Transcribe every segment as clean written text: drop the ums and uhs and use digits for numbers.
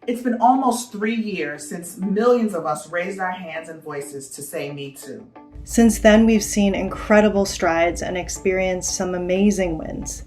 It's been almost 3 years since millions of us raised our hands and voices to say Me Too. Since then, we've seen incredible strides and experienced some amazing wins.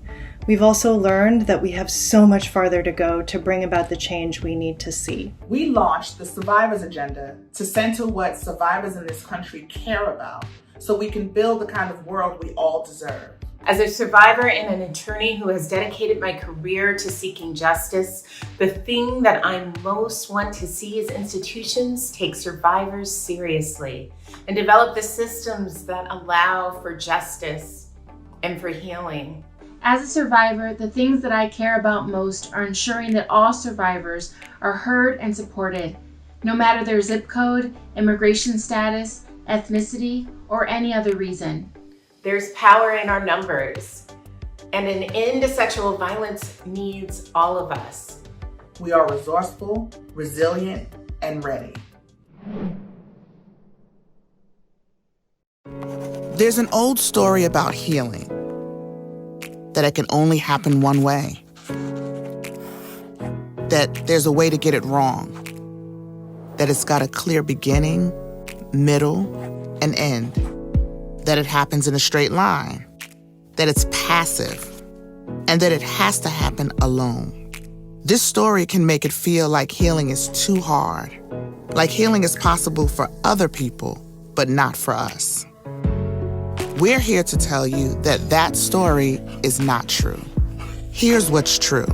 We've also learned that we have so much farther to go to bring about the change we need to see. We launched the Survivors Agenda to center what survivors in this country care about so we can build the kind of world we all deserve. As a survivor and an attorney who has dedicated my career to seeking justice, the thing that I most want to see is institutions take survivors seriously and develop the systems that allow for justice and for healing. As a survivor, the things that I care about most are ensuring that all survivors are heard and supported, no matter their zip code, immigration status, ethnicity, or any other reason. There's power in our numbers, and an end to sexual violence needs all of us. We are resourceful, resilient, and ready. There's an old story about healing, that it can only happen one way, that there's a way to get it wrong, that it's got a clear beginning, middle, and end, that it happens in a straight line, that it's passive, and that it has to happen alone. This story can make it feel like healing is too hard, like healing is possible for other people, but not for us. We're here to tell you that that story is not true. Here's what's true.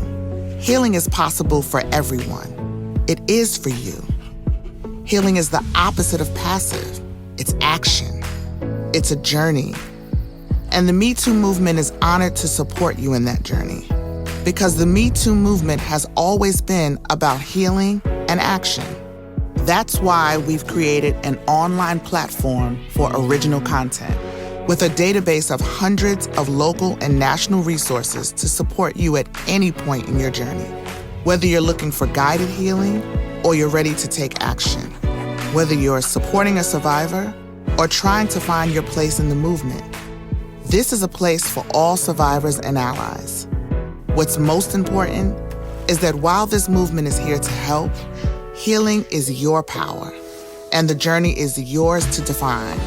Healing is possible for everyone. It is for you. Healing is the opposite of passive. It's action. It's a journey. And the Me Too movement is honored to support you in that journey. Because the Me Too movement has always been about healing and action. That's why we've created an online platform for original content with a database of hundreds of local and national resources to support you at any point in your journey. Whether you're looking for guided healing or you're ready to take action. Whether you're supporting a survivor or trying to find your place in the movement, this is a place for all survivors and allies. What's most important is that while this movement is here to help, healing is your power, and the journey is yours to define.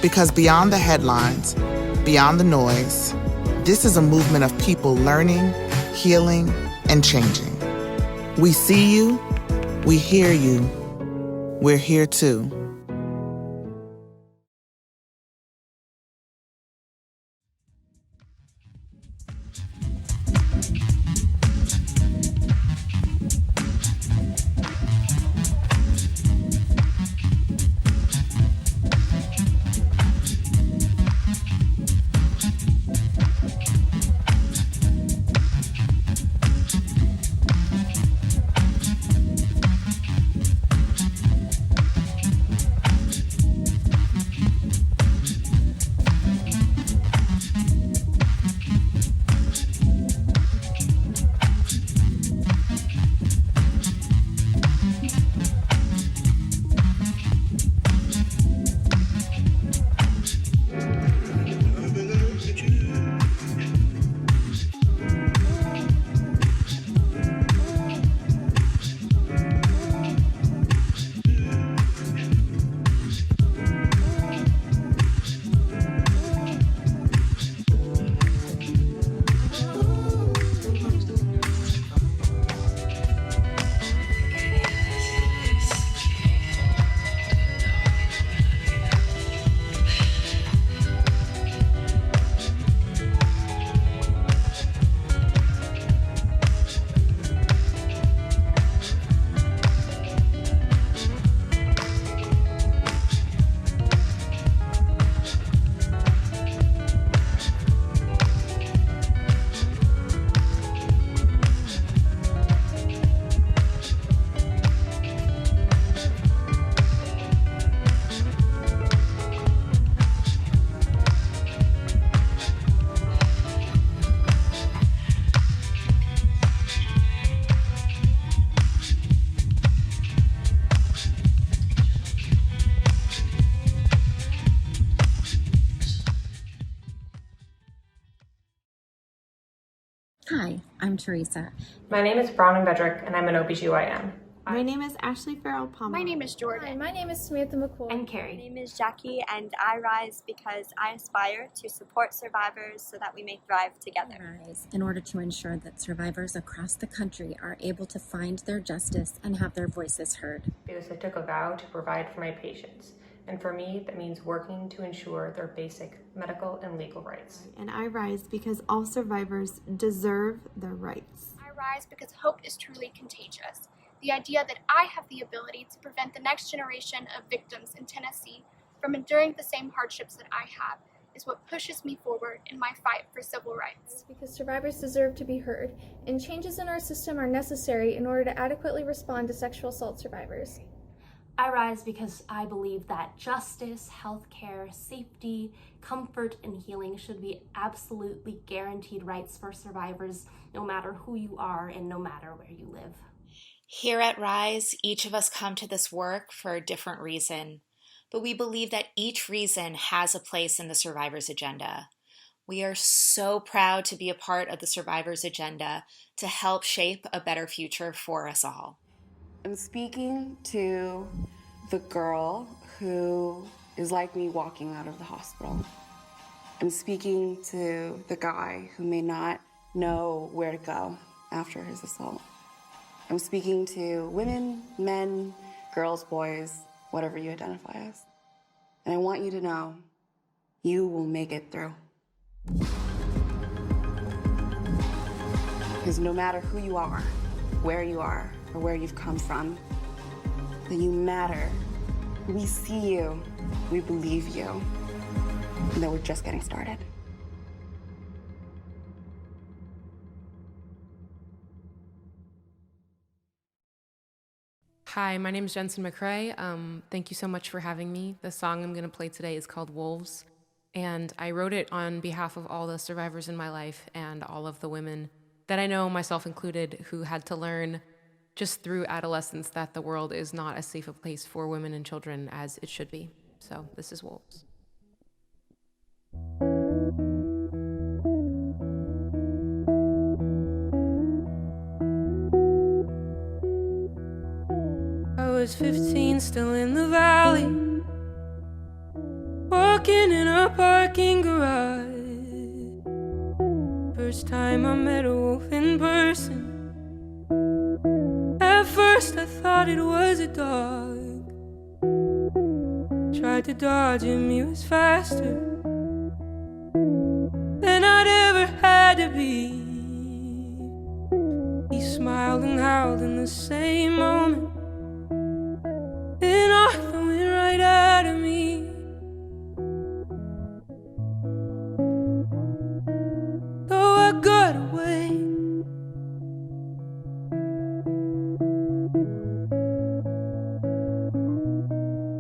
Because beyond the headlines, beyond the noise, this is a movement of people learning, healing, and changing. We see you, we hear you, we're here too. Hi, I'm Teresa. My name is Brown and Bedrick, and I'm an OBGYN. My name is Ashley Farrell-Palmer. My name is Jordan. Hi, my name is Samantha McCoy. I'm Carrie. My name is Jackie, and I rise because I aspire to support survivors so that we may thrive together. I rise in order to ensure that survivors across the country are able to find their justice and have their voices heard. Because I took a vow to provide for my patients. And for me, that means working to ensure their basic medical and legal rights. And I rise because all survivors deserve their rights. I rise because hope is truly contagious. The idea that I have the ability to prevent the next generation of victims in Tennessee from enduring the same hardships that I have is what pushes me forward in my fight for civil rights. Because survivors deserve to be heard, and changes in our system are necessary in order to adequately respond to sexual assault survivors. I rise because I believe that justice, healthcare, safety, comfort, and healing should be absolutely guaranteed rights for survivors, no matter who you are and no matter where you live. Here at Rise, each of us come to this work for a different reason, but we believe that each reason has a place in the Survivors Agenda. We are so proud to be a part of the Survivors Agenda to help shape a better future for us all. I'm speaking to the girl who is like me walking out of the hospital. I'm speaking to the guy who may not know where to go after his assault. I'm speaking to women, men, girls, boys, whatever you identify as. And I want you to know, you will make it through. Because no matter who you are, where you are, or where you've come from, that you matter. We see you, we believe you, and that we're just getting started. Hi, my name is Jensen McCrae. Thank you so much for having me. The song I'm going to play today is called Wolves, and I wrote it on behalf of all the survivors in my life and all of the women that I know, myself included, who had to learn just through adolescence that the world is not as safe a place for women and children as it should be. So this is Wolves. I was 15, still in the valley, walking in a parking garage. First time I met a wolf in person. At first I thought it was a dog. Tried to dodge him, he was faster than I'd ever had to be. He smiled and howled in the same moment, and knocked the wind right out of me. Though I got away,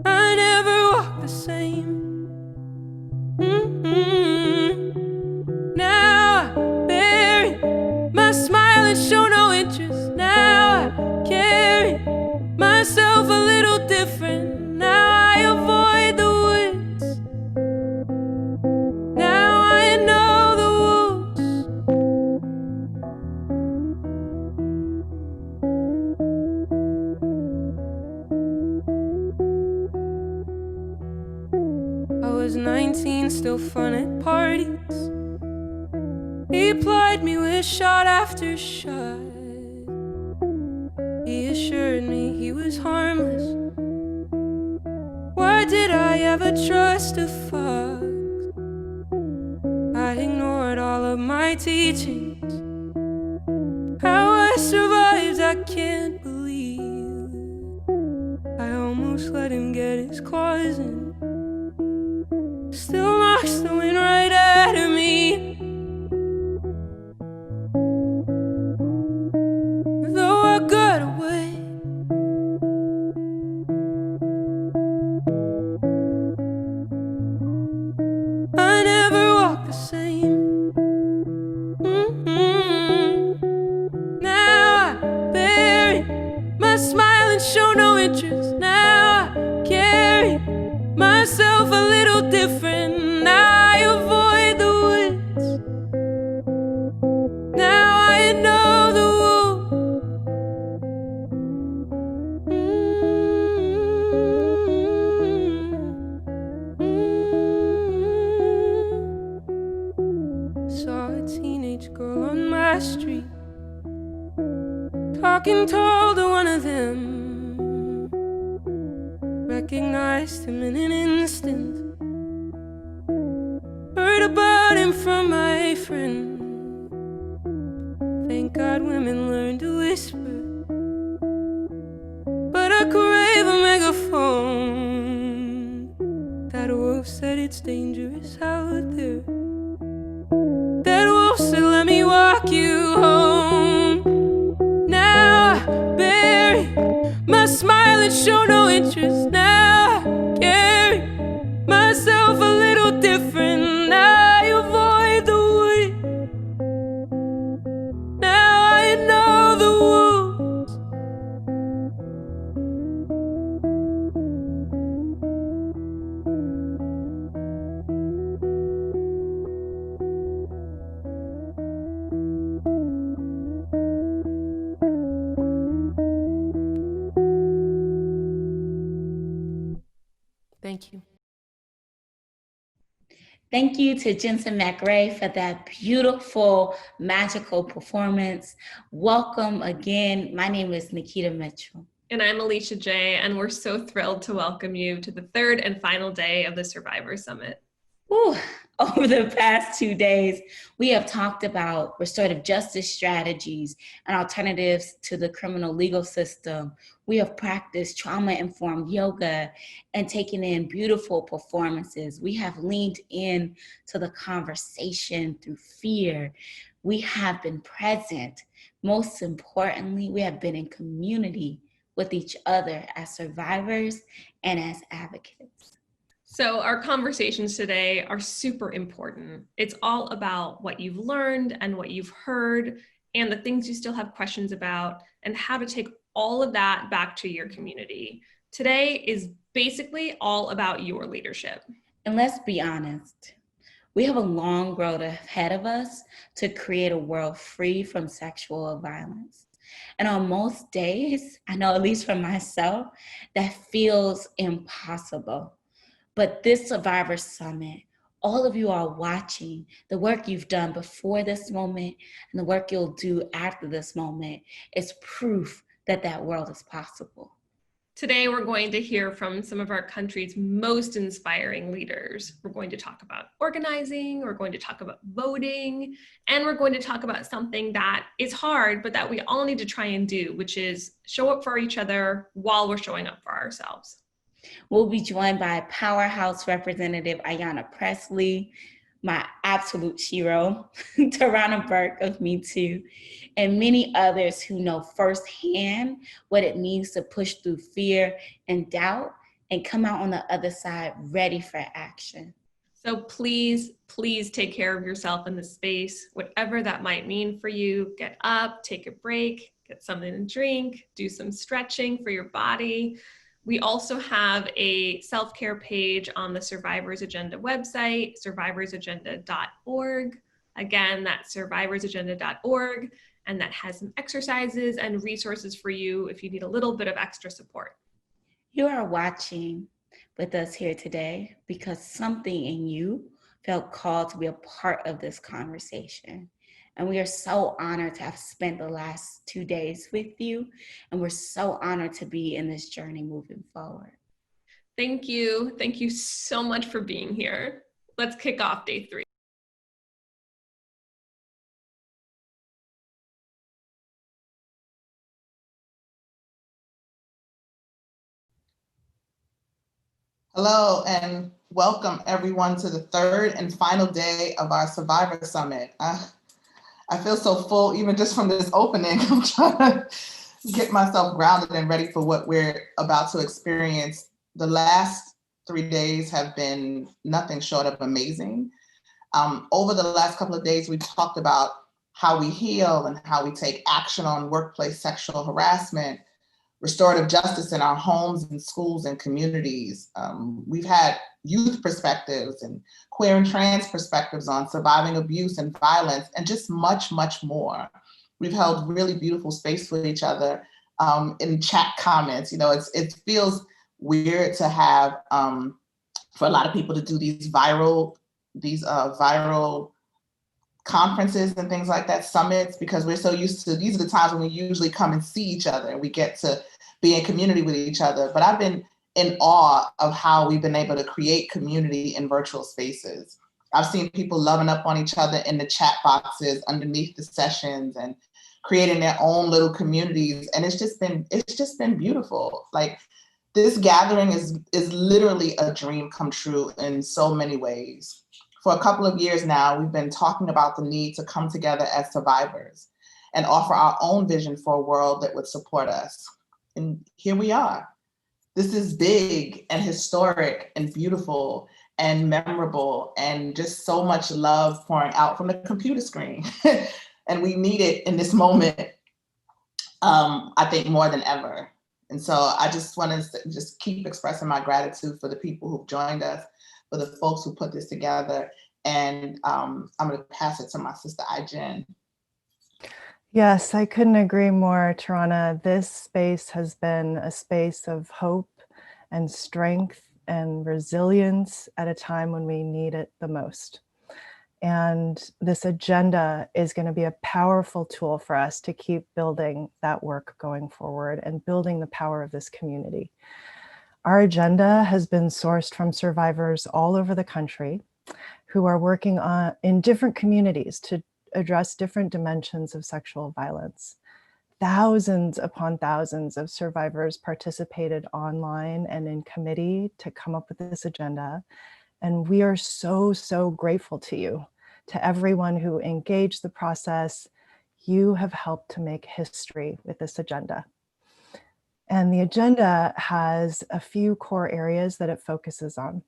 I never walked the same. Now I bury my smile and show no interest. Now I carry myself a little different. Now I avoid the woods. Now I know the wolves. I was 19, still fun at parties. He plied me with shot after shot. He assured me he was harmless. Why did I ever trust a fox? I ignored all of my teachings. How I survived, I can't believe. I almost let him get his claws in. Still knocks the wind right out of me. Though I got away, I never walked the same. Now I bury my smile and show no interest. Now I carry myself a little different. Now I avoid the woods. Now last street, talking tall to one of them. Recognized him in an instant. Heard about him from my friend. Thank God women learn to whisper, but I crave a megaphone. That wolf said it's dangerous out there. That wolf said let me walk you home. Now I bury my smile and show no interest. Now I carry myself a little different. I avoid the wood. Now I know the wolves. Thank you. Thank you to Jensen McRae for that beautiful, magical performance. Welcome again. My name is Nikita Mitchell. And I'm Alicia J., and we're so thrilled to welcome you to the third and final day of the Survivor Summit. Ooh, over the past 2 days, we have talked about restorative justice strategies and alternatives to the criminal legal system. We have practiced trauma-informed yoga and taken in beautiful performances. We have leaned in to the conversation through fear. We have been present. Most importantly, we have been in community with each other as survivors and as advocates. So our conversations today are super important. It's all about what you've learned and what you've heard and the things you still have questions about and how to take all of that back to your community. Today is basically all about your leadership. And let's be honest, we have a long road ahead of us to create a world free from sexual violence. And on most days, I know at least for myself, that feels impossible. But this Survivor Summit, all of you are watching the work you've done before this moment and the work you'll do after this moment is proof that that world is possible. Today, we're going to hear from some of our country's most inspiring leaders. We're going to talk about organizing, we're going to talk about voting, and we're going to talk about something that is hard, but that we all need to try and do, which is show up for each other while we're showing up for ourselves. We'll be joined by Powerhouse Representative Ayanna Pressley, my absolute hero, Tarana Burke of Me Too, and many others who know firsthand what it means to push through fear and doubt and come out on the other side ready for action. So please, please take care of yourself in this space, whatever that might mean for you. Get up, take a break, get something to drink, do some stretching for your body. We also have a self-care page on the Survivors Agenda website, survivorsagenda.org. Again, that's survivorsagenda.org, and that has some exercises and resources for you if you need a little bit of extra support. You are watching with us here today because something in you felt called to be a part of this conversation. And we are so honored to have spent the last 2 days with you. And we're so honored to be in this journey moving forward. Thank you. Thank you so much for being here. Let's kick off day 3. Hello and welcome everyone to the third and final day of our Survivor Summit. I feel so full even just from this opening. I'm trying to get myself grounded and ready for what we're about to experience. The last 3 days have been nothing short of amazing. Over the last couple of days, we've talked about how we heal and how we take action on workplace sexual harassment, restorative justice in our homes and schools and communities. We've had youth perspectives and queer and trans perspectives on surviving abuse and violence, and just much, much more. We've held really beautiful space with each other in chat comments. You know, it feels weird to have, for a lot of people to do these viral conferences and things like that, summits, because we're so used to, these are the times when we usually come and see each other and we get to be in community with each other. But I've been in awe of how we've been able to create community in virtual spaces. I've seen people loving up on each other in the chat boxes underneath the sessions and creating their own little communities. And it's just been beautiful. Like, this gathering is literally a dream come true in so many ways. For a couple of years now, we've been talking about the need to come together as survivors and offer our own vision for a world that would support us. And here we are. This is big and historic and beautiful and memorable, and just so much love pouring out from the computer screen. And we need it in this moment, I think, more than ever. And so I just want to just keep expressing my gratitude for the people who've joined us, for the folks who put this together. And I'm going to pass it to my sister, Ai-jen. Yes, I couldn't agree more, Tarana. This space has been a space of hope and strength and resilience at a time when we need it the most. And this agenda is going to be a powerful tool for us to keep building that work going forward and building the power of this community. Our agenda has been sourced from survivors all over the country who are working in different communities to address different dimensions of sexual violence. Thousands upon thousands of survivors participated online and in committee to come up with this agenda. And we are so, so grateful to you, to everyone who engaged the process. You have helped to make history with this agenda. And the agenda has a few core areas that it focuses on: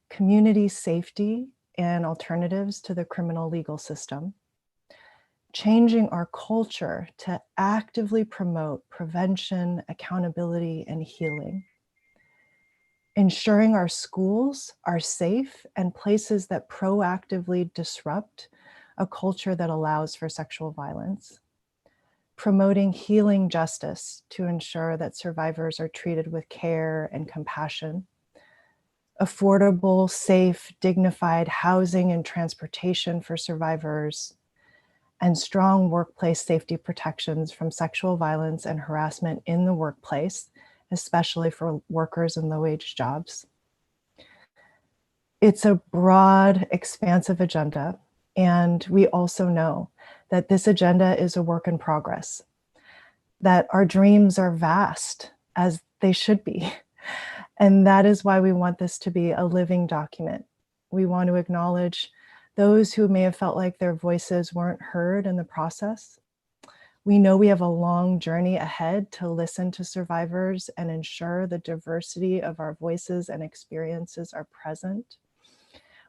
community safety and alternatives to the criminal legal system, changing our culture to actively promote prevention, accountability, and healing, ensuring our schools are safe and places that proactively disrupt a culture that allows for sexual violence, promoting healing justice to ensure that survivors are treated with care and compassion, affordable, safe, dignified housing and transportation for survivors, and strong workplace safety protections from sexual violence and harassment in the workplace, especially for workers in low-wage jobs. It's a broad, expansive agenda, and we also know that this agenda is a work in progress, that our dreams are vast, as they should be. And that is why we want this to be a living document. We want to acknowledge those who may have felt like their voices weren't heard in the process. We know we have a long journey ahead to listen to survivors and ensure the diversity of our voices and experiences are present.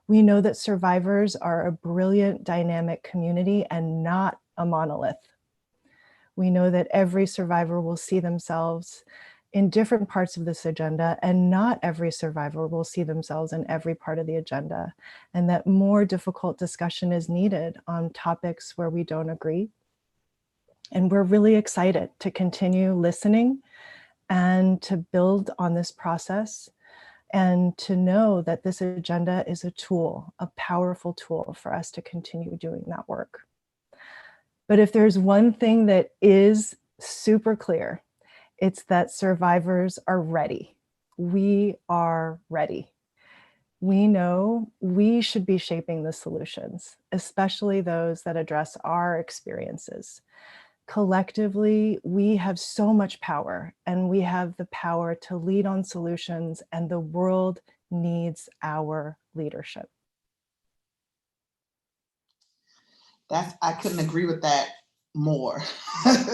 We know that survivors are a brilliant, dynamic community and not a monolith. We know that every survivor will see themselves in different parts of this agenda, and not every survivor will see themselves in every part of the agenda, and that more difficult discussion is needed on topics where we don't agree. And we're really excited to continue listening and to build on this process, and to know that this agenda is a tool, a powerful tool for us to continue doing that work. But if there's one thing that is super clear, it's that survivors are ready. We are ready. We know we should be shaping the solutions, especially those that address our experiences. Collectively, we have so much power, and we have the power to lead on solutions, and the world needs our leadership. I couldn't agree with that more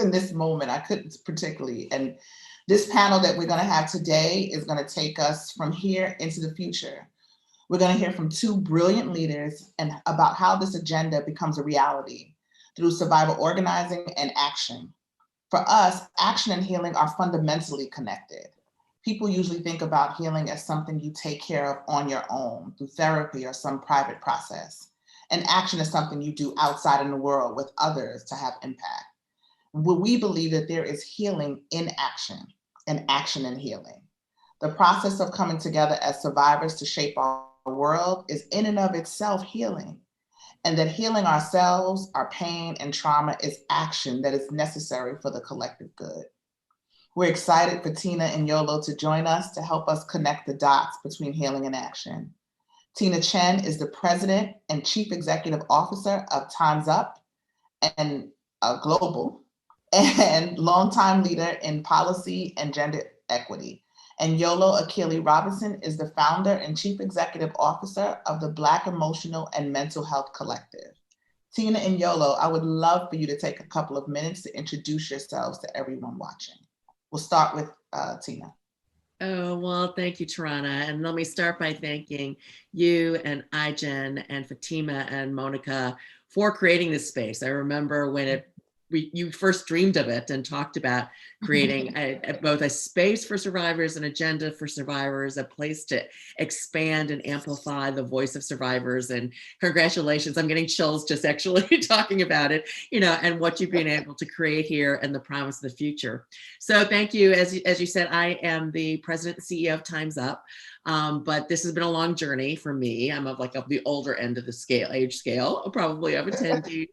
in this moment. I couldn't particularly. And this panel that we're going to have today is going to take us from here into the future. We're going to hear from two brilliant leaders and about how this agenda becomes a reality through survivor organizing and action. For us, action and healing are fundamentally connected. People usually think about healing as something you take care of on your own through therapy or some private process. And action is something you do outside in the world with others to have impact. We believe that there is healing in action and action in healing. The process of coming together as survivors to shape our world is in and of itself healing. and that healing ourselves, our pain, and trauma is action that is necessary for the collective good. We're excited for Tina and Yolo to join us to help us connect the dots between healing and action. Tina Chen is the President and Chief Executive Officer of Time's Up and Global, and longtime leader in policy and gender equity. And Yolo Akili Robinson is the founder and Chief Executive Officer of the Black Emotional and Mental Health Collective. Tina and Yolo, I would love for you to take a couple of minutes to introduce yourselves to everyone watching. We'll start with Tina. Oh, well, thank you, Tarana. And let me start by thanking you and iGen and Fatima and Monica for creating this space. I remember when you first dreamed of it and talked about creating both a space for survivors, an agenda for survivors, a place to expand and amplify the voice of survivors. And congratulations, I'm getting chills just actually talking about it, and what you've been able to create here and the promise of the future. So thank you. As you said, I am the president and CEO of Time's Up. But this has been a long journey for me. I'm of the older end of the age scale, probably of attendee.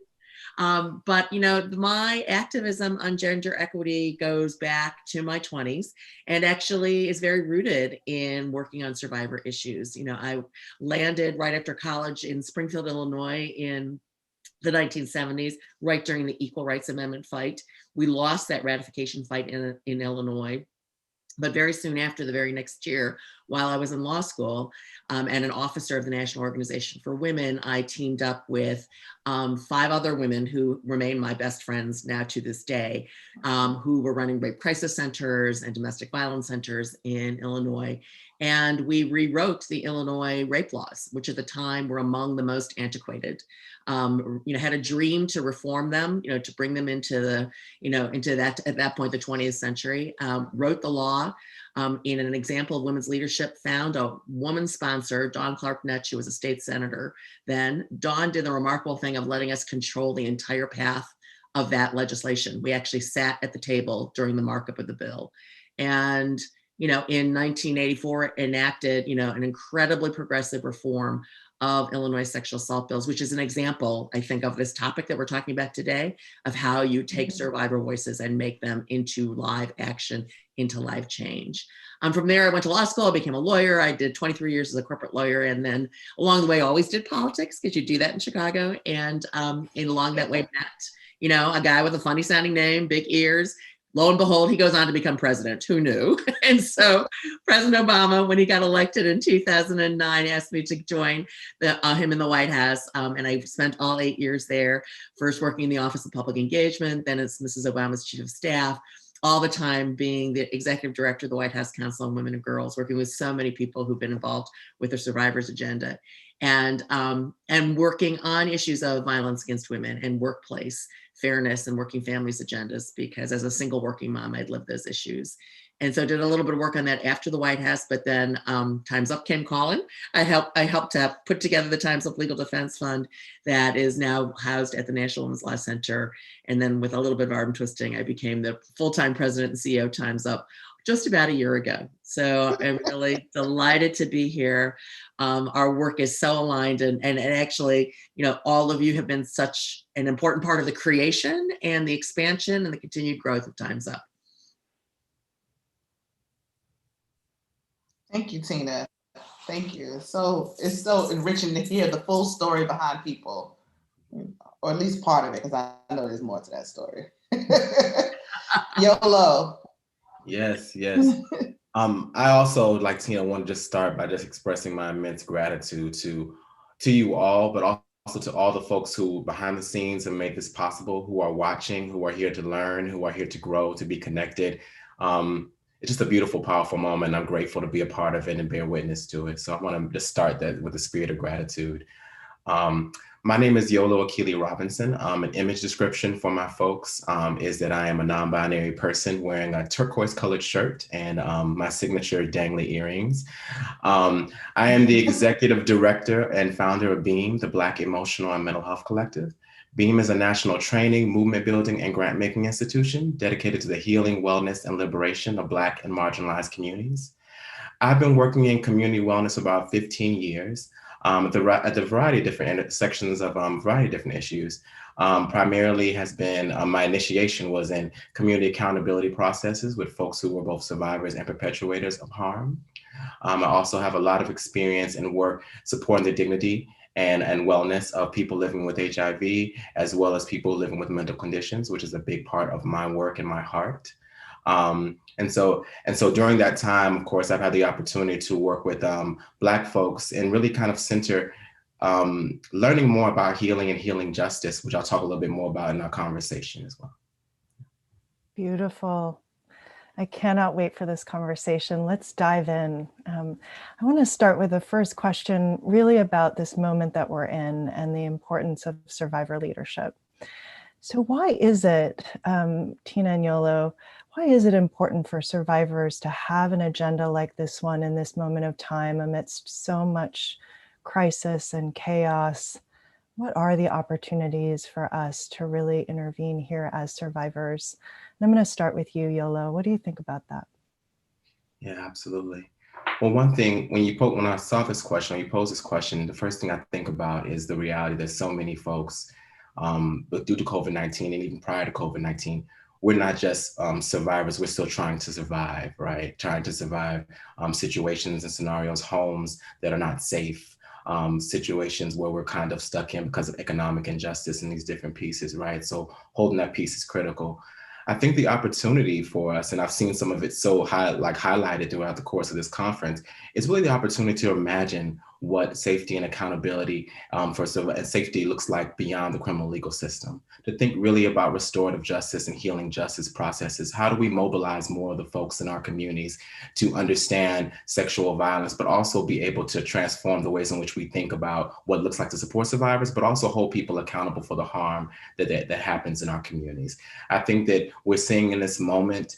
But my activism on gender equity goes back to my 20s and actually is very rooted in working on survivor issues. I landed right after college in Springfield, Illinois in the 1970s, right during the Equal Rights Amendment fight. We lost that ratification fight in Illinois. But very soon after, the very next year, while I was in law school and an officer of the National Organization for Women, I teamed up with 5 other women who remain my best friends now to this day, who were running rape crisis centers and domestic violence centers in Illinois. And we rewrote the Illinois rape laws, which at the time were among the most antiquated. Had a dream to reform them, to bring them into the, into that, at that point, the 20th century, wrote the law in an example of women's leadership, found a woman sponsor, Dawn Clark Netsch, who was a state senator then. Dawn did the remarkable thing of letting us control the entire path of that legislation. We actually sat at the table during the markup of the bill. And in 1984, enacted, an incredibly progressive reform of Illinois sexual assault bills, which is an example, I think, of this topic that we're talking about today, of how you take survivor voices and make them into live action, into live change. From there, I went to law school, I became a lawyer. I did 23 years as a corporate lawyer. And then along the way, always did politics, because you do that in Chicago. And along that way, met, a guy with a funny sounding name, big ears. Lo and behold, he goes on to become president. Who knew? And so President Obama, when he got elected in 2009, asked me to join him in the White House. And I spent all 8 years there, first working in the Office of Public Engagement, then as Mrs. Obama's chief of staff, all the time being the executive director of the White House Council on Women and Girls, working with so many people who've been involved with the Survivors Agenda, and working on issues of violence against women and workplace fairness and working families agendas, because as a single working mom, I'd lived those issues. And so did a little bit of work on that after the White House, but then Time's Up came calling. I helped to put together the Time's Up Legal Defense Fund that is now housed at the National Women's Law Center. And then with a little bit of arm twisting, I became the full-time president and CEO of Time's Up just about a year ago. So I'm really delighted to be here. Our work is so aligned, and actually, all of you have been such an important part of the creation and the expansion and the continued growth of Time's Up. Thank you, Tina. Thank you. So it's so enriching to hear the full story behind people, or at least part of it, because I know there's more to that story. Yolo. Yes. I also, like Tina, want to just start by just expressing my immense gratitude to you all, but also to all the folks who behind the scenes have made this possible, who are watching, who are here to learn, who are here to grow, to be connected. It's just a beautiful, powerful moment. I'm grateful to be a part of it and bear witness to it. So I want to just start that with a spirit of gratitude. My name is Yolo Akili Robinson. An image description for my folks is that I am a non-binary person wearing a turquoise colored shirt and my signature dangly earrings. I am the executive director and founder of BEAM, the Black Emotional and Mental Health Collective. BEAM is a national training, movement building, and grant making institution dedicated to the healing, wellness, and liberation of Black and marginalized communities. I've been working in community wellness about 15 years. at the variety of different intersections of variety of different issues. Primarily has been, my initiation was in community accountability processes with folks who were both survivors and perpetuators of harm. I also have a lot of experience in work supporting the dignity and wellness of people living with HIV, as well as people living with mental conditions, which is a big part of my work and my heart. And so during that time, of course, I've had the opportunity to work with Black folks and really kind of center learning more about healing and healing justice, which I'll talk a little bit more about in our conversation as well. Beautiful. I cannot wait for this conversation. Let's dive in. I want to start with the first question, really about this moment that we're in and the importance of survivor leadership. So why is it, Tina and Yolo, why is it important for survivors to have an agenda like this one in this moment of time amidst so much crisis and chaos? What are the opportunities for us to really intervene here as survivors? And I'm going to start with you, Yolo. What do you think about that? Yeah, absolutely. Well, one thing, when I saw this question, when you pose this question, the first thing I think about is the reality that so many folks, but due to COVID-19 and even prior to COVID-19, we're not just survivors, we're still trying to survive, right? Trying to survive situations and scenarios, homes that are not safe, situations where we're kind of stuck in because of economic injustice and these different pieces, right? So holding that piece is critical. I think the opportunity for us, and I've seen some of it so highlighted throughout the course of this conference, is really the opportunity to imagine what safety and accountability for safety looks like beyond the criminal legal system. To think really about restorative justice and healing justice processes. How do we mobilize more of the folks in our communities to understand sexual violence, but also be able to transform the ways in which we think about what it looks like to support survivors, but also hold people accountable for the harm that happens in our communities. I think that we're seeing in this moment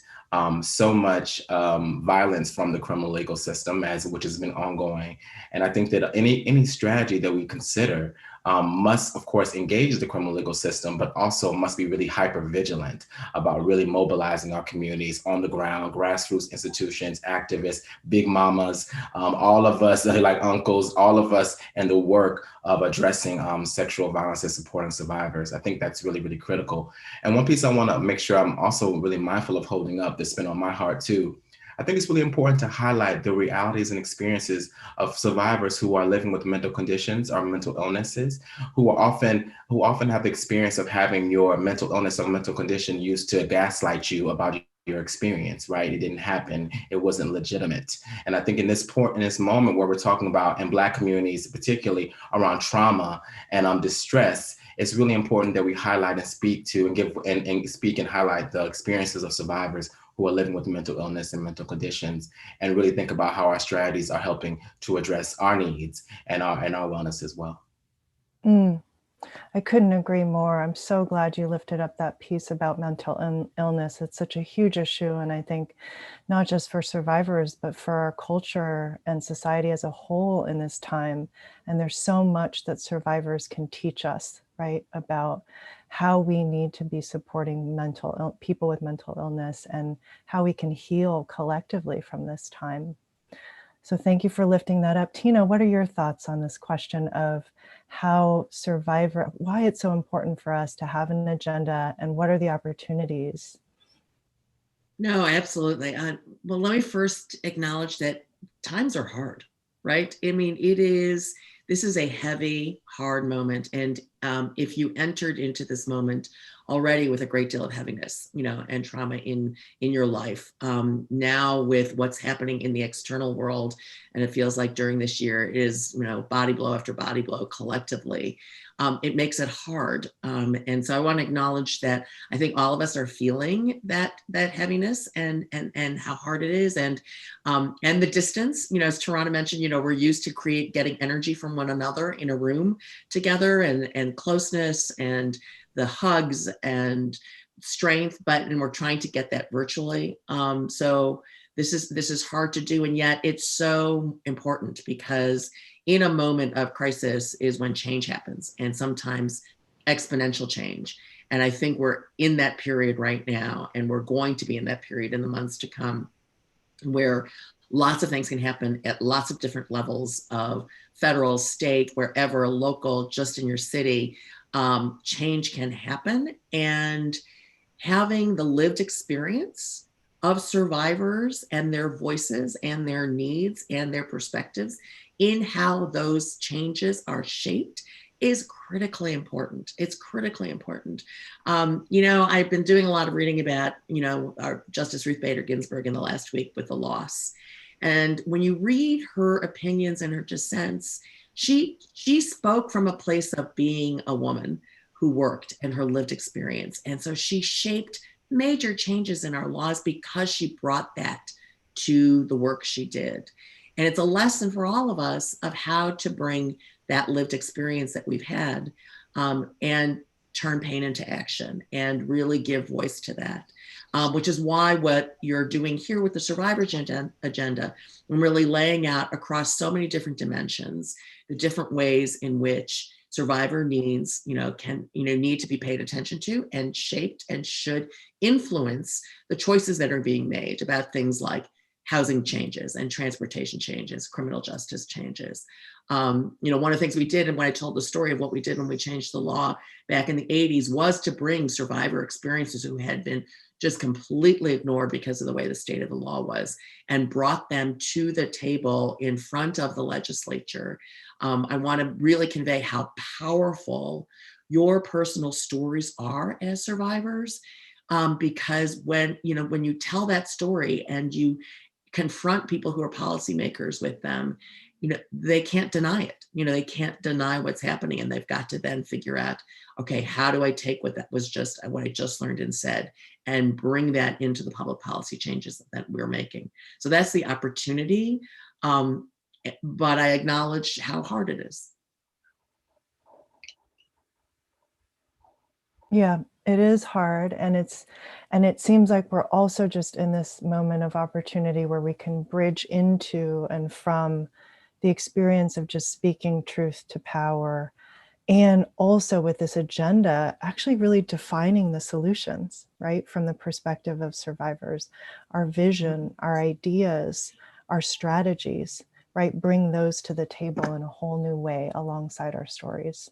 so much violence from the criminal legal system, which has been ongoing. And I think that any strategy that we consider must, of course, engage the criminal legal system, but also must be really hyper vigilant about really mobilizing our communities on the ground, grassroots institutions, activists, big mamas, all of us, like uncles, all of us, and the work of addressing sexual violence and supporting survivors. I think that's really, really critical. And one piece I want to make sure I'm also really mindful of holding up that's been on my heart too. I think it's really important to highlight the realities and experiences of survivors who are living with mental conditions or mental illnesses, who often have the experience of having your mental illness or mental condition used to gaslight you about your experience, right? It didn't happen. It wasn't legitimate. And I think in this moment where we're talking about in Black communities, particularly around trauma and distress, it's really important that we highlight and speak to and speak and highlight the experiences of survivors who are living with mental illness and mental conditions, and really think about how our strategies are helping to address our needs and our wellness as well. I couldn't agree more. I'm so glad you lifted up that piece about mental illness. It's such a huge issue. And I think not just for survivors, but for our culture and society as a whole in this time. And there's so much that survivors can teach us, right, about how we need to be supporting people with mental illness and how we can heal collectively from this time. So thank you for lifting that up. Tina, what are your thoughts on this question of why it's so important for us to have an agenda, and what are the opportunities? No, absolutely. Well, let me first acknowledge that times are hard, right? I mean, this is a heavy, hard moment. And if you entered into this moment already with a great deal of heaviness, and trauma in your life, now with what's happening in the external world, and it feels like during this year is, body blow after body blow collectively, it makes it hard. And so I want to acknowledge that I think all of us are feeling that heaviness and how hard it is, and the distance. As Tarana mentioned, we're used to getting energy from one another in a room together, and closeness and the hugs and strength, and we're trying to get that virtually. So this is hard to do, and yet it's so important, because in a moment of crisis is when change happens, and sometimes exponential change. And I think we're in that period right now, and we're going to be in that period in the months to come, where lots of things can happen at lots of different levels of federal, state, wherever, local, just in your city, change can happen. And having the lived experience of survivors and their voices and their needs and their perspectives in how those changes are shaped is critically important. It's critically important. I've been doing a lot of reading about, our Justice Ruth Bader Ginsburg in the last week with the loss. And when you read her opinions and her dissents, she spoke from a place of being a woman who worked and her lived experience. And so she shaped major changes in our laws because she brought that to the work she did. And it's a lesson for all of us of how to bring that lived experience that we've had and turn pain into action and really give voice to that, which is why what you're doing here with the Survivor Agenda and really laying out across so many different dimensions, the different ways in which survivor needs, need to be paid attention to and shaped and should influence the choices that are being made about things like housing changes and transportation changes, criminal justice changes. One of the things we did, and when I told the story of what we did when we changed the law back in the 80s, was to bring survivor experiences who had been just completely ignored because of the way the state of the law was, and brought them to the table in front of the legislature. I want to really convey how powerful your personal stories are as survivors, because when you tell that story and you confront people who are policymakers with them, they can't deny it. They can't deny what's happening, and they've got to then figure out, okay, how do I take what I just learned and said and bring that into the public policy changes that we're making? So that's the opportunity, but I acknowledge how hard it is. Yeah, it is hard, and it seems like we're also just in this moment of opportunity where we can bridge into and from the experience of just speaking truth to power, and also with this agenda actually really defining the solutions, right, from the perspective of survivors, our vision, our ideas, our strategies, right, bring those to the table in a whole new way alongside our stories.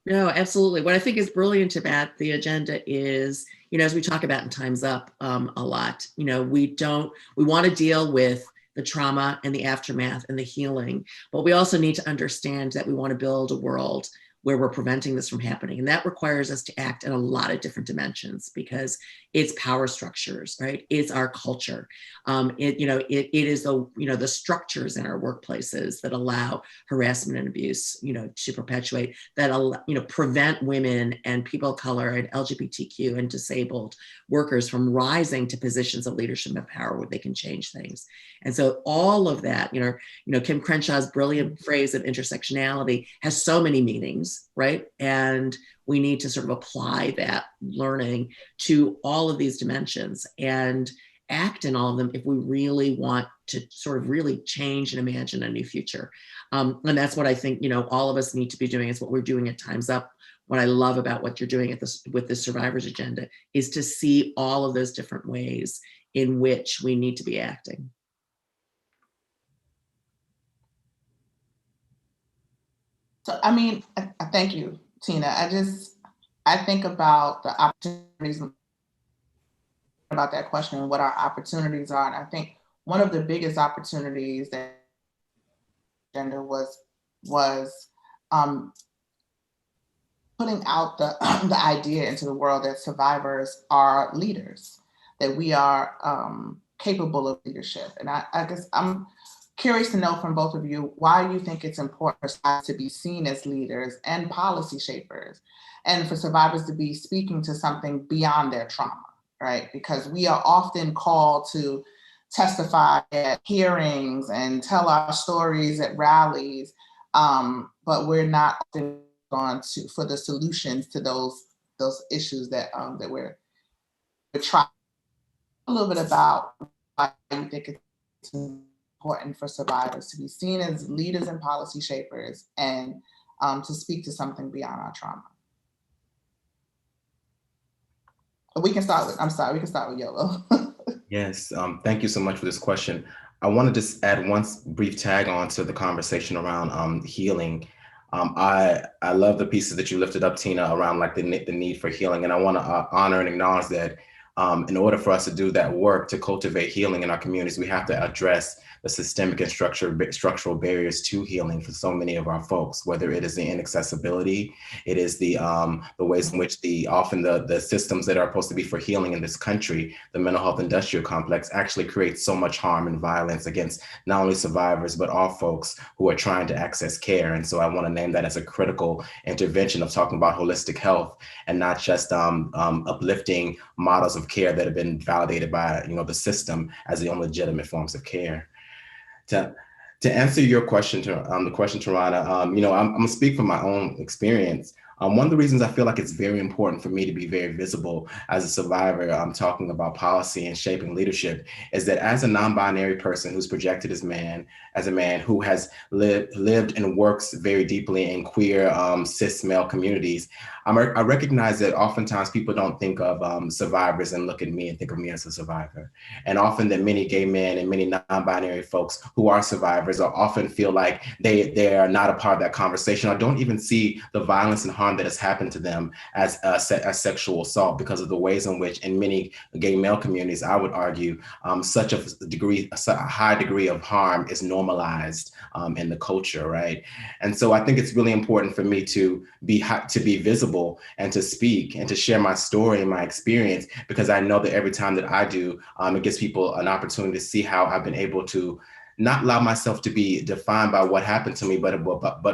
No, absolutely. What I think is brilliant about the agenda is, as we talk about in Time's Up a lot, we want to deal with the trauma and the aftermath and the healing, but we also need to understand that we want to build a world where we're preventing this from happening. And that requires us to act in a lot of different dimensions, because it's power structures, right? It's our culture. It is the structures in our workplaces that allow harassment and abuse, to perpetuate, that prevent women and people of color and LGBTQ and disabled workers from rising to positions of leadership and power where they can change things. And so all of that, Kim Crenshaw's brilliant phrase of intersectionality has so many meanings, right? And we need to sort of apply that learning to all of these dimensions and act in all of them if we really want to sort of really change and imagine a new future. And that's what I think, all of us need to be doing. Is what we're doing at Time's Up. What I love about what you're doing with the Survivors Agenda is to see all of those different ways in which we need to be acting. So, thank you, Tina. I think about the opportunities, about that question and what our opportunities are. And I think one of the biggest opportunities that gender was putting out the idea into the world that survivors are leaders, that we are capable of leadership. And I guess I'm curious to know from both of you why you think it's important for survivors to be seen as leaders and policy shapers, and for survivors to be speaking to something beyond their trauma, right? Because we are often called to testify at hearings and tell our stories at rallies, but we're not often gone to for the solutions to those issues that we're trying. A little bit about why you think it's important for survivors to be seen as leaders and policy shapers, and to speak to something beyond our trauma. We can start with Yolo. Yes, thank you so much for this question. I want to just add one brief tag on to the conversation around healing. I love the pieces that you lifted up, Tina, around like the need for healing. And I want to honor and acknowledge that in order for us to do that work, to cultivate healing in our communities, we have to address the systemic and structural barriers to healing for so many of our folks, whether it is the inaccessibility, it is the ways in which often the systems that are supposed to be for healing in this country, the mental health industrial complex, actually creates so much harm and violence against not only survivors, but all folks who are trying to access care. And so I want to name that as a critical intervention of talking about holistic health and not just uplifting models of care that have been validated by the system as the only legitimate forms of care. To answer your question, the question, Tarana, I'm gonna speak from my own experience. One of the reasons I feel like it's very important for me to be very visible as a survivor, I'm talking about policy and shaping leadership, is that as a non-binary person who's projected as a man who has lived and works very deeply in queer cis male communities, I recognize that oftentimes people don't think of survivors and look at me and think of me as a survivor. And often that many gay men and many non-binary folks who are survivors often feel like they are not a part of that conversation, or don't even see the violence and harm that has happened to them as sexual assault, because of the ways in which in many gay male communities, I would argue, such a high degree of harm is normalized in the culture, right? And so I think it's really important for me to be visible and to speak and to share my story and my experience, because I know that every time that I do, it gives people an opportunity to see how I've been able to not allow myself to be defined by what happened to me, but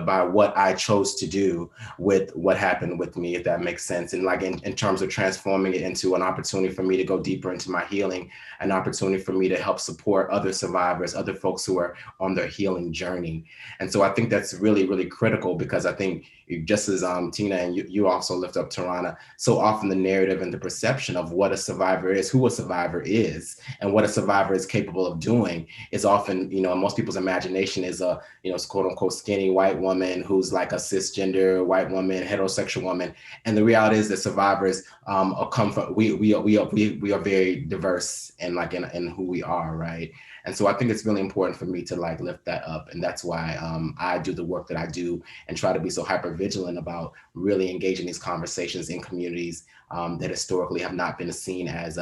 by what I chose to do with what happened with me, if that makes sense. And like in terms of transforming it into an opportunity for me to go deeper into my healing, an opportunity for me to help support other survivors, other folks who are on their healing journey. And so I think that's really, really critical, because I think just as Tina and you also lift up, Tarana, so often the narrative and the perception of what a survivor is, who a survivor is, and what a survivor is capable of doing is often, most people's imagination is a, quote unquote skinny white woman who's like a cisgender white woman, heterosexual woman. And the reality is that survivors come from, we are very diverse in who we are, right? And so I think it's really important for me to like lift that up. And that's why I do the work that I do and try to be so hyper vigilant about really engaging these conversations in communities that historically have not been seen as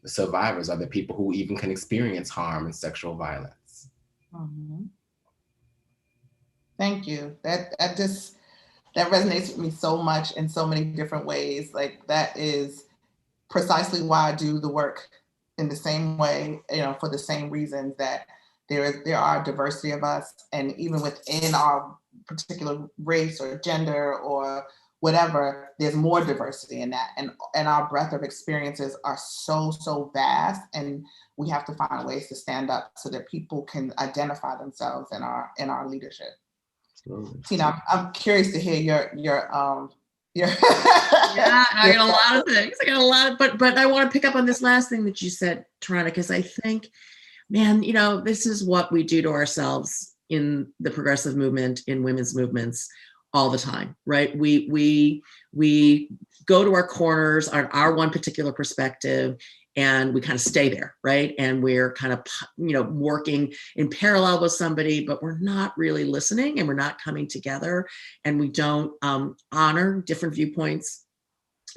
survivors, or the people who even can experience harm and sexual violence. Mm-hmm. Thank you. That resonates with me so much in so many different ways. Like, that is precisely why I do the work in the same way, for the same reasons that there are diversity of us, and even within our particular race or gender or whatever, there's more diversity in that, and our breadth of experiences are so vast, and we have to find ways to stand up so that people can identify themselves in our leadership. Tina, I'm curious to hear your yeah, I got a lot of things. But I want to pick up on this last thing that you said, Tarana, because I think, man, this is what we do to ourselves in the progressive movement, in women's movements all the time, right? We go to our corners on our one particular perspective, and we kind of stay there, right? And we're kind of, working in parallel with somebody, but we're not really listening, and we're not coming together, and we don't honor different viewpoints,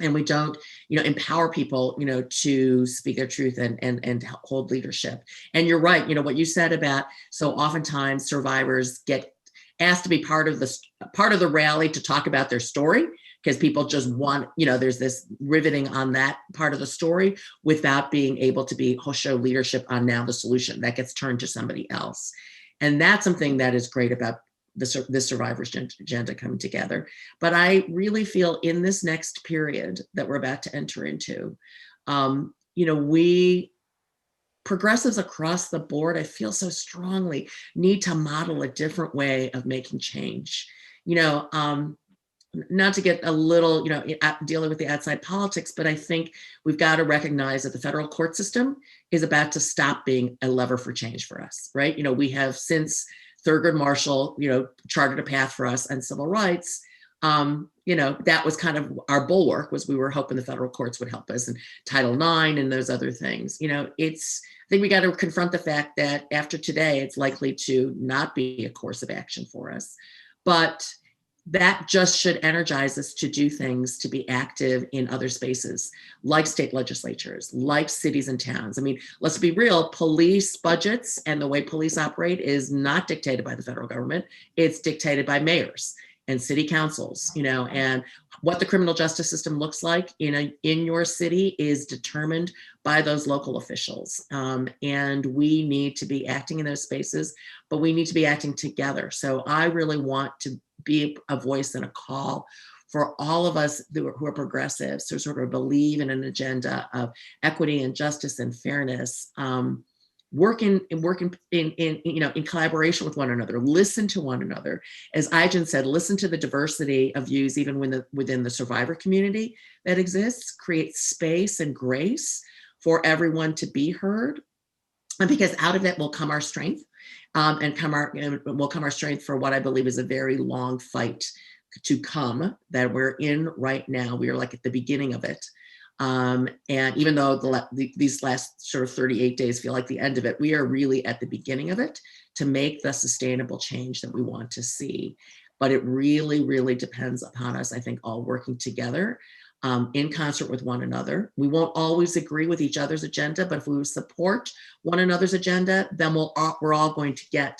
and we don't, empower people, to speak their truth and hold leadership. And you're right, what you said about, so oftentimes survivors get asked to be part of the rally to talk about their story, because people just want, there's this riveting on that part of the story without being able to show leadership on now the solution that gets turned to somebody else. And that's something that is great about this survivors agenda coming together. But I really feel in this next period that we're about to enter into, we progressives across the board, I feel so strongly, need to model a different way of making change. Not to get a little, dealing with the outside politics, but I think we've got to recognize that the federal court system is about to stop being a lever for change for us, right? We have, since Thurgood Marshall, charted a path for us on civil rights, that was kind of our bulwark, was we were hoping the federal courts would help us, and Title IX and those other things. I think we got to confront the fact that after today, it's likely to not be a course of action for us. But that just should energize us to do things, to be active in other spaces, like state legislatures, like cities and towns. I mean, let's be real, police budgets and the way police operate is not dictated by the federal government. It's dictated by mayors and city councils, and what the criminal justice system looks like in your city is determined by those local officials. And we need to be acting in those spaces, but we need to be acting together. So I really want to be a voice and a call for all of us who are progressives, who sort of believe in an agenda of equity and justice and fairness, working in collaboration with one another, listen to one another. As Ai-jen said, listen to the diversity of views, even within the survivor community that exists, create space and grace for everyone to be heard. And because out of it will come our strength, will come our strength for what I believe is a very long fight to come that we're in right now. We are like at the beginning of it. And even though these last sort of 38 days feel like the end of it, we are really at the beginning of it to make the sustainable change that we want to see. But it really, really depends upon us, I think, all working together in concert with one another. We won't always agree with each other's agenda, but if we support one another's agenda, then we're all going to get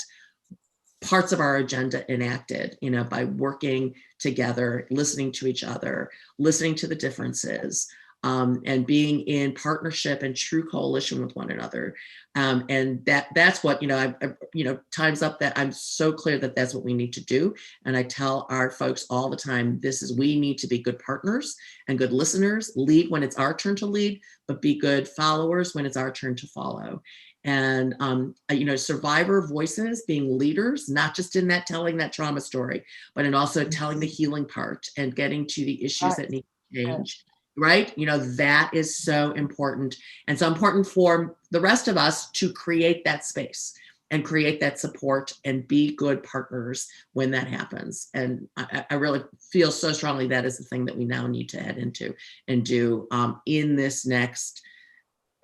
parts of our agenda enacted, by working together, listening to each other, listening to the differences, and being in partnership and true coalition with one another. And that's what, time's up, that I'm so clear that that's what we need to do. And I tell our folks all the time, we need to be good partners and good listeners, lead when it's our turn to lead, but be good followers when it's our turn to follow. And, survivor voices, being leaders, not just in that telling that trauma story, but in also telling the healing part and getting to the issues that need to change. Right? That is so important. And so important for the rest of us to create that space and create that support and be good partners when that happens. And I really feel so strongly that is the thing that we now need to head into and do in this next,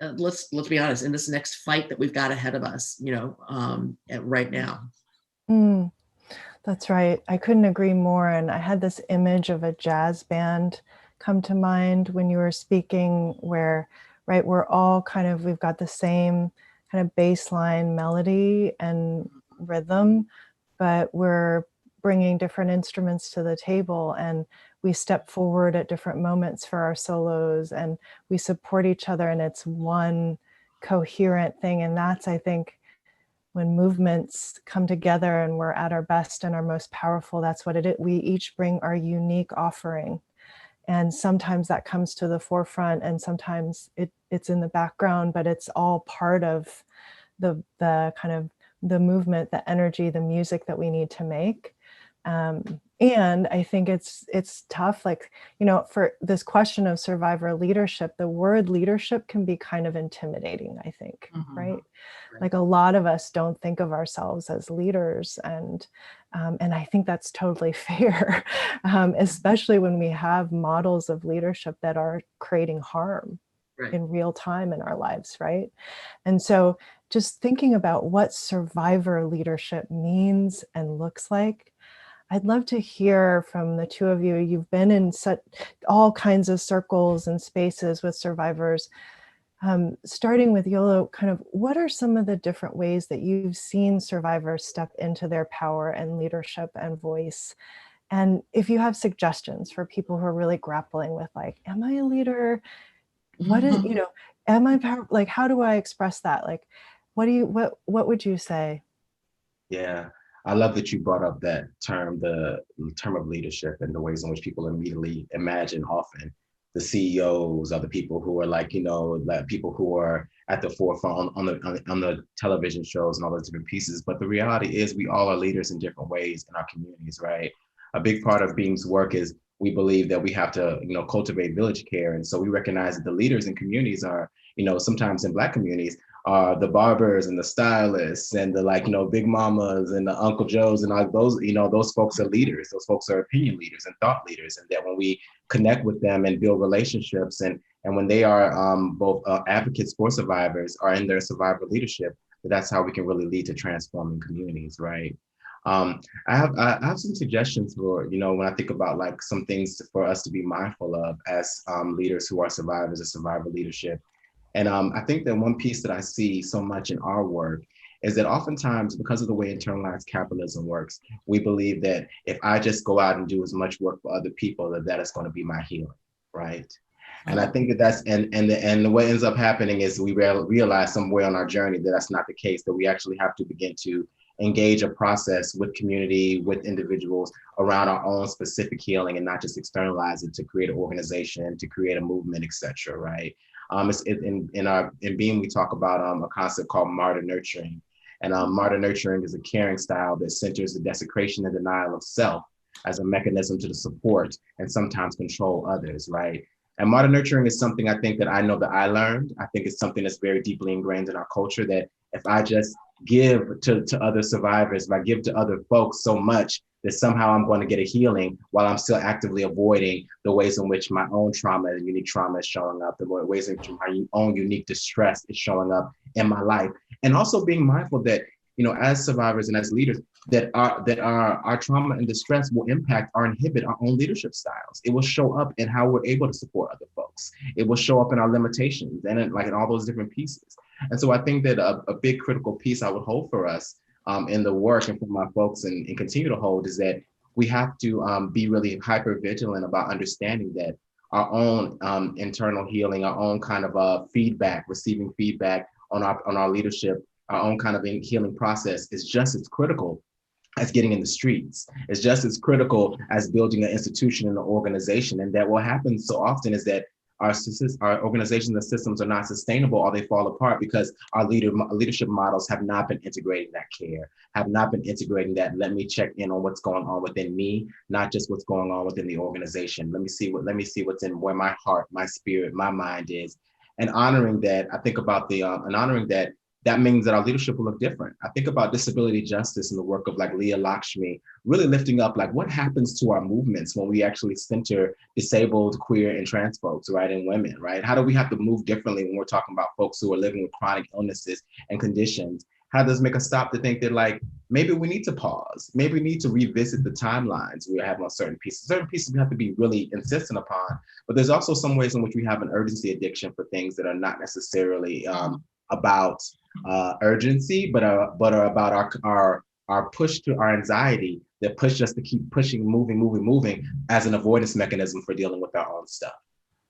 let's be honest, in this next fight that we've got ahead of us, right now. That's right. I couldn't agree more. And I had this image of a jazz band come to mind when you were speaking, where, right, we're all we've got the same kind of baseline melody and rhythm, but we're bringing different instruments to the table, and we step forward at different moments for our solos, and we support each other, and it's one coherent thing. And that's, I think, when movements come together and we're at our best and our most powerful, that's what it is. We each bring our unique offering. And sometimes that comes to the forefront, and sometimes it's in the background, but it's all part of the kind of the movement, the energy, the music that we need to make. And I think it's tough, for this question of survivor leadership, the word leadership can be kind of intimidating, I think, right? Like a lot of us don't think of ourselves as leaders, and I think that's totally fair, especially when we have models of leadership that are creating harm in real time in our lives, right? And so just thinking about what survivor leadership means and looks like, I'd love to hear from the two of you. You've been in all kinds of circles and spaces with survivors. Starting with Yolo, kind of what are some of the different ways that you've seen survivors step into their power and leadership and voice? And if you have suggestions for people who are really grappling with, am I a leader? What is, am I power? How do I express that? What would you say? Yeah, I love that you brought up that term, the term of leadership, and the ways in which people immediately imagine often the CEOs are the people who are people who are at the forefront on the television shows and all those different pieces. But the reality is we all are leaders in different ways in our communities, right? A big part of Beam's work is we believe that we have to, cultivate village care. And so we recognize that the leaders in communities are, sometimes in Black communities the barbers and the stylists and the like, big mamas and the Uncle Joes and all those, those folks are leaders. Those folks are opinion leaders and thought leaders. And that when we connect with them and build relationships and when they are both advocates for survivors or in their survivor leadership, that's how we can really lead to transforming communities, right? I have some suggestions for, when I think about like some things for us to be mindful of as leaders who are survivors of survivor leadership. And I think that one piece that I see so much in our work is that oftentimes, because of the way internalized capitalism works, we believe that if I just go out and do as much work for other people, that is going to be my healing, right? And I think that that's, and what ends up happening is we realize somewhere on our journey that that's not the case, that we actually have to begin to engage a process with community, with individuals around our own specific healing and not just externalize it to create an organization, to create a movement, et cetera, right? In Beam, we talk about a concept called martyr nurturing. And martyr nurturing is a caring style that centers the desecration and denial of self as a mechanism to support and sometimes control others, right? And martyr nurturing is something I think that I know that I learned. I think it's something that's very deeply ingrained in our culture, that if I just give to other survivors, if I give to other folks so much, that somehow I'm going to get a healing while I'm still actively avoiding the ways in which my own trauma and unique trauma is showing up, the ways in which my own unique distress is showing up in my life. And also being mindful that, as survivors and as leaders, that our trauma and distress will impact or inhibit our own leadership styles. It will show up in how we're able to support other folks. It will show up in our limitations and in all those different pieces. And so I think that a big critical piece I would hold for us in the work and for my folks and continue to hold is that we have to be really hyper vigilant about understanding that our own internal healing, our own kind of feedback, receiving feedback on our leadership, our own kind of healing process is just as critical as getting in the streets. It's just as critical as building an institution and an organization. And that what happens so often is that our organizations and systems are not sustainable or they fall apart because our leadership models have not been integrating that care, have not been integrating that let me check in on what's going on within me, not just what's going on within the organization. Let me see what's in where my heart, my spirit, my mind is. And honoring that, I think about and honoring that means that our leadership will look different. I think about disability justice and the work of like Leah Lakshmi, really lifting up like what happens to our movements when we actually center disabled, queer, and trans folks, right, and women, right? How do we have to move differently when we're talking about folks who are living with chronic illnesses and conditions? How does it make us stop to think that like, maybe we need to pause, maybe we need to revisit the timelines we have on certain pieces. Certain pieces we have to be really insistent upon, but there's also some ways in which we have an urgency addiction for things that are not necessarily about urgency, but are about our push to our anxiety that push us to keep pushing, moving as an avoidance mechanism for dealing with our own stuff,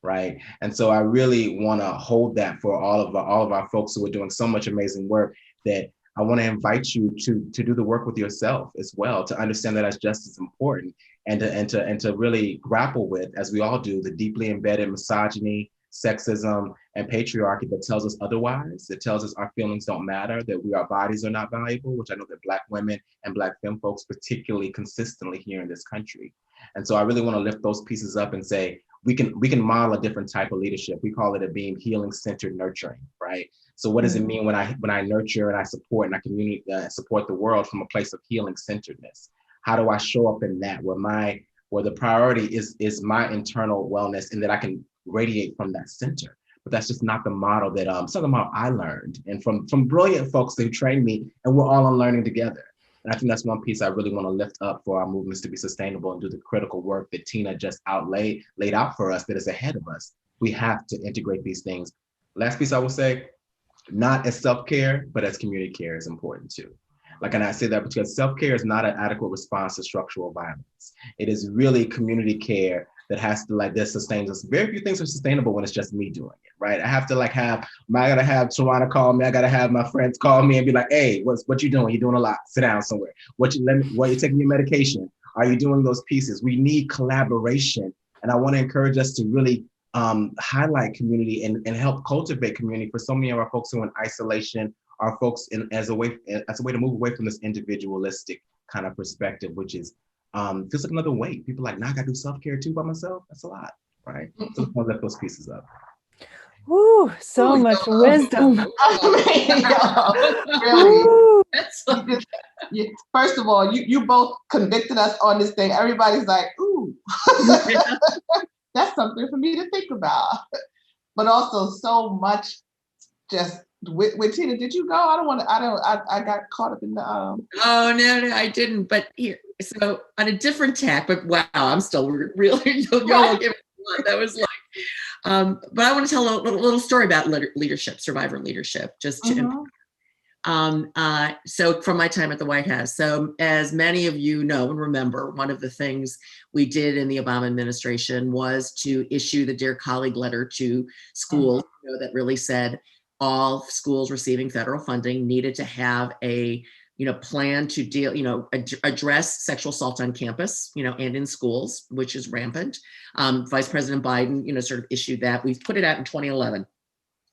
right? And so I really want to hold that for all of our folks who are doing so much amazing work, that I want to invite you to do the work with yourself as well, to understand that that's just as important, and to really grapple with, as we all do, the deeply embedded misogyny, sexism, and patriarchy that tells us otherwise, that tells us our feelings don't matter, that our bodies are not valuable, which I know that Black women and Black femme folks particularly consistently here in this country. And so I really want to lift those pieces up and say, we can model a different type of leadership. We call it being healing-centered nurturing, right? So what does it mean when I nurture and I support and I community support the world from a place of healing-centeredness? How do I show up in that where the priority is my internal wellness and that I can radiate from that center? But that's just not the model that some of the model I learned and from brilliant folks who trained me, and we're all unlearning together. And I think that's one piece I really want to lift up for our movements to be sustainable and do the critical work that Tina just laid out for us that is ahead of us. We have to integrate these things. Last piece I will say, not as self-care, but as community care is important too. Like, and I say that because self-care is not an adequate response to structural violence. It is really community care that sustains us. Very few things are sustainable when it's just me doing it, right? I have to I gotta have Tawana call me. I gotta have my friends call me and be like, hey, what you doing? You're doing a lot. Sit down somewhere. What you taking your medication? Are you doing those pieces? We need collaboration. And I want to encourage us to really highlight community and help cultivate community for so many of our folks who are in isolation, our folks as a way to move away from this individualistic kind of perspective, which is feels like another weight. People are like, now I gotta do self-care too by myself. That's a lot, right? So I want to lift those pieces up. Woo, so much wisdom. Really. First of all, you both convicted us on this thing. Everybody's like, ooh, that's something for me to think about. But also so much just with Tina, did you go? I got caught up in the Oh, no, I didn't. But here, so on a different tack, but wow, I'm still really, you'll give it one. That was like, but I want to tell a little story about leadership, survivor leadership, just to so from my time at the White House. So as many of you know and remember, one of the things we did in the Obama administration was to issue the Dear Colleague letter to schools, that really said all schools receiving federal funding needed to have a plan to deal, address sexual assault on campus, and in schools, which is rampant. Vice President Biden, sort of issued that. We put it out in 2011.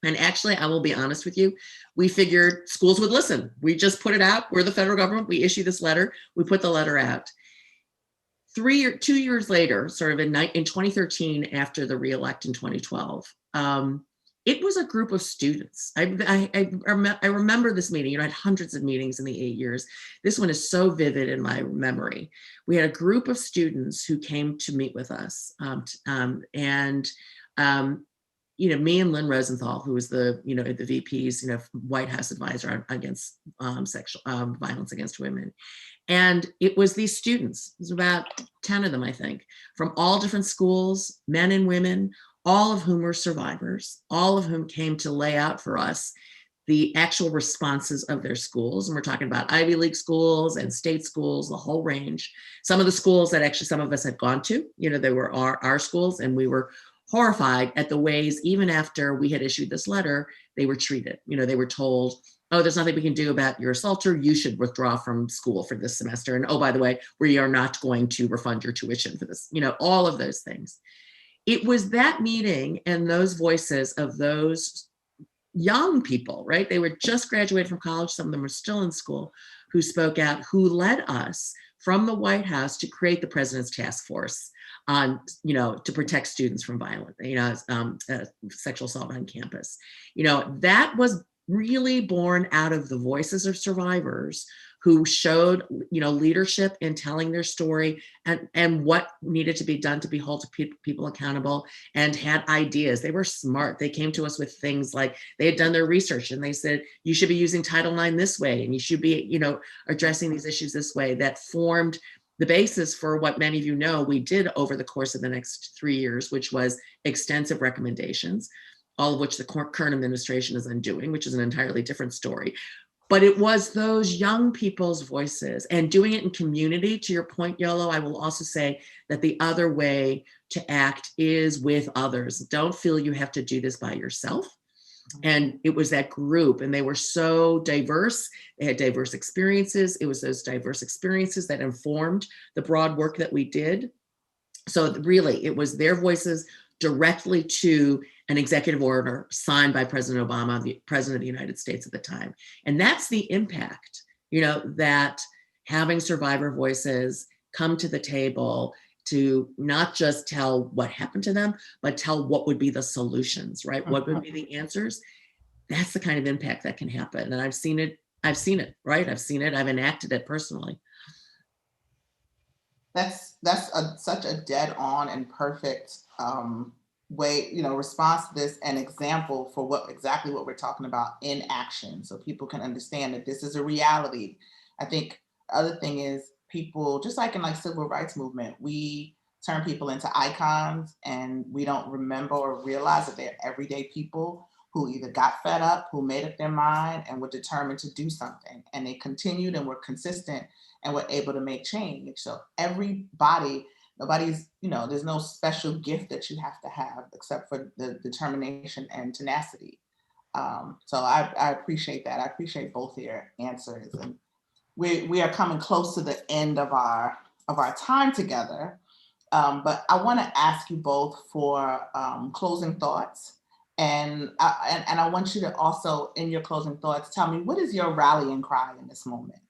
And actually, I will be honest with you, we figured schools would listen. We just put it out. We're the federal government. We issue this letter. We put the letter out. 2 years later, sort of in 2013, after the re-elect in 2012, it was a group of students. I remember this meeting. I had hundreds of meetings in the 8 years. This one is so vivid in my memory. We had a group of students who came to meet with us, me and Lynn Rosenthal, who was the VP's, White House advisor against sexual violence against women. And it was these students, it was about 10 of them, I think, from all different schools, men and women, all of whom were survivors, all of whom came to lay out for us the actual responses of their schools. And we're talking about Ivy League schools and state schools, the whole range. Some of the schools that actually some of us had gone to, they were our schools, and we were horrified at the ways, even after we had issued this letter, they were treated. They were told, oh, there's nothing we can do about your assaulter. You should withdraw from school for this semester. And oh, by the way, we are not going to refund your tuition for this, all of those things. It was that meeting and those voices of those young people, right? They were just graduated from college. Some of them were still in school, who spoke out, who led us from the White House to create the President's Task Force on, to protect students from violence, sexual assault on campus. That was really born out of the voices of survivors who showed, leadership in telling their story and what needed to be done to hold people accountable, and had ideas. They were smart. They came to us with things like they had done their research and they said, you should be using Title IX this way, and you should be, addressing these issues this way. That formed the basis for what many of you know we did over the course of the next 3 years, which was extensive recommendations, all of which the current administration is undoing, which is an entirely different story. But it was those young people's voices and doing it in community. To your point, Yolo, I will also say that the other way to act is with others. Don't feel you have to do this by yourself. And it was that group, and they were so diverse. They had diverse experiences. It was those diverse experiences that informed the broad work that we did. So really, it was their voices directly to an executive order signed by President Obama, the President of the United States at the time. And that's the impact, that having survivor voices come to the table to not just tell what happened to them, but tell what would be the solutions, right? What would be the answers? That's the kind of impact that can happen. And I've seen it, right? I've seen it, I've enacted it personally. That's such a dead on and perfect way, response to this, and example for exactly what we're talking about in action, so people can understand that this is a reality. I think the other thing is people, just like in civil rights movement, we turn people into icons and we don't remember or realize that they're everyday people who either got fed up, who made up their mind and were determined to do something, and they continued and were consistent and were able to make change. So everybody, nobody's, there's no special gift that you have to have except for the determination and tenacity. So I appreciate that. I appreciate both of your answers. And we are coming close to the end of our time together. But I want to ask you both for closing thoughts. And I want you to also, in your closing thoughts, tell me, what is your rallying cry in this moment?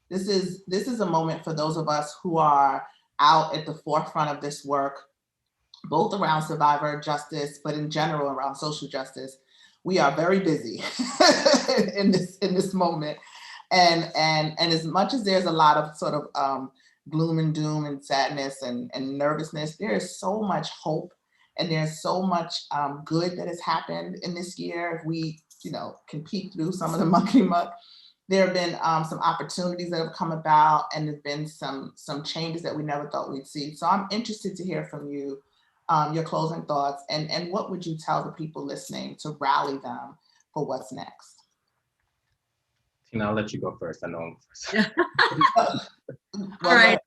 This is a moment for those of us who are out at the forefront of this work, both around survivor justice, but in general around social justice. We are very busy in this moment. And as much as there's a lot of sort of gloom and doom and sadness and nervousness, there is so much hope, and there's so much good that has happened in this year. If we, can peek through some of the mucky muck, there have been some opportunities that have come about, and there's been some changes that we never thought we'd see. So I'm interested to hear from you, your closing thoughts, and what would you tell the people listening to rally them for what's next? Tina, I'll let you go first. I know I'm first. All right,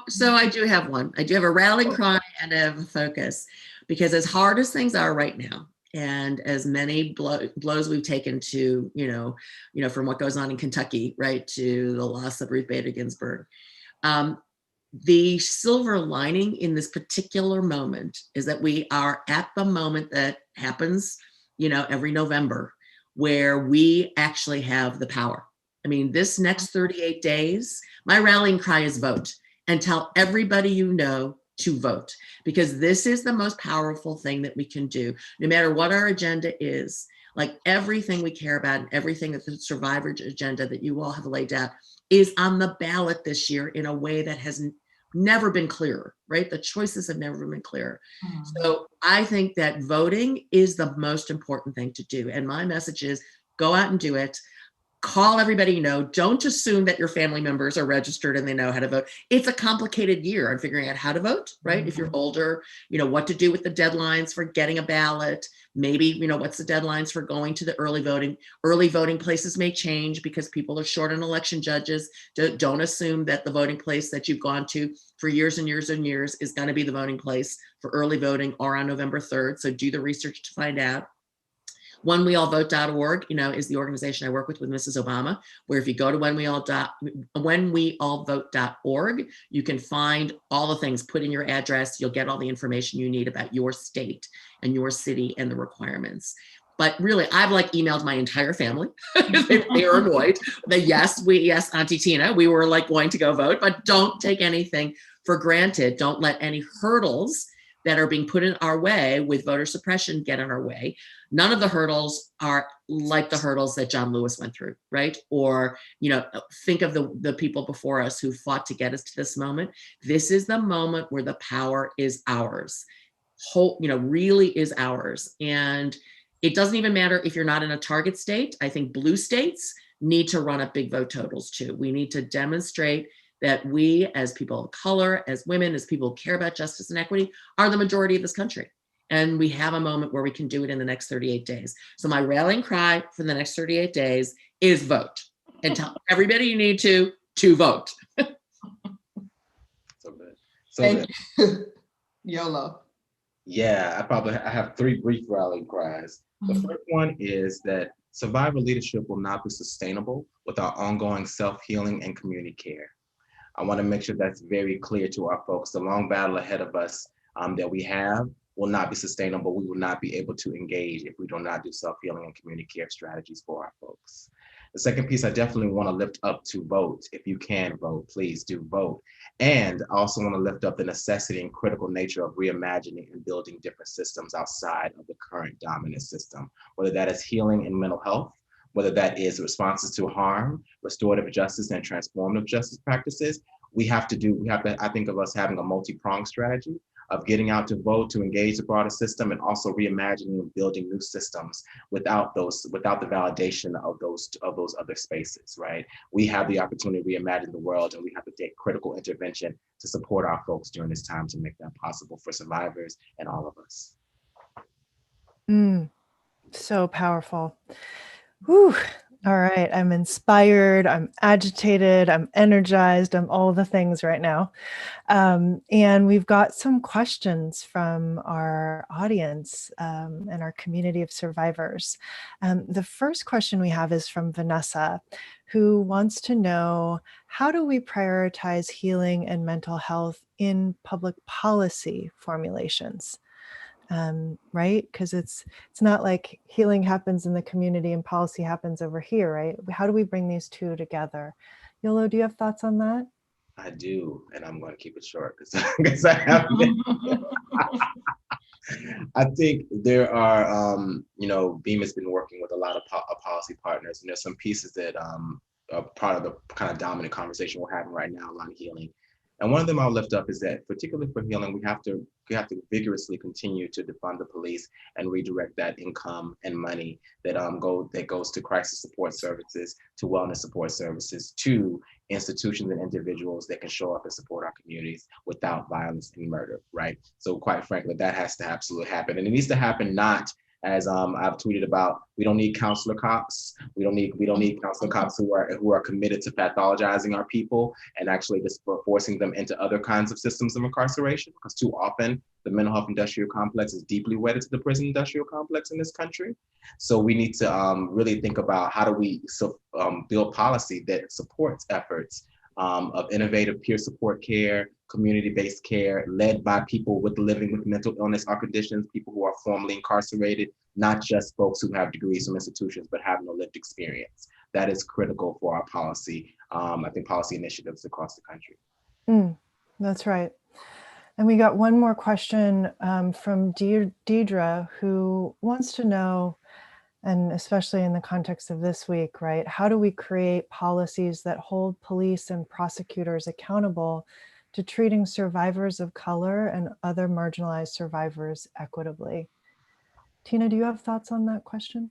so I do have one. I do have a rallying cry and I have a focus, because as hard as things are right now, and as many blows we've taken to, from what goes on in Kentucky, right, to the loss of Ruth Bader Ginsburg, the silver lining in this particular moment is that we are at the moment that happens, every November, where we actually have the power. I mean, this next 38 days, my rallying cry is vote, and tell everybody you know to vote, because this is the most powerful thing that we can do, no matter what our agenda is. Like, everything we care about and everything that the survivor agenda that you all have laid out is on the ballot this year in a way that has never been clearer, right? The choices have never been clearer. So I think that voting is the most important thing to do. And my message is, go out and do it. Call everybody you know. Don't assume that your family members are registered and they know how to vote. It's a complicated year on figuring out how to vote, right? If you're older, what to do with the deadlines for getting a ballot. Maybe, what's the deadlines for going to the early voting. Early voting places may change because people are short on election judges. Don't assume that the voting place that you've gone to for years and years and years is going to be the voting place for early voting or on November 3rd. So do the research to find out. OneWeAllVote.org, is the organization I work with Mrs. Obama, where if you go to OneWeAllVote.org, you can find all the things, put in your address, you'll get all the information you need about your state and your city and the requirements. But really, I've emailed my entire family. they are annoyed that yes, Auntie Tina, we were going to go vote, but don't take anything for granted. Don't let any hurdles that are being put in our way with voter suppression get in our way. None of the hurdles are like the hurdles that John Lewis went through, right? Or, think of the people before us who fought to get us to this moment. This is the moment where the power is ours. Really is ours. And it doesn't even matter if you're not in a target state. I think blue states need to run up big vote totals too. We need to demonstrate that we, as people of color, as women, as people who care about justice and equity, are the majority of this country. And we have a moment where we can do it in the next 38 days. So my rallying cry for the next 38 days is vote. And tell everybody you need to vote. So good. Thank you. YOLO. Yeah, I have three brief rallying cries. The first one is that survivor leadership will not be sustainable without ongoing self-healing and community care. I want to make sure that's very clear to our folks. The long battle ahead of us that we have will not be sustainable. We will not be able to engage if we do not do self-healing and community care strategies for our folks. The second piece, I definitely want to lift up to vote. If you can vote, please do vote. And I also want to lift up the necessity and critical nature of reimagining and building different systems outside of the current dominant system, whether that is healing and mental health, whether that is responses to harm, restorative justice, and transformative justice practices. I think of us having a multi-pronged strategy of getting out to vote, to engage the broader system, and also reimagining and building new systems without the validation of those other spaces, right? We have the opportunity to reimagine the world, and we have to take critical intervention to support our folks during this time to make that possible for survivors and all of us. So powerful. Whew. All right. I'm inspired. I'm agitated. I'm energized. I'm all the things right now. And we've got some questions from our audience and our community of survivors. The first question we have is from Vanessa, who wants to know, how do we prioritize healing and mental health in public policy formulations? Right? Because it's not like healing happens in the community and policy happens over here, right? How do we bring these two together? Yolo, do you have thoughts on that? I do, and I'm going to keep it short because I have I think there are, BEAM has been working with a lot of policy partners, and there's some pieces that are part of the kind of dominant conversation we're having right now around healing. And one of them I'll lift up is that, particularly for healing, we have to vigorously continue to defund the police and redirect that income and money that goes to crisis support services, to wellness support services, to institutions and individuals that can show up and support our communities without violence and murder, right? So quite frankly, that has to absolutely happen. And it needs to happen not as I've tweeted about, we don't need counselor cops. We don't need counselor cops who are committed to pathologizing our people and actually just forcing them into other kinds of systems of incarceration, because too often the mental health industrial complex is deeply wedded to the prison industrial complex in this country. So we need to really think about how do we build policy that supports efforts of innovative peer support care, community-based care, led by people living with mental illness or conditions, people who are formerly incarcerated, not just folks who have degrees from institutions, but have no lived experience. That is critical for our policy, I think policy initiatives across the country. That's right. And we got one more question from Deidre, who wants to know, and especially in the context of this week, right? How do we create policies that hold police and prosecutors accountable to treating survivors of color and other marginalized survivors equitably? Tina, do you have thoughts on that question?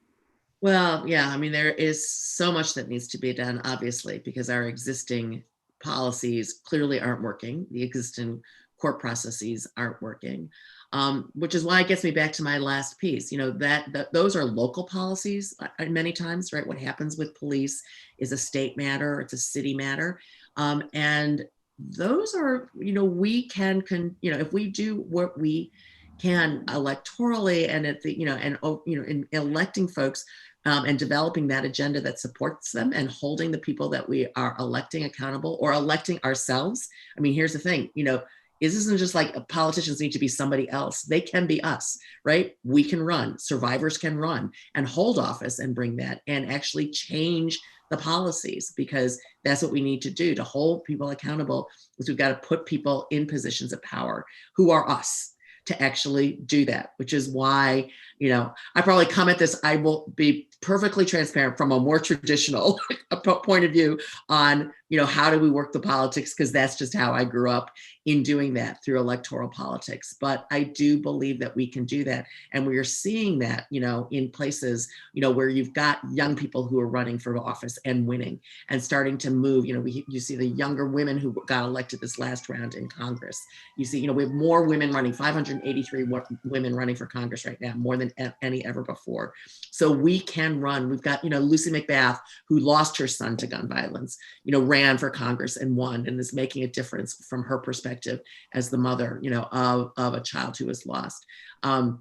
Well, yeah, I mean, there is so much that needs to be done, obviously, because our existing policies clearly aren't working. The existing court processes aren't working. Which is why it gets me back to my last piece, that those are local policies many times, right? What happens with police is a state matter, it's a city matter. And those are, we can, if we do what we can electorally and in electing folks and developing that agenda that supports them and holding the people that we are electing accountable or electing ourselves. I mean, here's the thing, this isn't just like politicians need to be somebody else. They can be us, right? We can run, survivors can run and hold office and bring that and actually change the policies, because that's what we need to do to hold people accountable, is we've got to put people in positions of power who are us to actually do that, which is why, I probably come at this, I will be perfectly transparent from a more traditional point of view on, how do we work the politics? Because that's just how I grew up in doing that through electoral politics. But I do believe that we can do that. And we are seeing that, in places, where you've got young people who are running for office and winning and starting to move. You see the younger women who got elected this last round in Congress. You see, we have more women running, 583 women running for Congress right now, more than any ever before. So we can run. We've got, Lucy McBath, who lost her son to gun violence, ran for Congress and won, and is making a difference from her perspective as the mother, of a child who was lost. That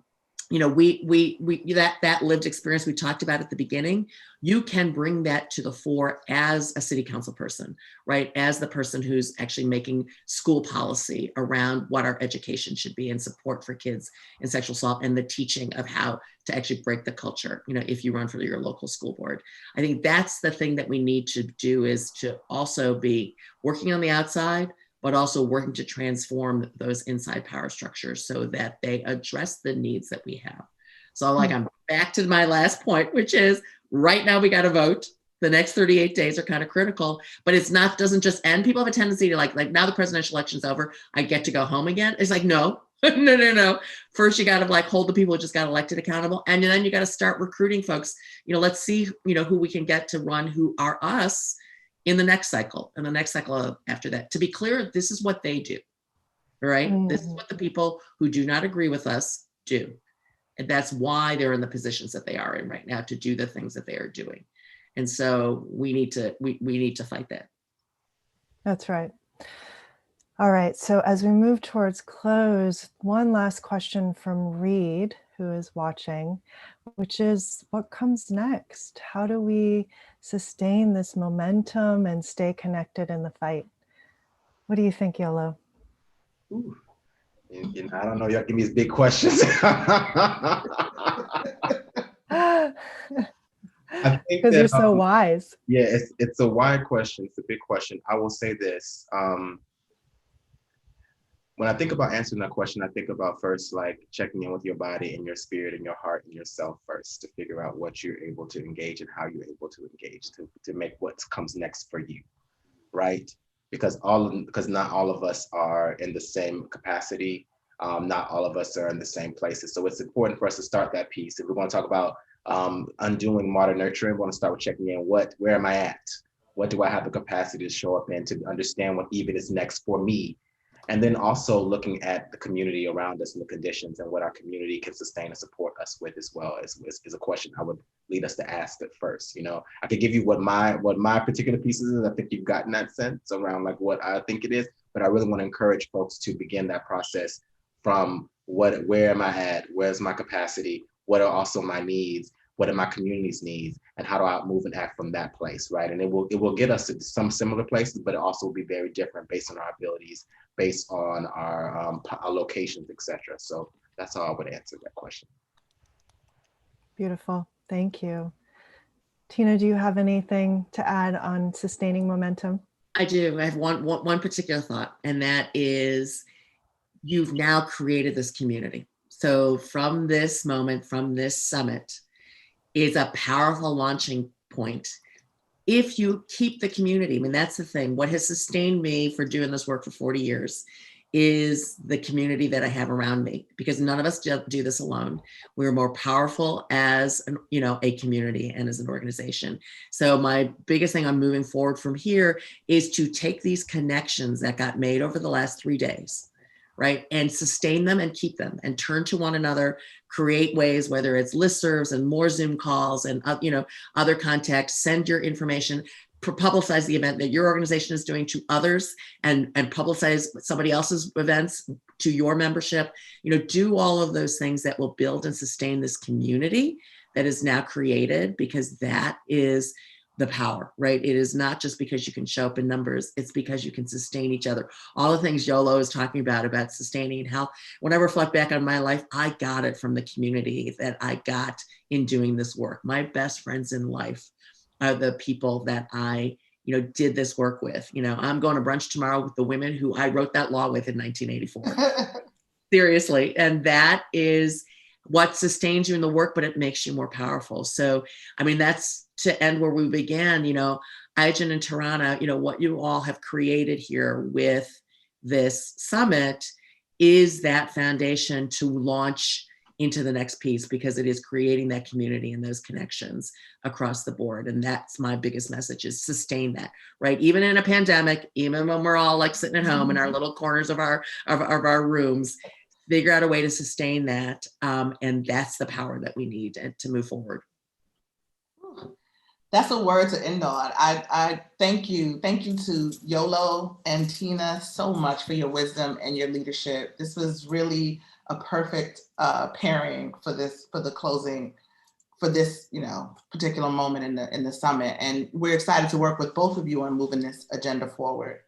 lived experience we talked about at the beginning, you can bring that to the fore as a city council person, right? As the person who's actually making school policy around what our education should be and support for kids in sexual assault and the teaching of how to actually break the culture, if you run for your local school board. I think that's the thing that we need to do, is to also be working on the outside, but also working to transform those inside power structures so that they address the needs that we have. So I'm back to my last point, which is right now we got to vote. The next 38 days are kind of critical, but doesn't just end. People have a tendency to like now the presidential election's over, I get to go home again. It's like, no. No. First, you got to hold the people who just got elected accountable. And then you got to start recruiting folks. Let's see, who we can get to run who are us in the next cycle and the next cycle after that. To be clear, this is what they do, right? This is what the people who do not agree with us do. And that's why they're in the positions that they are in right now, to do the things that they are doing. And so we need to fight that. That's right. All right, so as we move towards close, one last question from Reed, who is watching, which is, what comes next? How do we sustain this momentum and stay connected in the fight? What do you think, Yolo? Ooh. I don't know, y'all give me these big questions. Because you're so wise. Yeah, it's a wide question. It's a big question. I will say this. when I think about answering that question, I think about first like checking in with your body and your spirit and your heart and yourself first to figure out what you're able to engage and how you're able to engage to make what comes next for you, right? Because not all of us are in the same capacity. Not all of us are in the same places. So it's important for us to start that piece. If we want to talk about undoing modern nurturing, we want to start with checking in. Where am I at? What do I have the capacity to show up in to understand what even is next for me? And then also looking at the community around us and the conditions and what our community can sustain and support us with as well is a question I would lead us to ask at first. You know, I could give you what my particular pieces is. I think you've gotten that sense around like what I think it is, but I really want to encourage folks to begin that process from where am I at? Where's my capacity? What are also my needs? What are my community's needs? And how do I move and act from that place, right? And it will get us to some similar places, but it also will be very different based on our abilities, based on our locations, et cetera. So that's how I would answer that question. Beautiful. Thank you. Tina, do you have anything to add on sustaining momentum? I do. I have one particular thought, and that is you've now created this community. So from this moment, from this summit, is a powerful launching point. If you keep the community, I mean, that's the thing. What has sustained me for doing this work for 40 years is the community that I have around me, because none of us do this alone. We're more powerful as a community and as an organization. So my biggest thing on moving forward from here is to take these connections that got made over the last 3 days, right? And sustain them and keep them and turn to one another, create ways, whether it's listservs and more Zoom calls and, other contacts, send your information, publicize the event that your organization is doing to others and publicize somebody else's events to your membership, do all of those things that will build and sustain this community that is now created, because that is the power, right? It is not just because you can show up in numbers, it's because you can sustain each other. All the things Yolo is talking about sustaining and health. When I reflect back on my life, I got it from the community that I got in doing this work. My best friends in life are the people that I, did this work with. I'm going to brunch tomorrow with the women who I wrote that law with in 1984. Seriously. And that is what sustains you in the work, but it makes you more powerful. So, that's to end where we began, Ai-jen and Tarana, what you all have created here with this summit is that foundation to launch into the next piece, because it is creating that community and those connections across the board. And that's my biggest message, is sustain that, right? Even in a pandemic, even when we're all like sitting at home in our little corners of our rooms, figure out a way to sustain that. And that's the power that we need to move forward. That's a word to end on. I thank you. Thank you to Yolo and Tina so much for your wisdom and your leadership. This was really a perfect pairing for the closing, for this, particular moment in the summit. And we're excited to work with both of you on moving this agenda forward.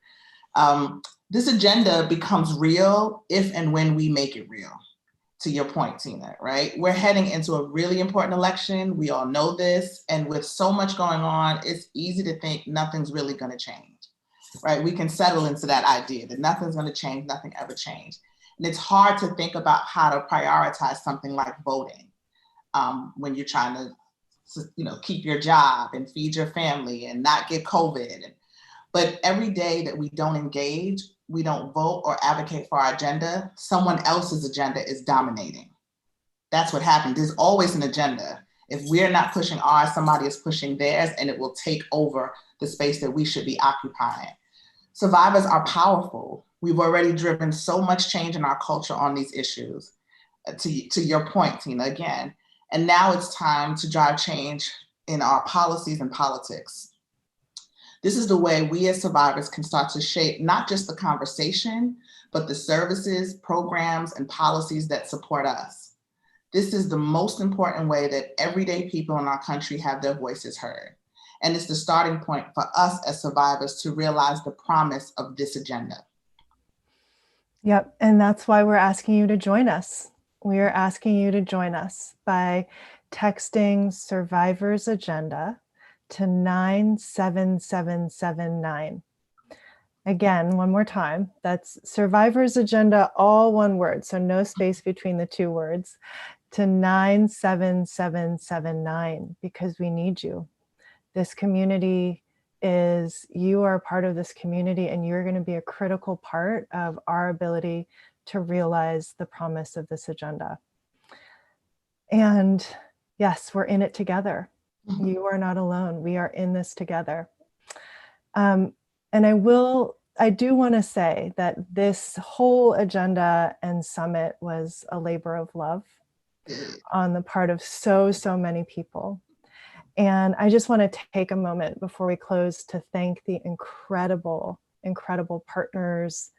This agenda becomes real if and when we make it real. To your point, Tina, right? We're heading into a really important election. We all know this. And with so much going on, it's easy to think nothing's really going to change, right? We can settle into that idea that nothing's going to change, nothing ever changed. And it's hard to think about how to prioritize something like voting when you're trying to, keep your job and feed your family and not get COVID. But every day that we don't engage, we don't vote or advocate for our agenda, someone else's agenda is dominating. That's what happens. There's always an agenda. If we're not pushing ours, somebody is pushing theirs, and it will take over the space that we should be occupying. Survivors are powerful. We've already driven so much change in our culture on these issues, to your point, Tina, again. And now it's time to drive change in our policies and politics. This is the way we as survivors can start to shape not just the conversation, but the services, programs, and policies that support us. This is the most important way that everyday people in our country have their voices heard. And it's the starting point for us as survivors to realize the promise of this agenda. Yep, and that's why we're asking you to join us. We are asking you to join us by texting Survivors Agenda to 97779. Again, one more time, that's Survivors Agenda, all one word, so no space between the two words, to 97779, because we need you. This community you are part of this community, and you're going to be a critical part of our ability to realize the promise of this agenda. And yes, we're in it together. You are not alone. We are in this together. And I do want to say that this whole agenda and summit was a labor of love on the part of so many people. And I just want to take a moment before we close to thank the incredible partners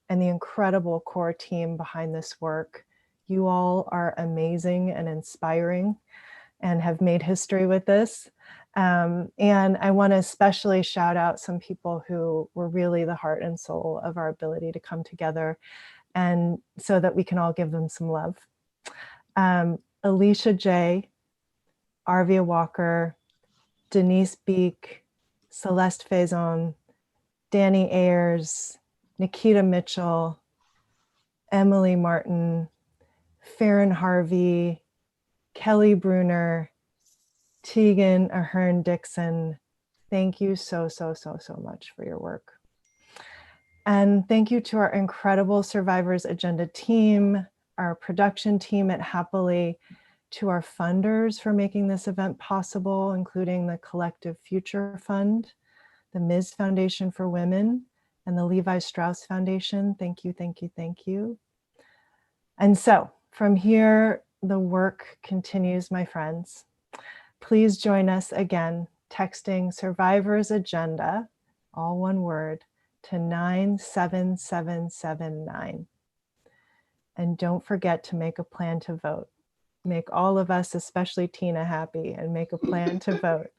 and the incredible core team behind this work. You all are amazing and inspiring and have made history with this. And I want to especially shout out some people who were really the heart and soul of our ability to come together, and so that we can all give them some love. Alicia J., Arvia Walker, Denise Beek, Celeste Faison, Danny Ayers, Nikita Mitchell, Emily Martin, Farron Harvey, Kelly Bruner, Tegan Ahern Dixon. Thank you so much for your work. And thank you to our incredible Survivors Agenda team, our production team at Happily, to our funders for making this event possible, including the Collective Future Fund, the Ms. Foundation for Women, and the Levi Strauss Foundation. Thank you, thank you, thank you. And so from here, the work continues, my friends. Please join us again, texting Survivors Agenda, all one word, to 97779. And don't forget to make a plan to vote. Make all of us, especially Tina, happy, and make a plan to vote.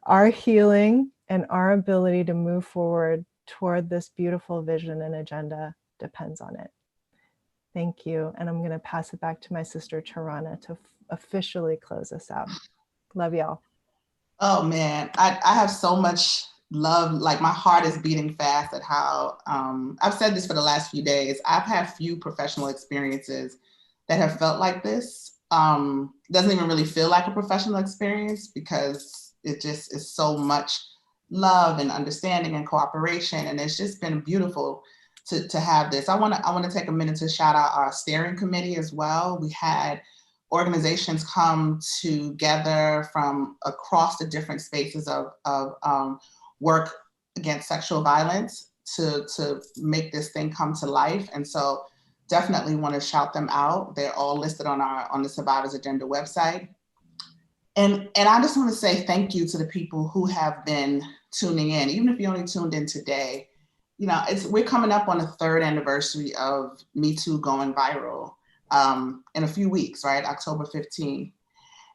Our healing and our ability to move forward toward this beautiful vision and agenda depends on it. Thank you. And I'm going to pass it back to my sister, Tarana, to officially close us out. Love y'all. Oh man, I have so much love. Like my heart is beating fast at how, I've said this for the last few days. I've had few professional experiences that have felt like this. Doesn't even really feel like a professional experience because it just is so much love and understanding and cooperation. And it's just been beautiful to have this. I want to take a minute to shout out our steering committee as well. We had organizations come together from across the different spaces of work against sexual violence to make this thing come to life. And so definitely want to shout them out. They're all listed on the Survivors Agenda website. And I just want to say thank you to the people who have been tuning in, even if you only tuned in today. You know, we're coming up on the 3rd anniversary of Me Too going viral in a few weeks, right? October 15th.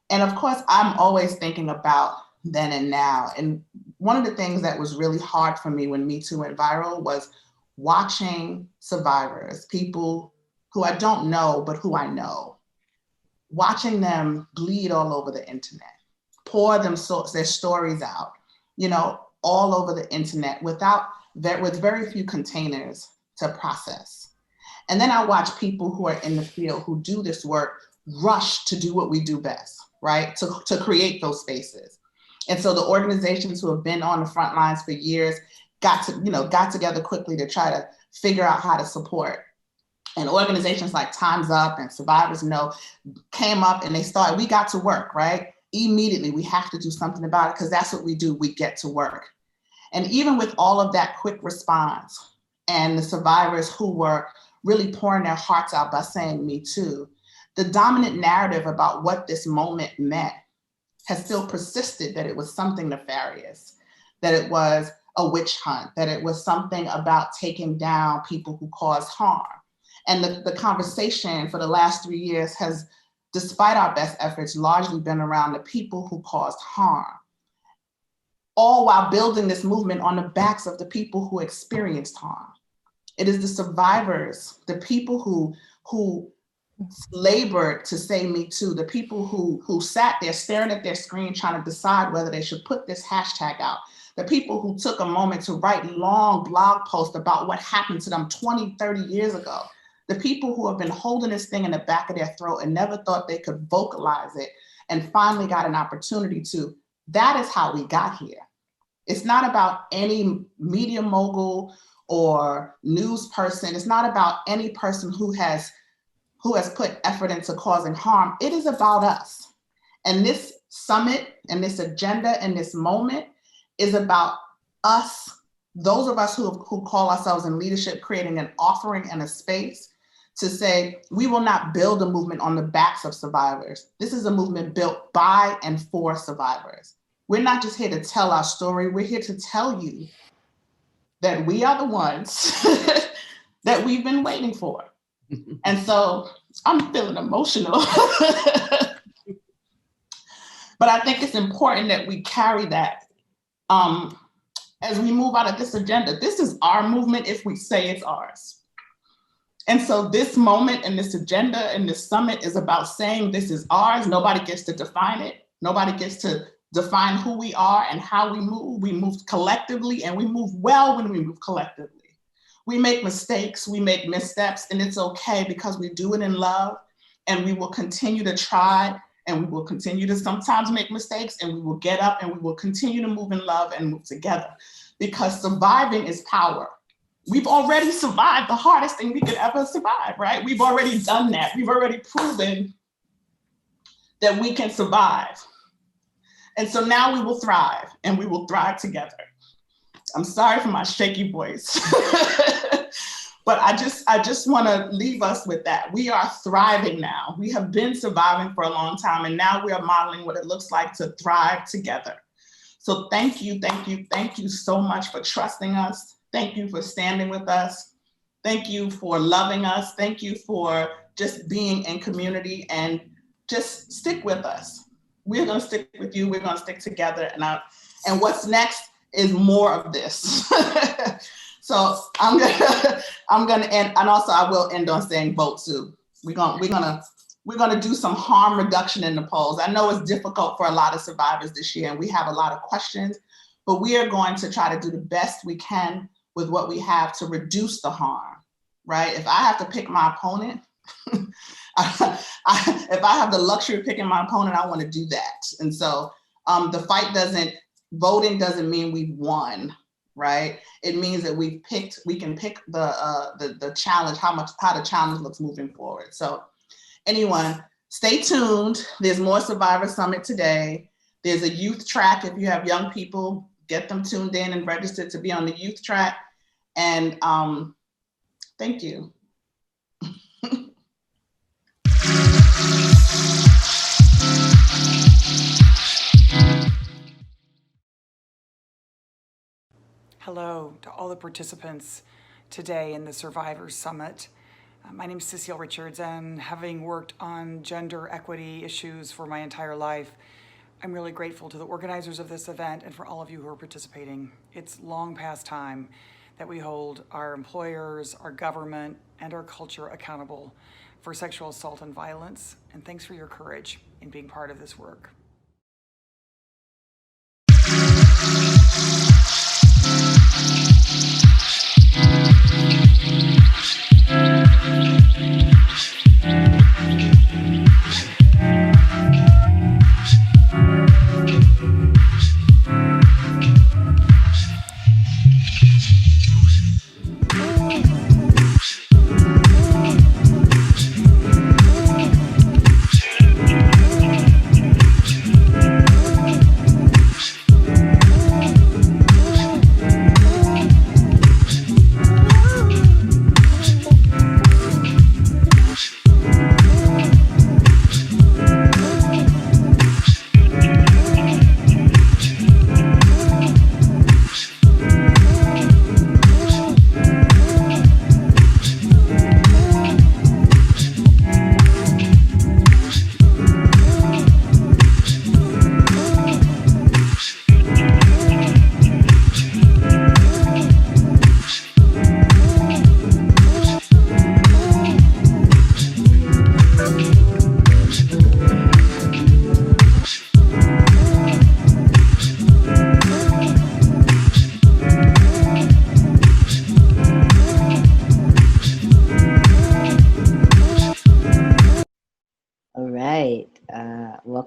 And of course, I'm always thinking about then and now. And one of the things that was really hard for me when Me Too went viral was watching survivors, people who I don't know, but who I know, watching them bleed all over the internet, pour their stories out, you know, all over the internet with very few containers to process. And then I watch people who are in the field who do this work rush to do what we do best, right? To create those spaces. And so the organizations who have been on the front lines for years got together quickly to try to figure out how to support. And organizations like Time's Up and Survivors Know came up and we got to work, right? Immediately, we have to do something about it because that's what we do, we get to work. And even with all of that quick response and the survivors who were really pouring their hearts out by saying Me Too, the dominant narrative about what this moment meant has still persisted, that it was something nefarious, that it was a witch hunt, that it was something about taking down people who caused harm. And the conversation for the last 3 years has, despite our best efforts, largely been around the people who caused harm, all while building this movement on the backs of the people who experienced harm. It is the survivors, the people who labored to say Me Too, the people who sat there staring at their screen trying to decide whether they should put this hashtag out, the people who took a moment to write long blog posts about what happened to them 20, 30 years ago, the people who have been holding this thing in the back of their throat and never thought they could vocalize it and finally got an opportunity to. That is how we got here. It's not about any media mogul or news person. It's not about any person who has put effort into causing harm. It is about us. And this summit and this agenda and this moment is about us, those of us who call ourselves in leadership, creating an offering and a space to say, we will not build a movement on the backs of survivors. This is a movement built by and for survivors. We're not just here to tell our story. We're here to tell you that we are the ones that we've been waiting for. And so I'm feeling emotional. But I think it's important that we carry that as we move out of this agenda. This is our movement if we say it's ours. And so this moment and this agenda and this summit is about saying this is ours. Nobody gets to define it. Nobody gets to define who we are and how we move. We move collectively, and we move well when we move collectively. We make mistakes, we make missteps, and it's okay because we do it in love, and we will continue to try, and we will continue to sometimes make mistakes, and we will get up and we will continue to move in love and move together, because surviving is power. We've already survived the hardest thing we could ever survive, right? We've already done that. We've already proven that we can survive. And so now we will thrive, and we will thrive together. I'm sorry for my shaky voice, but I just want to leave us with that. We are thriving now. We have been surviving for a long time, and now we are modeling what it looks like to thrive together. So thank you so much for trusting us. Thank you for standing with us. Thank you for loving us. Thank you for just being in community, and just stick with us. We're going to stick with you. We're going to stick together. And what's next is more of this. So I'm gonna end, and also I will end on saying vote too. We're gonna do some harm reduction in the polls. I know it's difficult for a lot of survivors this year, and we have a lot of questions, but we are going to try to do the best we can with what we have to reduce the harm, right? If I have to pick my opponent, if I have the luxury of picking my opponent, I want to do that. And so voting doesn't mean we've won, right? It means that we can pick the challenge, how the challenge looks moving forward. So anyone, stay tuned. There's more Survivor Summit today. There's a youth track. If you have young people, get them tuned in and registered to be on the youth track. And thank you. Hello to all the participants today in the Survivors Summit. My name is Cecile Richards, and having worked on gender equity issues for my entire life, I'm really grateful to the organizers of this event and for all of you who are participating. It's long past time that we hold our employers, our government, and our culture accountable for sexual assault and violence. And thanks for your courage in being part of this work.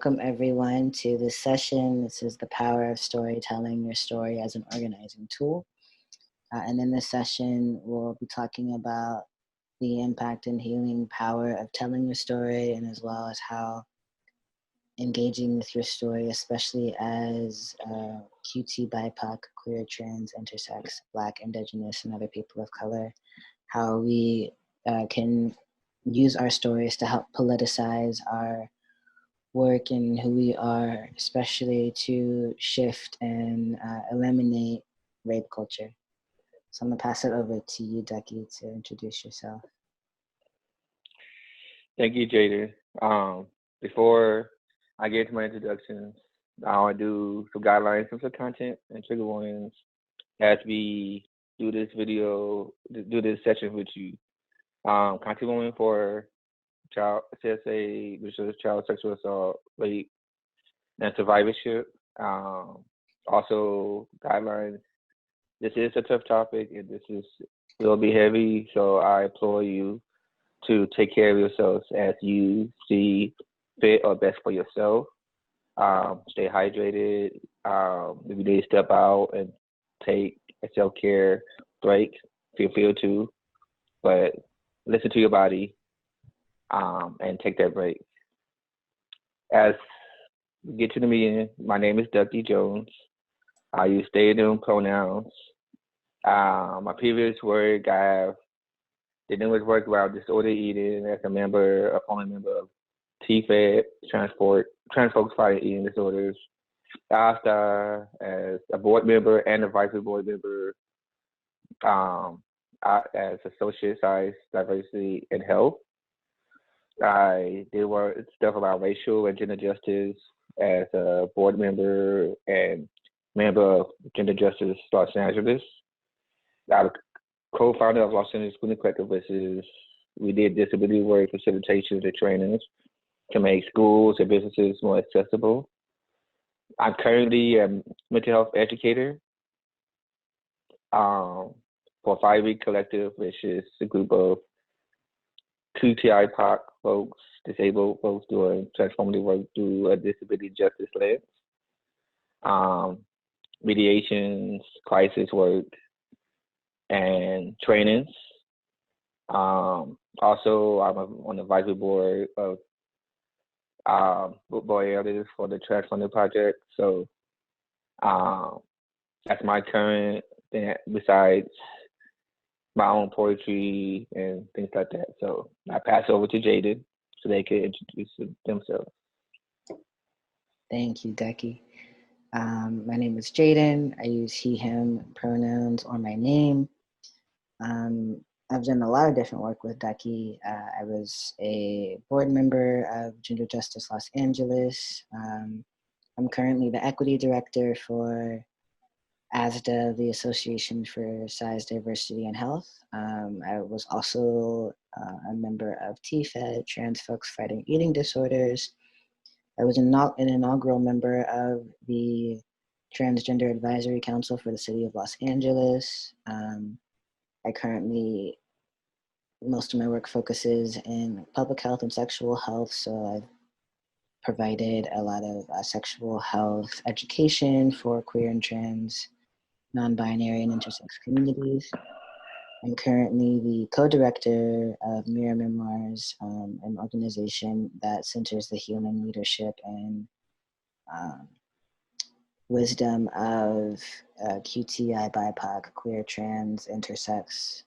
welcome everyone to this session. This is the power of storytelling, your story as an organizing tool. And in this session, we'll be talking about the impact and healing power of telling your story, and as well as how engaging with your story, especially as QT, BIPOC, queer, trans, intersex, Black, Indigenous, and other people of color, how we can use our stories to help politicize our work and who we are, especially to shift and eliminate rape culture. So I'm gonna pass it over to you, Ducky, to introduce yourself. Thank you, Jaden. Before I get to my introductions, I want to do some guidelines, some content, and trigger warnings as we do this session with you. Content warning for child CSA, which is child sexual assault, rape, and survivorship. Also guidelines. This is a tough topic, and will be heavy. So I implore you to take care of yourselves as you see fit or best for yourself. Stay hydrated. If you need to step out and take a self-care break, feel free to. But listen to your body and take that break. As we get to the meeting, my name is Ducky Jones. I use they, them pronouns. My previous work, I have did with work around disordered eating as a former member of TFED, Trans Folks Fighting Eating Disorders. ASTA as a board member and a advisory board member as Associate Science, Diversity, and Health. I did stuff about racial and gender justice as a board member and member of Gender Justice Los Angeles. I'm co-founder of Los Angeles Student Collective, which is we did disability work facilitations and trainings to make schools and businesses more accessible. I'm currently a mental health educator for 5 Week Collective, which is a group of QTI POC folks, disabled folks doing transformative work through a disability justice lens. Mediations, crisis work, and trainings. Also, I'm on the advisory board of Boy Elders for the Transformative Project. So that's my current thing besides my own poetry and things like that. So I pass over to Jaden so they can introduce themselves. Thank you, Ducky. My name is Jaden. I use he, him pronouns or my name. I've done a lot of different work with Ducky. I was a board member of Gender Justice Los Angeles. I'm currently the equity director for ASDA, the Association for Size, Diversity, and Health. I was also a member of TFED, Trans Folks Fighting Eating Disorders. I was an inaugural member of the Transgender Advisory Council for the City of Los Angeles. I currently, most of my work focuses in public health and sexual health, so I've provided a lot of sexual health education for queer and trans, non-binary and intersex communities. I'm currently the co-director of Mirror Memoirs, an organization that centers the healing, leadership, and wisdom of QTI, BIPOC, queer, trans, intersex,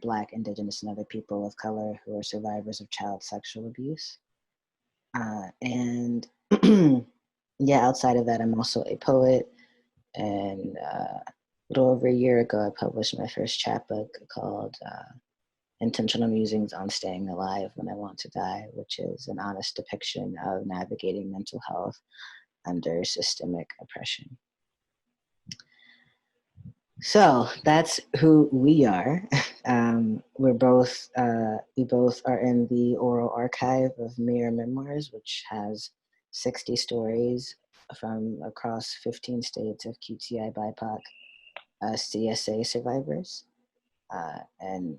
Black, Indigenous, and other people of color who are survivors of child sexual abuse. And yeah, outside of that, I'm also a poet. And a little over a year ago, I published my first chapbook called Intentional Musings on Staying Alive When I Want to Die, which is an honest depiction of navigating mental health under systemic oppression. So that's who we are. We both are in the oral archive of Mirror Memoirs, which has 60 stories from across 15 states of QTI BIPOC CSA survivors. And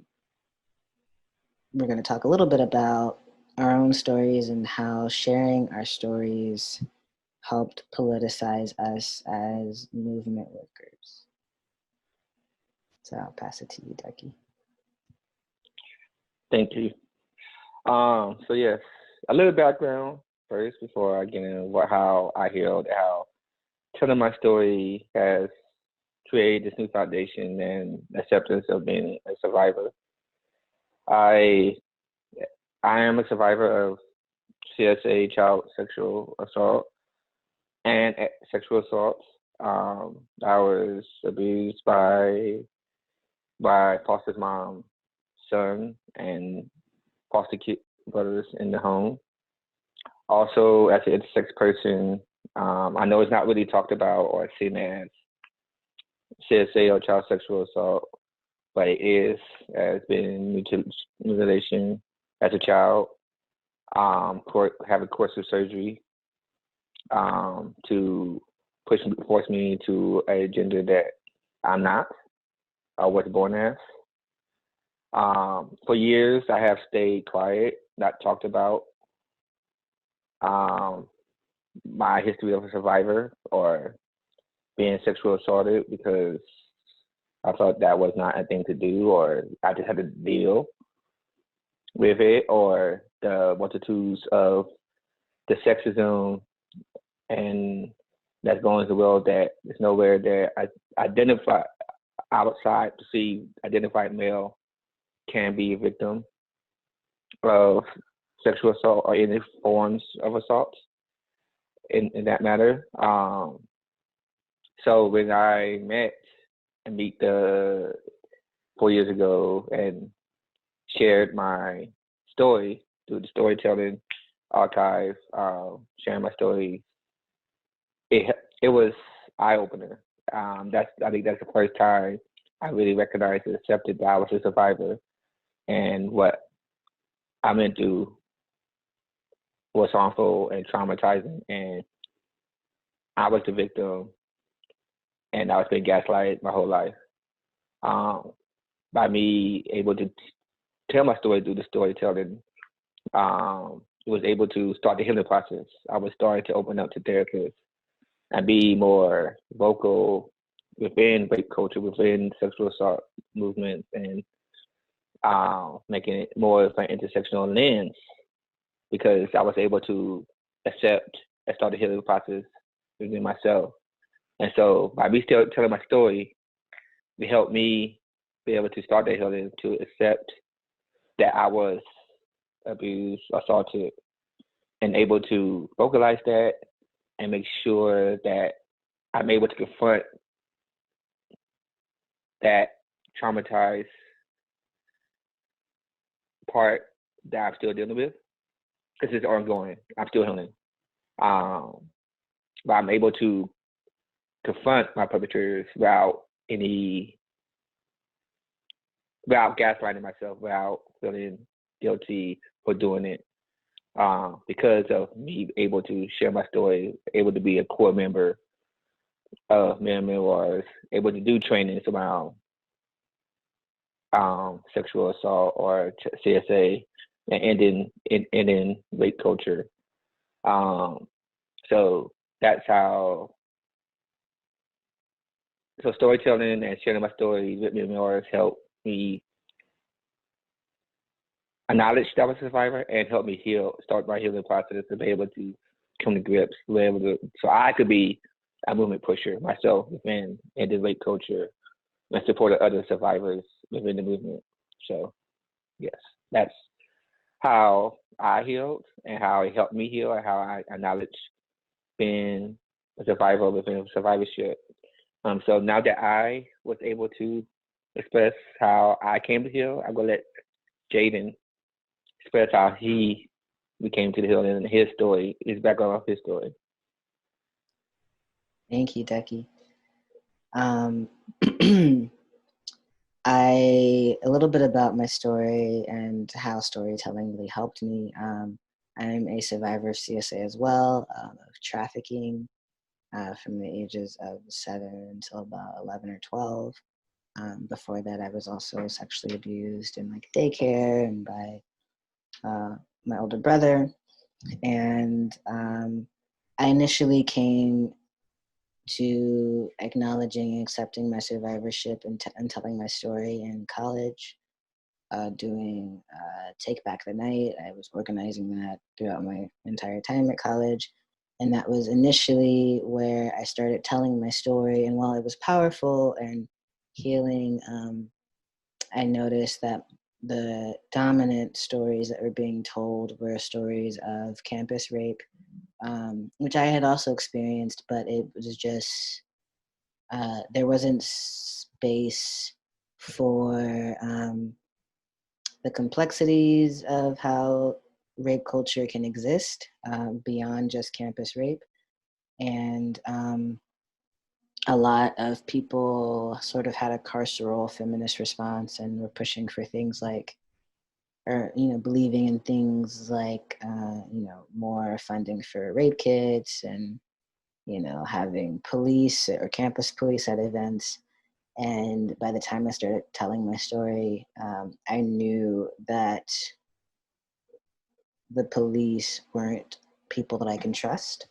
we're going to talk a little bit about our own stories and how sharing our stories helped politicize us as movement workers. So I'll pass it to you, Ducky. Thank you. So yes, a little background first before I get into how I healed, how telling my story has created this new foundation and acceptance of being a survivor. I am a survivor of CSA, child sexual assault, and sexual assaults. I was abused by foster mom, son, and foster kid brothers in the home. Also, as an intersex person, I know it's not really talked about or seen as CSA or child sexual assault, but it is, has been mutilation as a child, having coercive surgery to force me into a gender that I'm not, or was born as. For years, I have stayed quiet, not talked about my history of a survivor or being sexually assaulted because I thought that was not a thing to do, or I just had to deal with it, or the multitudes of the sexism and that's going in the world that there's nowhere that I identify outside perceived identified male can be a victim of sexual assault or any forms of assault in that matter. So when I met Amita 4 years ago and shared my story through the storytelling archive, sharing my story, it was eye-opener. I think that's the first time I really recognized and accepted that I was a survivor, and what I went through was harmful and traumatizing, and I was the victim, and I was being gaslighted my whole life. By me able to tell my story through the storytelling, was able to start the healing process. I was starting to open up to therapists and be more vocal within rape culture, within sexual assault movements, and making it more of an intersectional lens, because I was able to accept and start the healing process within myself. And so by me still telling my story, it helped me be able to start that healing, to accept that I was abused, assaulted, and able to vocalize that and make sure that I'm able to confront that traumatized part that I'm still dealing with, because it's ongoing. I'm still healing. But I'm able to confront my perpetrators without gaslighting myself, without feeling guilty for doing it, because of me able to share my story, able to be a core member of Men Memoirs, able to do trainings around sexual assault or CSA and in rape culture. So that's how. So storytelling and sharing my story with Men Memoirs helped me acknowledge that I was a survivor and help me start my healing process to be able to come to grips, so I could be a movement pusher myself within the rape culture and support other survivors within the movement. So yes, that's how I healed and how it helped me heal, and how I acknowledge being a survivor within survivorship. So now that I was able to express how I came to heal, I'm gonna let Jaden express how we came to the healing and his story, his background of his story. Thank you, Ducky. A little bit about my story and how storytelling really helped me. I'm a survivor of CSA as well, of trafficking from the ages of 7 until about 11 or 12. Before that, I was also sexually abused in like daycare and by my older brother. And I initially came to acknowledging and accepting my survivorship and telling my story in college, doing Take Back the Night. I was organizing that throughout my entire time at college. And that was initially where I started telling my story. And while it was powerful and healing, I noticed that the dominant stories that were being told were stories of campus rape, which I had also experienced, but it was just, there wasn't space for the complexities of how rape culture can exist beyond just campus rape. And a lot of people sort of had a carceral feminist response and were pushing for things like, or, believing in things like, more funding for rape kits and, having police or campus police at events. And by the time I started telling my story, I knew that the police weren't people that I can trust.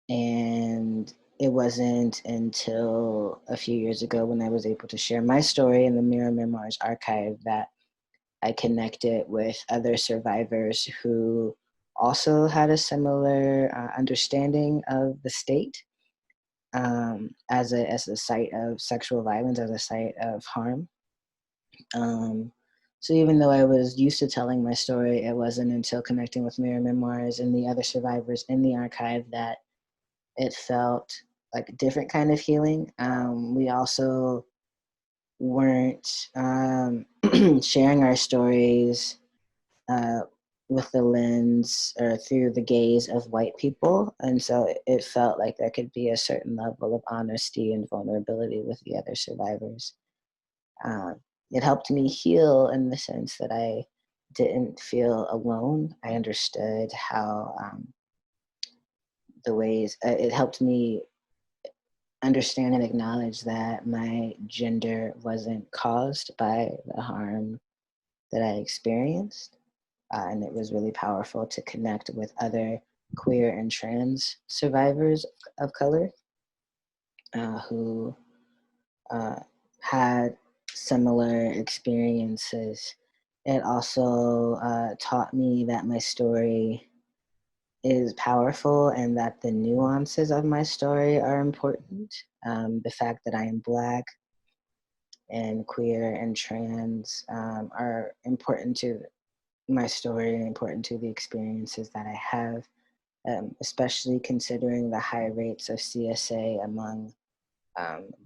And it wasn't until a few years ago when I was able to share my story in the Mirror Memoirs archive that I connected with other survivors who also had a similar understanding of the state as a site of sexual violence, as a site of harm. So even though I was used to telling my story, it wasn't until connecting with Mirror Memoirs and the other survivors in the archive that it felt like a different kind of healing. We also weren't sharing our stories with the lens or through the gaze of white people. And so it felt like there could be a certain level of honesty and vulnerability with the other survivors. It helped me heal in the sense that I didn't feel alone. I understood how the ways, it helped me understand and acknowledge that my gender wasn't caused by the harm that I experienced. And it was really powerful to connect with other queer and trans survivors of color who had similar experiences. It also taught me that my story is powerful and that the nuances of my story are important. The fact that I am Black and queer and trans are important to my story and important to the experiences that I have, especially considering the high rates of CSA among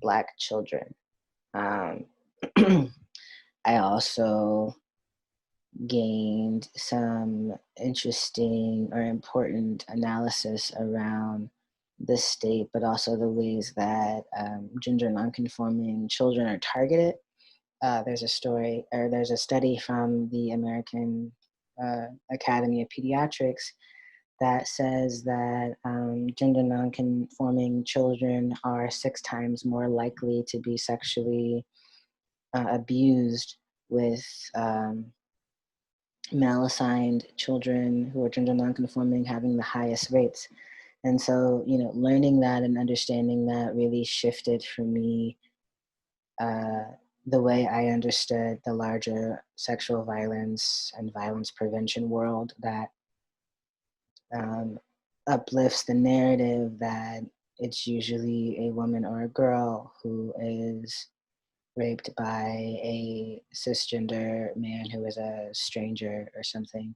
Black children. I also gained some interesting or important analysis around the state, but also the ways that gender nonconforming children are targeted. There's a study from the American Academy of Pediatrics that says that gender nonconforming children are 6 times more likely to be sexually abused, with male-assigned children who are gender nonconforming having the highest rates. And so, learning that and understanding that really shifted for me the way I understood the larger sexual violence and violence prevention world that uplifts the narrative that it's usually a woman or a girl who is raped by a cisgender man who is a stranger or something.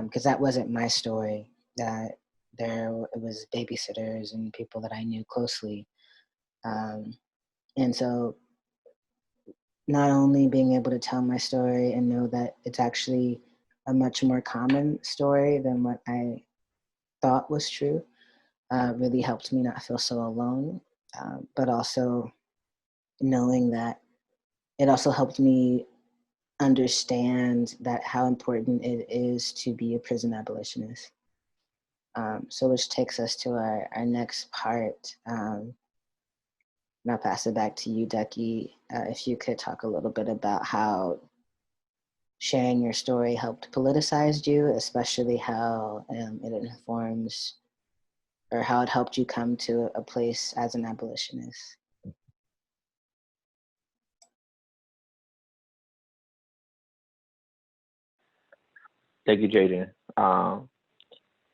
Because that wasn't my story. That it was babysitters and people that I knew closely. And so not only being able to tell my story and know that it's actually a much more common story than what I thought was true, really helped me not feel so alone, but also knowing that it also helped me understand that how important it is to be a prison abolitionist. So which takes us to our next part. And I'll pass it back to you, Ducky. If you could talk a little bit about how sharing your story helped politicize you, especially how it informs or how it helped you come to a place as an abolitionist? Thank you, Jaden.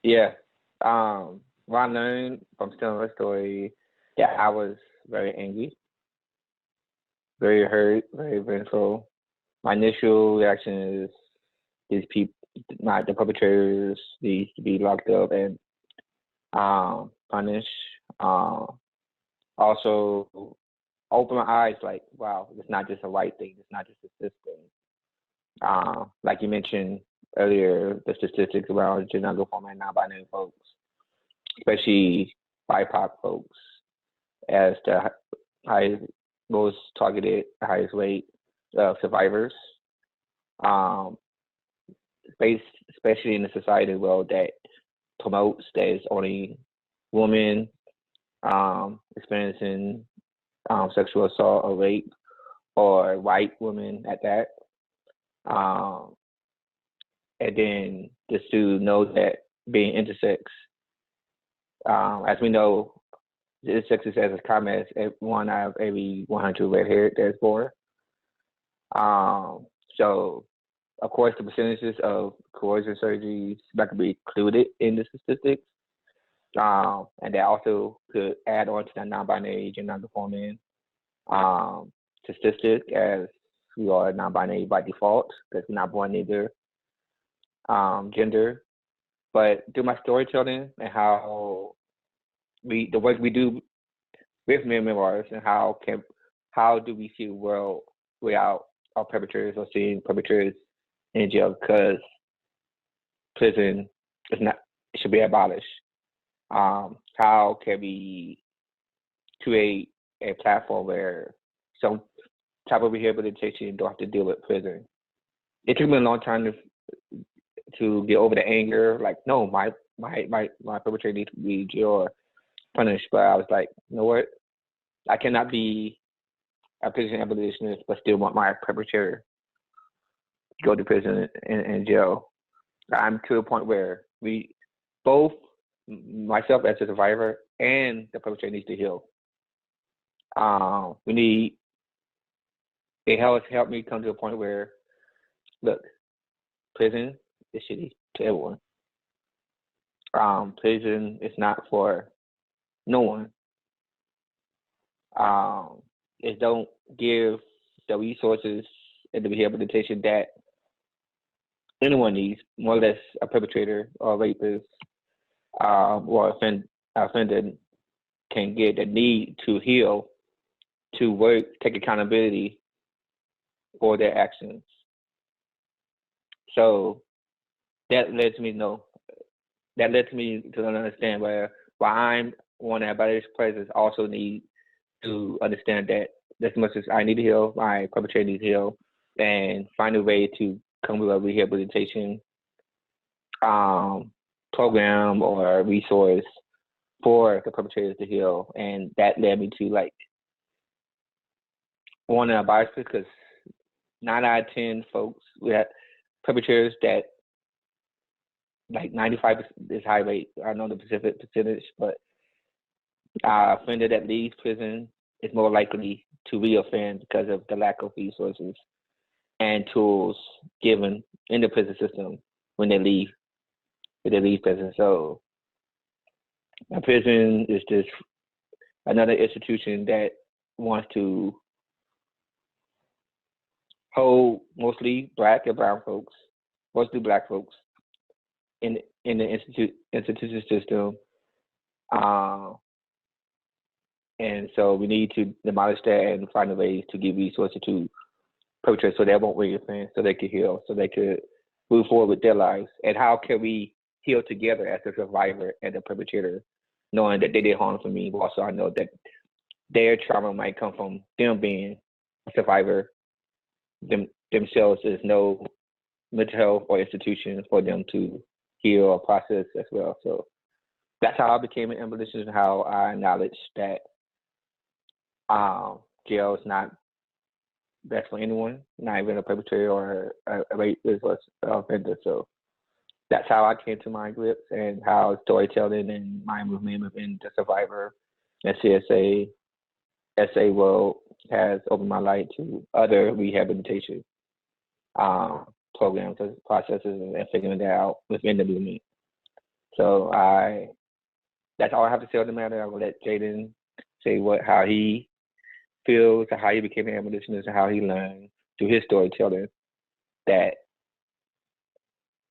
Yeah. What I learned from telling my story, yeah, I was very angry, very hurt, very vengeful. My initial reaction is these people, the perpetrators, need to be locked up and punished. Also, open my eyes, like, wow, it's not just a white thing. It's not just a system. Like you mentioned earlier, the statistics around gender nonconforming and non-binary folks, especially BIPOC folks, as the highest, most targeted, highest rate of survivors. Especially in the society world that promotes that it's only women experiencing sexual assault or rape, or white women at that. And then just to know that being intersex, as we know, intersex is as common as 1 out of every 100 red-haired that's born. So, of course, the percentages of coercion surgeries that could be included in the statistics. And that also could add on to the non-binary and non-conforming statistic, as we are non-binary by default, because we're not born either gender. But through my storytelling and how the work we do with memoirs, and how do we see the world without our perpetrators, or seeing perpetrators in jail, because prison is not, it should be abolished. How can we create a platform where some type of rehabilitation don't have to deal with prison? It took me a long time to get over the anger. Like, no, my perpetrator needs to be jail or punished. But I was like, you know what? I cannot be a prison abolitionist but still want my perpetrator to go to prison and jail. I'm to a point where we both, myself as a survivor and the perpetrator, needs to heal. It has helped me come to a point where, look, prison is shitty to everyone. Prison is not for no one. It don't give the resources and the rehabilitation that anyone needs, more or less a perpetrator or a rapist or offender can get, the need to heal, to work, take accountability for their actions. So that led to me to understand why I'm one of the presence also need to understand that as much as I need to heal, my perpetrator needs to heal, and find a way to come with a rehabilitation program or resource for the perpetrators to heal. And that led me to want to abolish, because 9 out of 10 folks, we have perpetrators that 95 is high rate. I know the specific percentage, but offender that leaves prison is more likely to reoffend because of the lack of resources and tools given in the prison system when they leave prison. So a prison is just another institution that wants to hold mostly Black and brown folks, mostly Black folks in the institution system. And so we need to demolish that and find a way to give resources to perpetrators so they won't reoffend, so they can heal, so they could move forward with their lives. And how can we heal together as a survivor and the perpetrator, knowing that they did harm to me, but also I know that their trauma might come from them being a survivor. Themselves, there's no mental health or institution for them to heal or process as well. So that's how I became an abolitionist, and how I acknowledged that jail is not best for anyone, not even a perpetrator or a rapist or offender. So that's how I came to my grips, and how storytelling and my movement within the survivor and CSA SA world has opened my light to other rehabilitation programs and processes, and figuring that out within the movement. So that's all I have to say on the matter. I will let Jaden say how he feels, how he became an abolitionist, and how he learned through his storytelling that,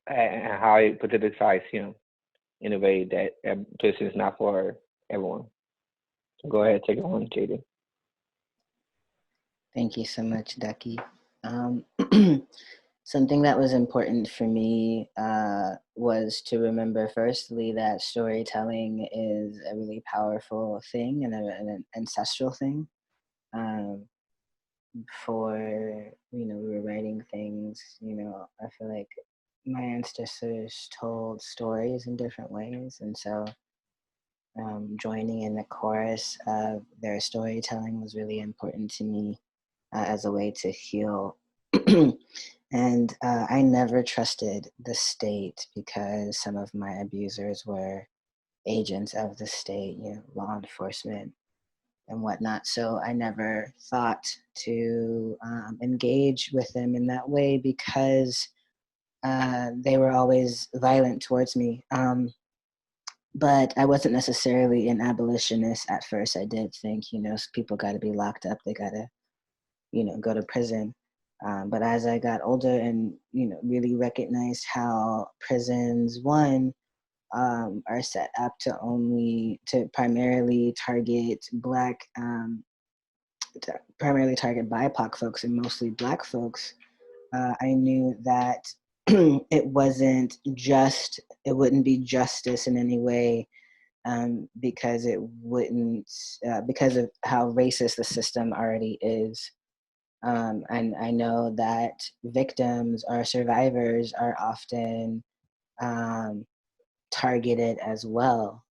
and how it politicized him in a way that abolition is not for everyone. So go ahead, take it on, Jaden. Thank you so much, Ducky. Something that was important for me was to remember, firstly, that storytelling is a really powerful thing and an ancestral thing. Before, we were writing things, I feel like my ancestors told stories in different ways. And so joining in the chorus of their storytelling was really important to me as a way to heal. And I never trusted the state because some of my abusers were agents of the state, law enforcement and whatnot. So I never thought to engage with them in that way because they were always violent towards me. But I wasn't necessarily an abolitionist at first. I did think, people got to be locked up. They got to, go to prison. But as I got older and, really recognized how prisons, one, are set up to primarily target primarily target BIPOC folks and mostly Black folks, I knew that it wouldn't be justice in any way, because it wouldn't, because of how racist the system already is. And I know that victims or survivors are often targeted as well.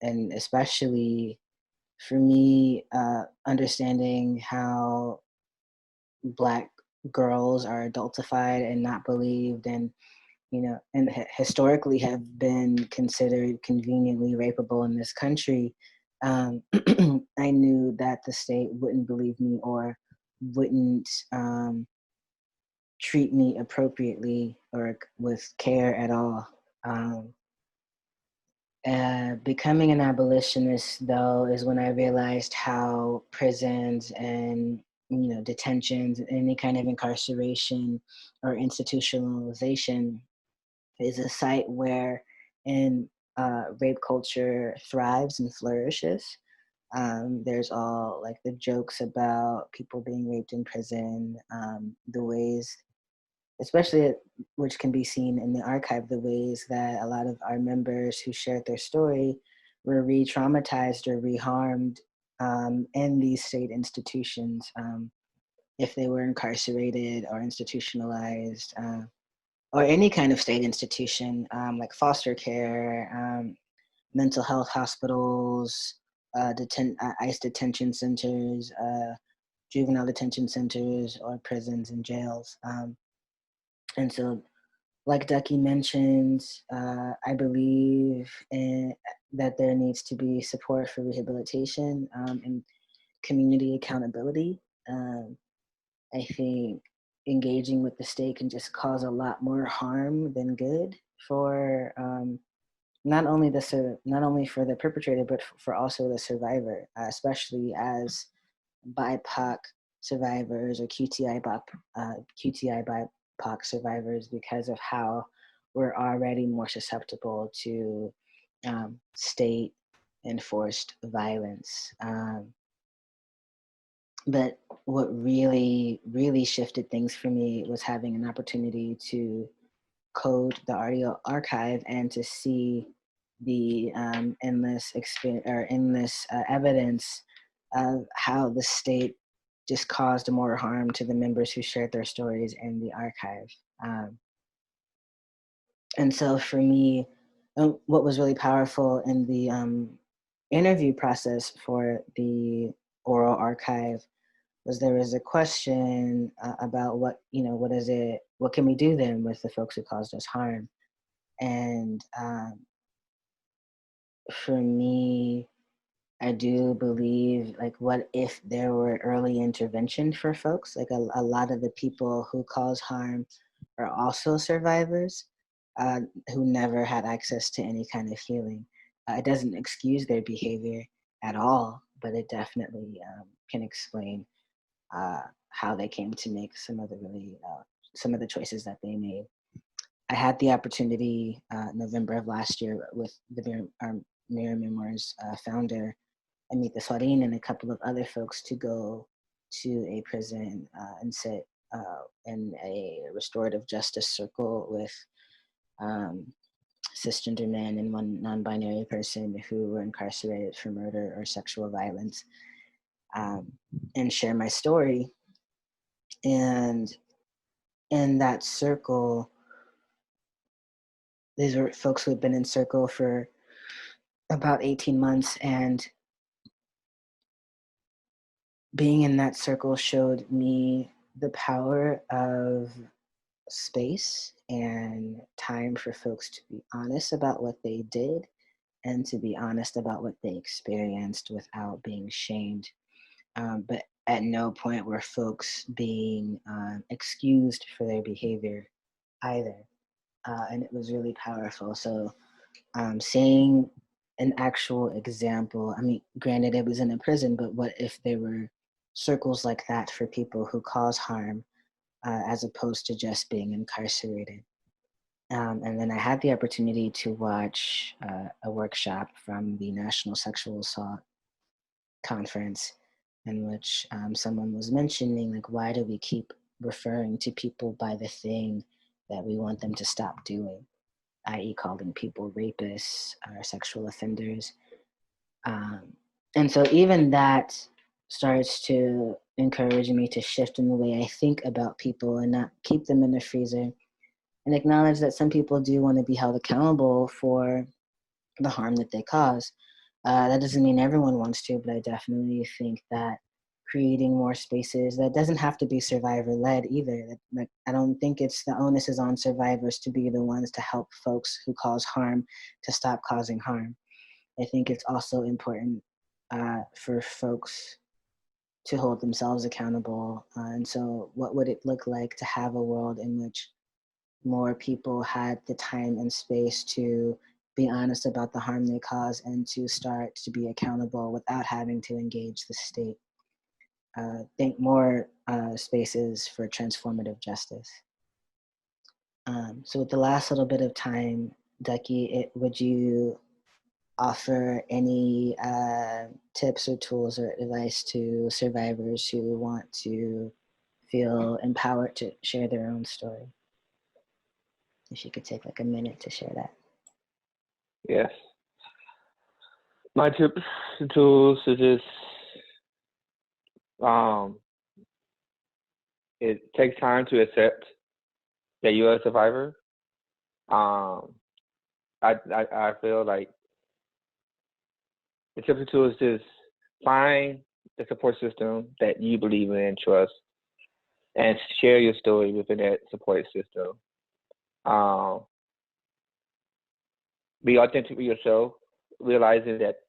And especially for me, understanding how Black girls are adultified and not believed, and historically have been considered conveniently rapeable in this country, I knew that the state wouldn't believe me or wouldn't treat me appropriately or with care at all. Becoming an abolitionist, though, is when I realized how prisons and detentions, any kind of incarceration or institutionalization is a site where rape culture thrives and flourishes. There's all like the jokes about people being raped in prison, the ways, especially which can be seen in the archive, the ways that a lot of our members who shared their story were re-traumatized or reharmed in these state institutions, if they were incarcerated or institutionalized, or any kind of state institution, like foster care, mental health hospitals, ICE detention centers, juvenile detention centers, or prisons and jails. And so, like Ducky mentioned, I believe that there needs to be support for rehabilitation and community accountability. I think engaging with the state can just cause a lot more harm than good for not only for the perpetrator, but for also the survivor, especially as BIPOC survivors or QTI BIPOC survivors, because of how we're already more susceptible to state enforced violence. But what really, really shifted things for me was having an opportunity to code the audio archive and to see the endless evidence of how the state just caused more harm to the members who shared their stories in the archive. And so for me, what was really powerful in the interview process for the oral archive was there was a question about what can we do then with the folks who caused us harm? And for me, I do believe, like, what if there were early intervention for folks? Like a lot of the people who cause harm are also survivors who never had access to any kind of healing. It doesn't excuse their behavior at all, but it definitely can explain how they came to make some of the choices that they made. I had the opportunity November of last year with our Mirror Memoirs founder, Amita Swarin, and a couple of other folks to go to a prison and sit in a restorative justice circle with cisgender men and one non-binary person who were incarcerated for murder or sexual violence, and share my story. And in that circle, these were folks who had been in circle for about 18 months, and being in that circle showed me the power of space and time for folks to be honest about what they did and to be honest about what they experienced without being shamed. But at no point were folks being excused for their behavior either. And it was really powerful. So seeing an actual example, I mean, granted it was in a prison, but what if there were circles like that for people who cause harm as opposed to just being incarcerated? And then I had the opportunity to watch a workshop from the National Sexual Assault Conference, in which someone was mentioning, like, why do we keep referring to people by the thing that we want them to stop doing, i.e. calling people rapists or sexual offenders. And so even that starts to encourage me to shift in the way I think about people and not keep them in the freezer, and acknowledge that some people do want to be held accountable for the harm that they cause. That doesn't mean everyone wants to, but I definitely think that creating more spaces, that doesn't have to be survivor-led either. Like, I don't think it's the onus is on survivors to be the ones to help folks who cause harm to stop causing harm. I think it's also important for folks to hold themselves accountable. And so what would it look like to have a world in which more people had the time and space to be honest about the harm they cause and to start to be accountable without having to engage the state? Think more spaces for transformative justice. So with the last little bit of time, Ducky, would you offer any tips or tools or advice to survivors who want to feel empowered to share their own story? If you could take like a minute to share that. Yes. My tips and tools is just, it takes time to accept that you're a survivor. I feel like the tips and tools is just find the support system that you believe in and trust, and share your story within that support system. Be authentic with yourself, realizing that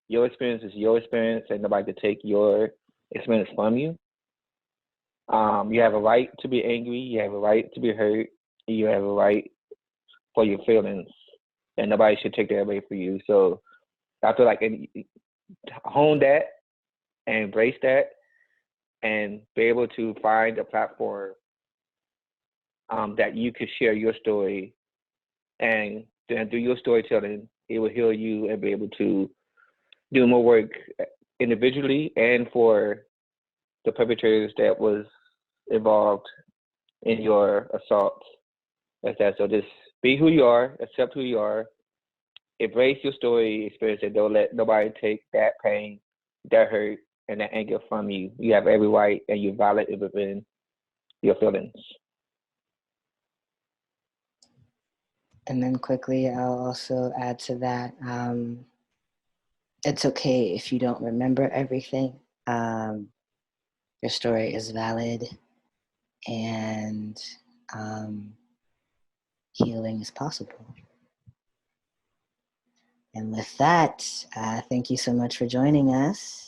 your experience is your experience and nobody can take your experience from you. You have a right to be angry, you have a right to be hurt, you have a right for your feelings, and nobody should take that away from you. So I feel like hone that and embrace that and be able to find a platform that you can share your story, and then through your storytelling, it will heal you and be able to do more work individually and for the perpetrators that was involved in your assault. Like that. So just be who you are, accept who you are, embrace your story, experience it. Don't let nobody take that pain, that hurt, and that anger from you. You have every right, and you're valid within your feelings. And then quickly, I'll also add to that, it's okay if you don't remember everything. your story is valid, and healing is possible. And with that, thank you so much for joining us.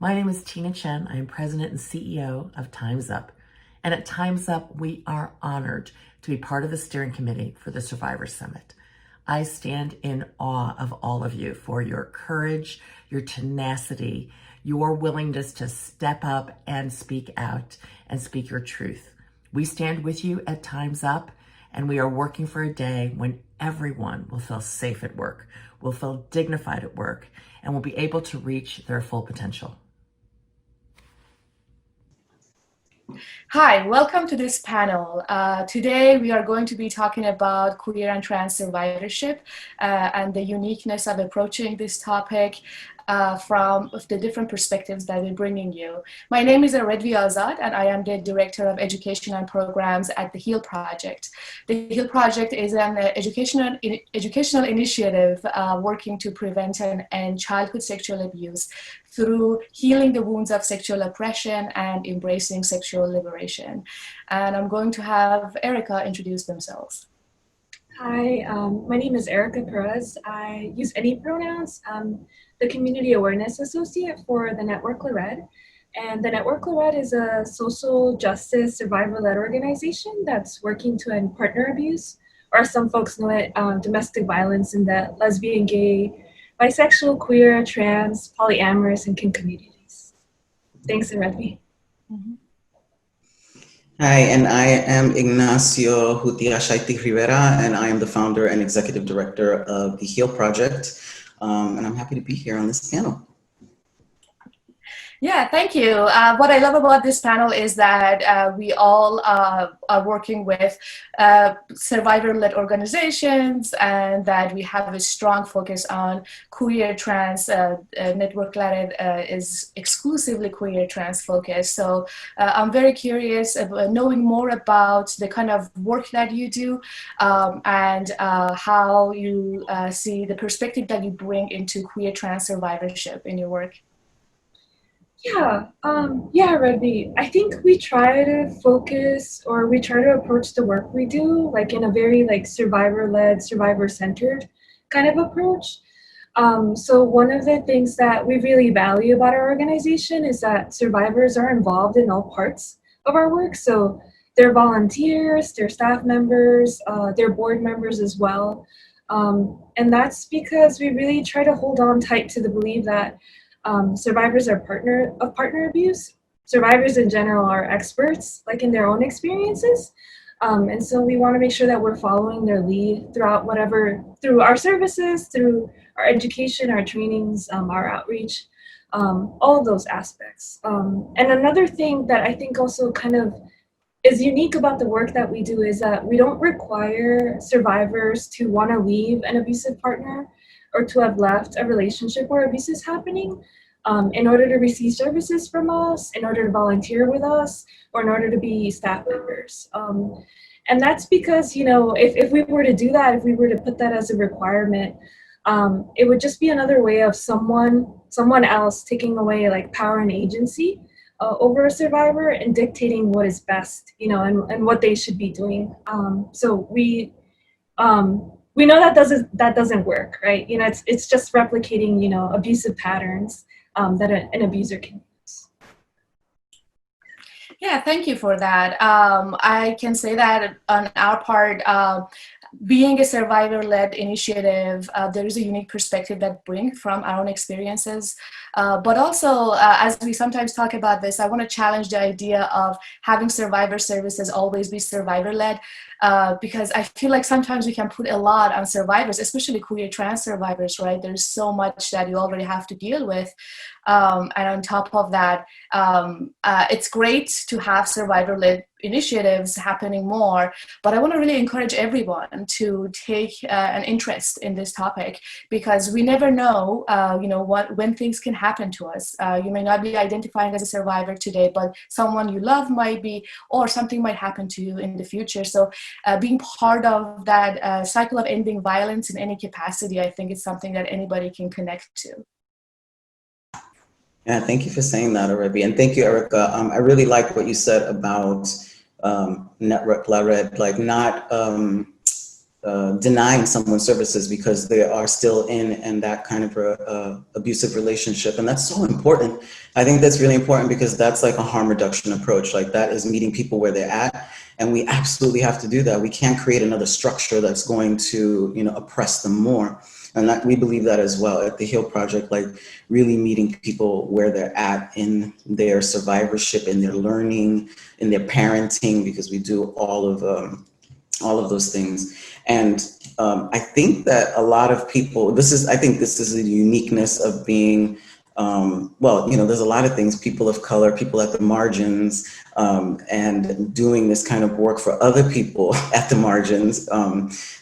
My name is Tina Chen. I am President and CEO of Time's Up. And at Time's Up, we are honored to be part of the steering committee for the Survivors Summit. I stand in awe of all of you for your courage, your tenacity, your willingness to step up and speak out and speak your truth. We stand with you at Time's Up, and we are working for a day when everyone will feel safe at work, will feel dignified at work, and will be able to reach their full potential. Hi, welcome to this panel. Today we are going to be talking about queer and trans survivorship and the uniqueness of approaching this topic from the different perspectives that we're bringing you. My name is Redvi Azad, and I am the Director of Education and Programs at the HEAL Project. The HEAL Project is an educational initiative working to prevent and end childhood sexual abuse through healing the wounds of sexual oppression and embracing sexual liberation. And I'm going to have Erica introduce themselves. Hi, my name is Erica Perez. I use any pronouns. I'm the Community Awareness Associate for the Network Lared. And the Network Lared is a social justice survivor-led organization that's working to end partner abuse, or as some folks know it, domestic violence in the lesbian, gay, bisexual, queer, trans, polyamorous, and kink communities. Thanks, Redvi. Hi, and I am Ignacio Hutiashaitik Rivera, and I am the founder and executive director of the HEAL Project, and I'm happy to be here on this panel. Yeah, thank you. What I love about this panel is that we all are working with survivor-led organizations, and that we have a strong focus on queer trans. Network Lared is exclusively queer trans focused. So I'm very curious about knowing more about the kind of work that you do and how you see the perspective that you bring into queer trans survivorship in your work. Yeah, Redvi. I think we try to focus, or we try to approach the work we do like in a very like survivor-led, survivor-centered kind of approach. So one of the things that we really value about our organization is that survivors are involved in all parts of our work. So they're volunteers, they're staff members, they're board members as well. And that's because we really try to hold on tight to the belief that survivors are partner abuse. Survivors in general are experts, like in their own experiences. And so we want to make sure that we're following their lead through our services, through our education, our trainings, our outreach, all of those aspects. And another thing that I think also kind of is unique about the work that we do is that we don't require survivors to want to leave an abusive partner or to have left a relationship where abuse is happening in order to receive services from us, in order to volunteer with us, or in order to be staff members. And that's because, you know, if we were to do that, if we were to put that as a requirement, it would just be another way of someone else taking away like power and agency over a survivor and dictating what is best, you know, and what they should be doing. So we know that doesn't work, right? You know, it's just replicating, you know, abusive patterns that an abuser can use. Yeah, thank you for that. I can say that on our part, being a survivor-led initiative, there is a unique perspective that bring from our own experiences. But also, as we sometimes talk about this, I want to challenge the idea of having survivor services always be survivor-led, because I feel like sometimes we can put a lot on survivors, especially queer trans survivors, right? There's so much that you already have to deal with. And on top of that, it's great to have survivor-led initiatives happening more, but I want to really encourage everyone to take an interest in this topic, because we never know, when things can happen to us. You may not be identifying as a survivor today, but someone you love might be, or something might happen to you in the future. So being part of that cycle of ending violence in any capacity, I think is something that anybody can connect to. Yeah, thank you for saying that, Arabi. And thank you, Erica. I really like what you said about Network La Red, like not denying someone services because they are still in that kind of abusive relationship. And that's so important. I think that's really important because that's like a harm reduction approach. Like that is meeting people where they're at. And we absolutely have to do that. We can't create another structure that's going to, oppress them more. And that, we believe that as well at the HEAL Project, like really meeting people where they're at in their survivorship, in their learning, in their parenting, because we do all of those things. And I think that a lot of people, I think this is the uniqueness of being, there's a lot of things, people of color, people at the margins, and doing this kind of work for other people at the margins,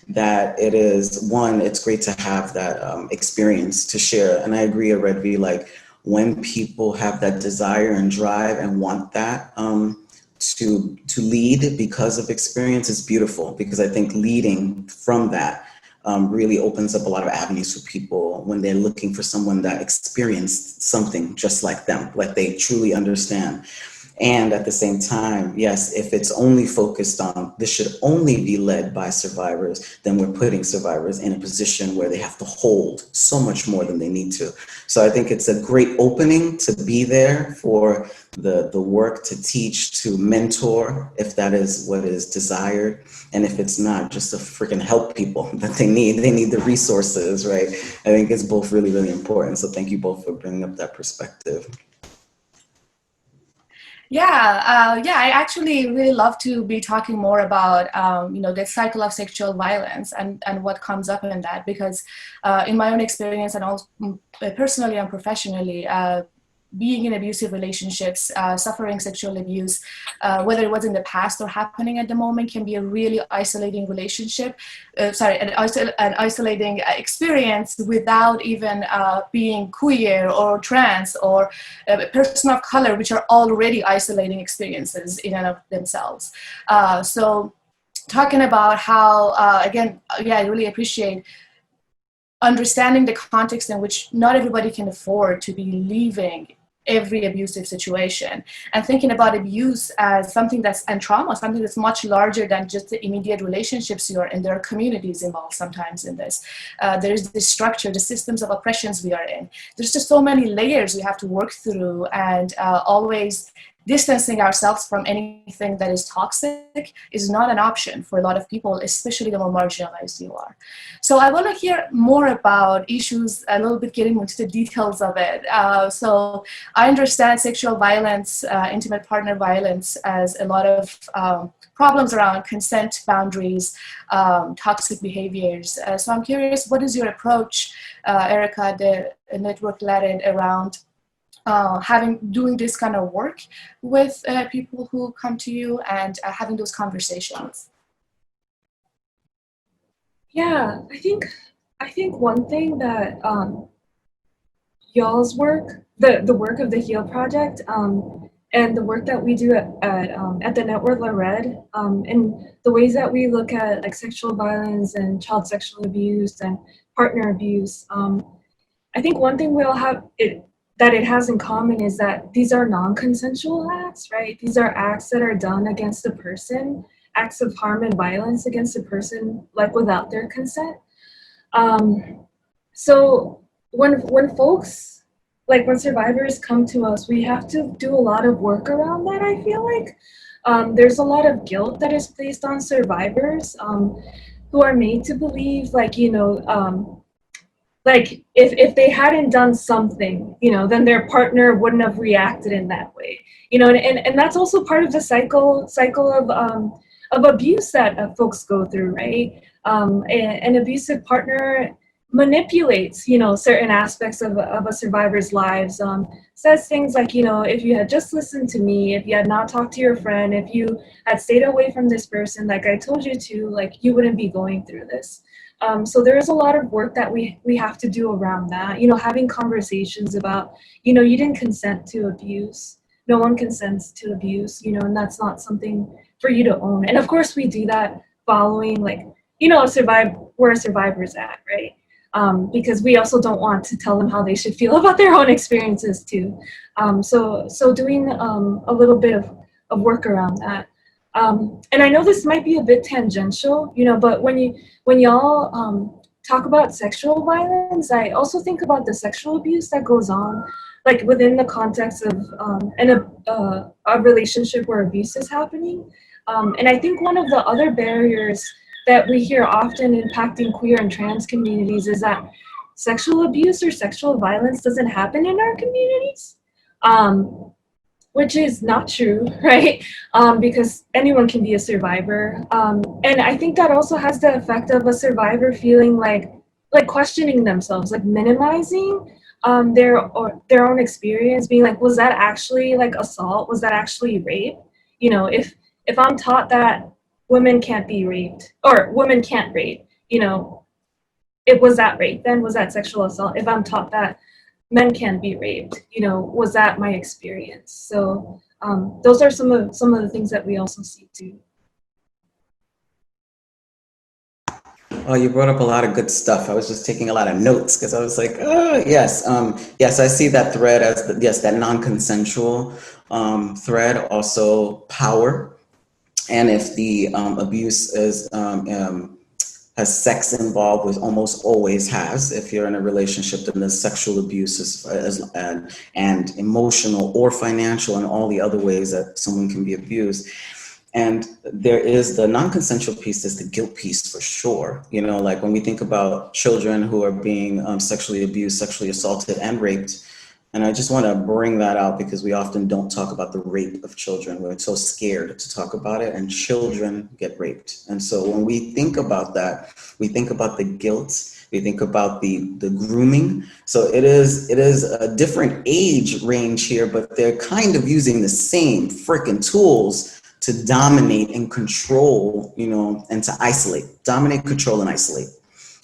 that it is, one, it's great to have that experience to share. And I agree, Redvi, like when people have that desire and drive and want that to lead because of experience, is beautiful, because I think leading from that really opens up a lot of avenues for people when they're looking for someone that experienced something just like them, like they truly understand. And at the same time, yes, if it's only focused on, this should only be led by survivors, then we're putting survivors in a position where they have to hold so much more than they need to. So I think it's a great opening to be there for the work, to teach, to mentor, if that is what is desired. And if it's not, just to freaking help people that they need the resources, right? I think it's both really, really important. So thank you both for bringing up that perspective. I actually really love to be talking more about, the cycle of sexual violence and what comes up in that, because in my own experience and also personally and professionally, being in abusive relationships, suffering sexual abuse, whether it was in the past or happening at the moment, can be a really isolating relationship, an isolating experience without even being queer or trans or a person of color, which are already isolating experiences in and of themselves. So talking about how, I really appreciate understanding the context in which not everybody can afford to be leaving every abusive situation, and thinking about abuse as something and trauma, something that's much larger than just the immediate relationships you are in. There are communities involved sometimes in this. There's this structure, the systems of oppressions we are in. There's just so many layers we have to work through, and always distancing ourselves from anything that is toxic is not an option for a lot of people, especially the more marginalized you are. So I want to hear more about issues, a little bit getting into the details of it. So I understand sexual violence, intimate partner violence, as a lot of problems around consent boundaries, toxic behaviors. So I'm curious, what is your approach, Erica, the Network La Red, around doing this kind of work with people who come to you and having those conversations? Yeah, I think one thing that y'all's work, the work of the HEAL Project, and the work that we do at the Network La Red, and the ways that we look at like sexual violence and child sexual abuse and partner abuse, I think one thing we'll have that it has in common is that these are non-consensual acts, right? These are acts that are done against a person, acts of harm and violence against a person, like without their consent. So when folks, like when survivors come to us, we have to do a lot of work around that, I feel like. There's a lot of guilt that is placed on survivors. who are made to believe, like, like if they hadn't done something, then their partner wouldn't have reacted in that way, and that's also part of the cycle of abuse that folks go through, right? An abusive partner manipulates, certain aspects of a survivor's lives, says things like, if you had just listened to me, if you had not talked to your friend, if you had stayed away from this person like I told you to, like, you wouldn't be going through this. So there is a lot of work that we have to do around that, having conversations about, you didn't consent to abuse. No one consents to abuse, and that's not something for you to own. And of course we do that following, like, where a survivor's at, right? Because we also don't want to tell them how they should feel about their own experiences too. So doing a little bit of work around that. And I know this might be a bit tangential, but when y'all talk about sexual violence, I also think about the sexual abuse that goes on, like within the context of a relationship where abuse is happening. And I think one of the other barriers that we hear often impacting queer and trans communities is that sexual abuse or sexual violence doesn't happen in our communities, which is not true, right? Because anyone can be a survivor. And I think that also has the effect of a survivor feeling like questioning themselves, like minimizing their own experience, being like, was that actually like assault? Was that actually rape? If I'm taught that women can't be raped, or women can't rape, it was that rape, then was that sexual assault? If I'm taught that men can be raped, was that my experience? So those are some of the things that we also see too. Oh, you brought up a lot of good stuff. I was just taking a lot of notes because I was like, oh, yes. Yes, I see that thread as, that non-consensual thread, also power. And if the abuse is, has sex involved, which almost always has, if you're in a relationship, then there's sexual abuse and emotional or financial and all the other ways that someone can be abused. And there is the non-consensual piece, there's the guilt piece for sure. Like when we think about children who are being sexually abused, sexually assaulted and raped, and I just want to bring that out because we often don't talk about the rape of children. We're so scared to talk about it, and children get raped. And so when we think about that, we think about the guilt, we think about the grooming. So it is a different age range here, but they're kind of using the same freaking tools to dominate and control, and to isolate, dominate, control, and isolate.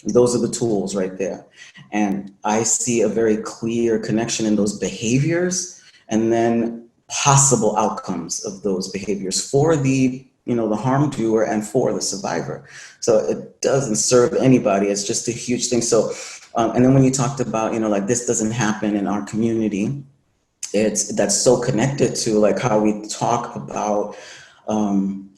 Those are the tools right there. And I see a very clear connection in those behaviors and then possible outcomes of those behaviors for the, the harm doer and for the survivor. So it doesn't serve anybody. It's just a huge thing. So, and then when you talked about, like this doesn't happen in our community, that's so connected to like how we talk about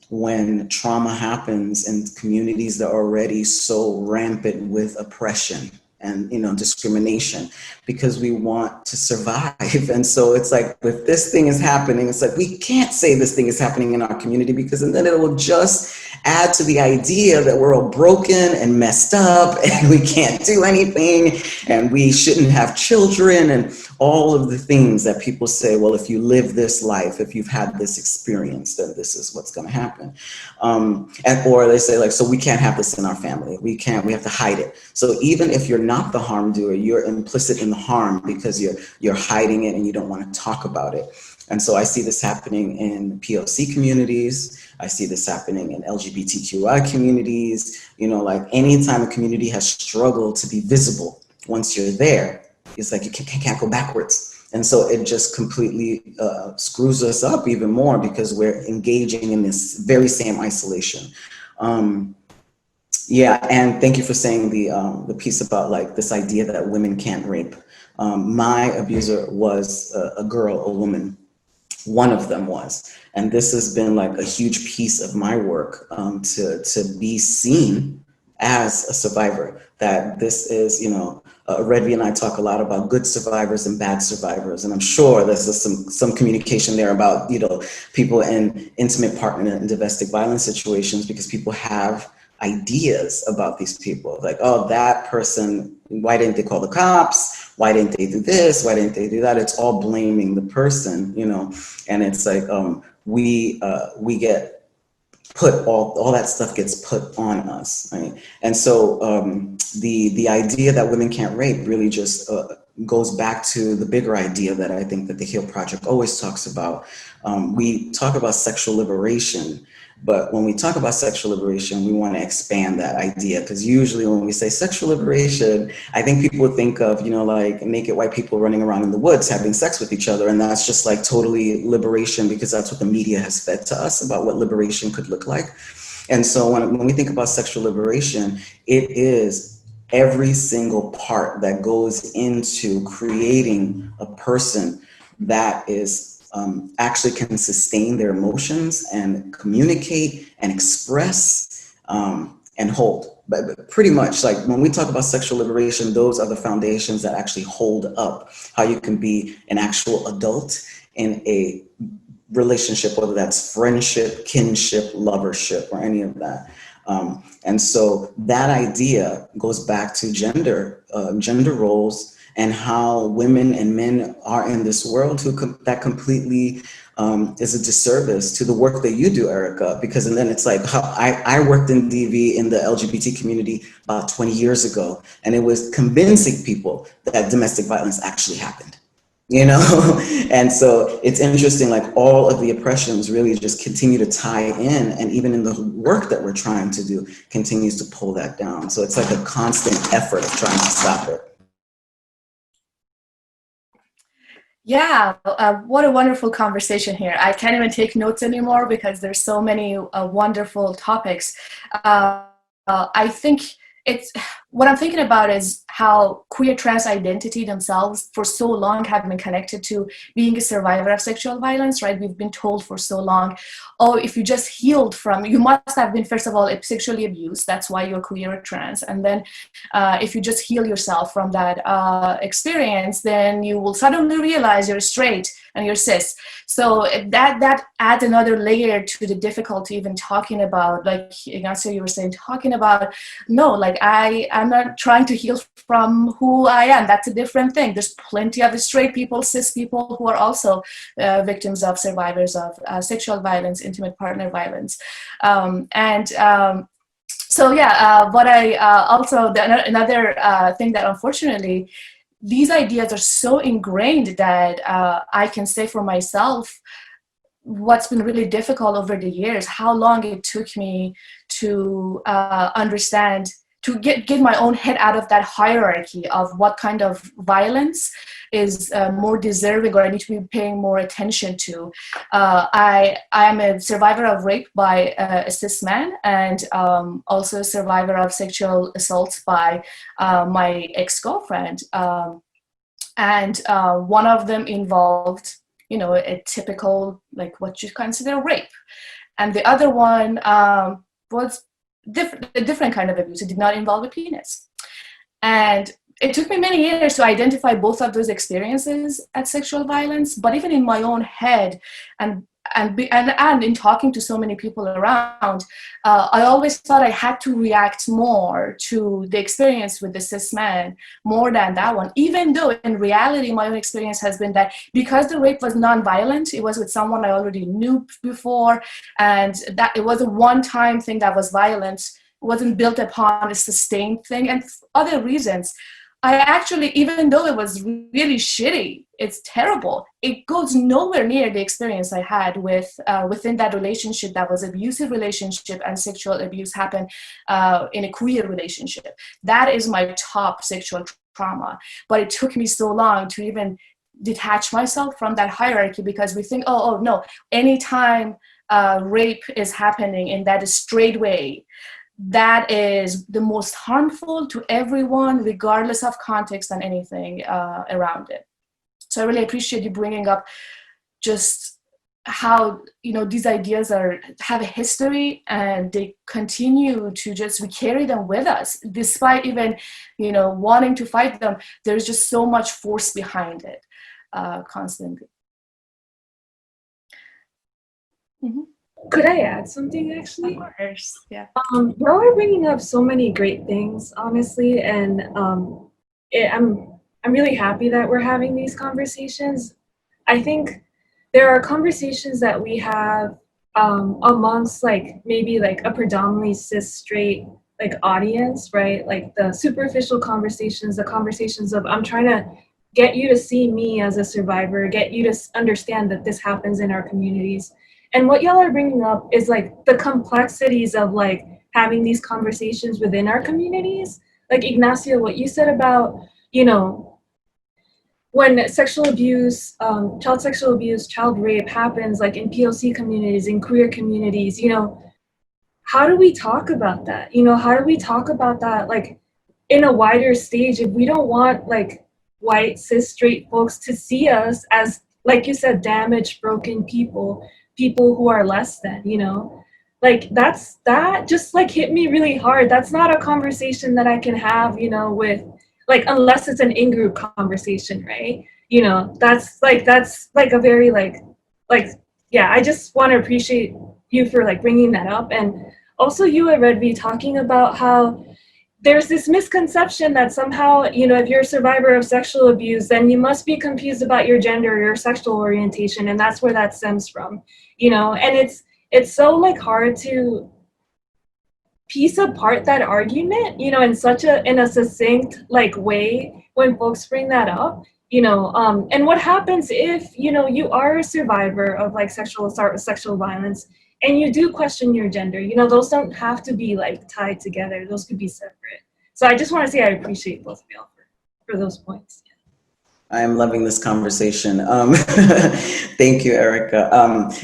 when trauma happens in communities that are already so rampant with oppression and discrimination, because we want to survive. And so it's like, if this thing is happening, it's like, we can't say this thing is happening in our community, because then it will just add to the idea that we're all broken and messed up and we can't do anything and we shouldn't have children and all of the things that people say, well, if you live this life, if you've had this experience, then this is what's going to happen. Or they say like, so we can't have this in our family. We have to hide it. So even if you're not the harm doer, you're implicit in the harm because you're hiding it and you don't want to talk about it. And so I see this happening in POC communities. I see this happening in LGBTQI communities. Like anytime a community has struggled to be visible, once you're there, it's like you can't go backwards. And so it just completely screws us up even more because we're engaging in this very same isolation. Yeah, and thank you for saying the piece about like this idea that women can't rape. My abuser was a girl, a woman. One of them was. And this has been like a huge piece of my work to be seen as a survivor, that this is, Redvi and I talk a lot about good survivors and bad survivors. And I'm sure there's some communication there about, people in intimate partner and domestic violence situations, because people have ideas about these people. Like, oh, that person, why didn't they call the cops? Why didn't they do this? Why didn't they do that? It's all blaming the person, you know? And it's like, we get put all that stuff gets put on us, right? And so the idea that women can't rape really just goes back to the bigger idea that I think that the HEAL Project always talks about. We talk about sexual liberation, but when we talk about sexual liberation, we want to expand that idea, because usually when we say sexual liberation, I think people think of, you know, like naked white people running around in the woods having sex with each other, and that's just like totally liberation because that's what the media has fed to us about what liberation could look like. And so when we think about sexual liberation, it is every single part that goes into creating a person that is actually can sustain their emotions and communicate and express and hold. But pretty much, like when we talk about sexual liberation, those are the foundations that actually hold up how you can be an actual adult in a relationship, whether that's friendship, kinship, lovership, or any of that. And so that idea goes back to gender roles, and how women and men are in this world that completely is a disservice to the work that you do, Erica, because and then it's like, I worked in DV in the LGBT community about 20 years ago, and it was convincing people that domestic violence actually happened, you know? And so it's interesting, like all of the oppressions really just continue to tie in, and even in the work that we're trying to do continues to pull that down. So it's like a constant effort of trying to stop it. Yeah, what a wonderful conversation here. I can't even take notes anymore because there's so many wonderful topics. I think what I'm thinking about is how queer trans identity themselves for so long have been connected to being a survivor of sexual violence, right? We've been told for so long, oh, if you just healed from, you must have been, first of all, sexually abused. That's why you're queer or trans. And then if you just heal yourself from that experience, then you will suddenly realize you're straight and you're cis. So that adds another layer to the difficulty even talking about, like Ignacio, you were saying, talking about, no, like I'm not trying to heal from who I am. That's a different thing. There's plenty of straight people, cis people who are also victims of survivors of sexual violence, intimate partner violence. So yeah, what I also, another thing that unfortunately, these ideas are so ingrained that I can say for myself, what's been really difficult over the years, how long it took me to understand, to get my own head out of that hierarchy of what kind of violence is more deserving or I need to be paying more attention to. I am a survivor of rape by a cis man, and also a survivor of sexual assaults by my ex-girlfriend. And one of them involved, you know, a typical, like what you consider rape. And the other one was a different kind of abuse. It did not involve a penis. And it took me many years to identify both of those experiences as sexual violence, but even in my own head and in talking to so many people around, I always thought I had to react more to the experience with the cis man more than that one, even though in reality my own experience has been that because the rape was non-violent, it was with someone I already knew before, and that it was a one-time thing that was violent, it wasn't built upon a sustained thing, and other reasons. I actually, even though it was really shitty, it's terrible, it goes nowhere near the experience I had with within that relationship that was abusive relationship and sexual abuse happened in a queer relationship. That is my top sexual trauma. But it took me so long to even detach myself from that hierarchy because we think, oh no, anytime rape is happening in that straight way, that is the most harmful to everyone, regardless of context and anything around it. So I really appreciate you bringing up just how, you know, these ideas have a history and they continue to just, we carry them with us, despite even, you know, wanting to fight them. There's just so much force behind it constantly. Mm-hmm. Could I add something actually? Of course, yeah. Y'all are bringing up so many great things, honestly, and I'm really happy that we're having these conversations. I think there are conversations that we have amongst like maybe like a predominantly cis straight like audience, right? Like the superficial conversations, the conversations of I'm trying to get you to see me as a survivor, get you to understand that this happens in our communities. And what y'all are bringing up is like the complexities of like having these conversations within our communities. Like Ignacio, what you said about, you know, when sexual abuse, child sexual abuse, child rape happens like in POC communities, in queer communities, you know, how do we talk about that? You know, how do we talk about that like in a wider stage if we don't want like white cis straight folks to see us as, like you said, damaged, broken people who are less than, you know? Like that just like hit me really hard. That's not a conversation that I can have, you know, with like, unless it's an in-group conversation, right? You know, that's like a very like, yeah, I just want to appreciate you for like bringing that up. And also you at Red V talking about how there's this misconception that somehow, you know, if you're a survivor of sexual abuse, then you must be confused about your gender or your sexual orientation. And that's where that stems from, you know, and it's so like hard to piece apart that argument, you know, in a succinct like way when folks bring that up, you know, and what happens if, you know, you are a survivor of like sexual violence and you do question your gender, you know, those don't have to be like tied together. Those could be separate. So I just want to say I appreciate both of y'all for those points. I am loving this conversation. Thank you, Erica.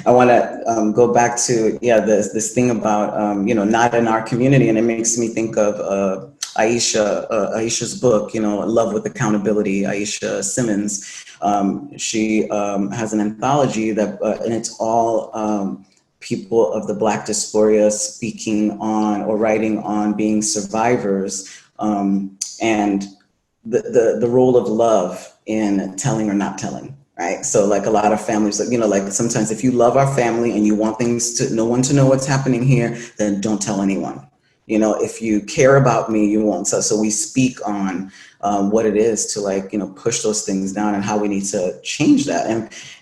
I want to go back to, this thing about, you know, not in our community. And it makes me think of Aisha's book, you know, Love with Accountability, Aisha Simmons. She has an anthology that, and it's all people of the Black diaspora speaking on or writing on being survivors, and the role of love in telling or not telling, right? So like a lot of families, like, you know, like sometimes if you love our family and you want no one to know what's happening here, then don't tell anyone. You know, if you care about me, you won't. So we speak on what it is to like, you know, push those things down and how we need to change that.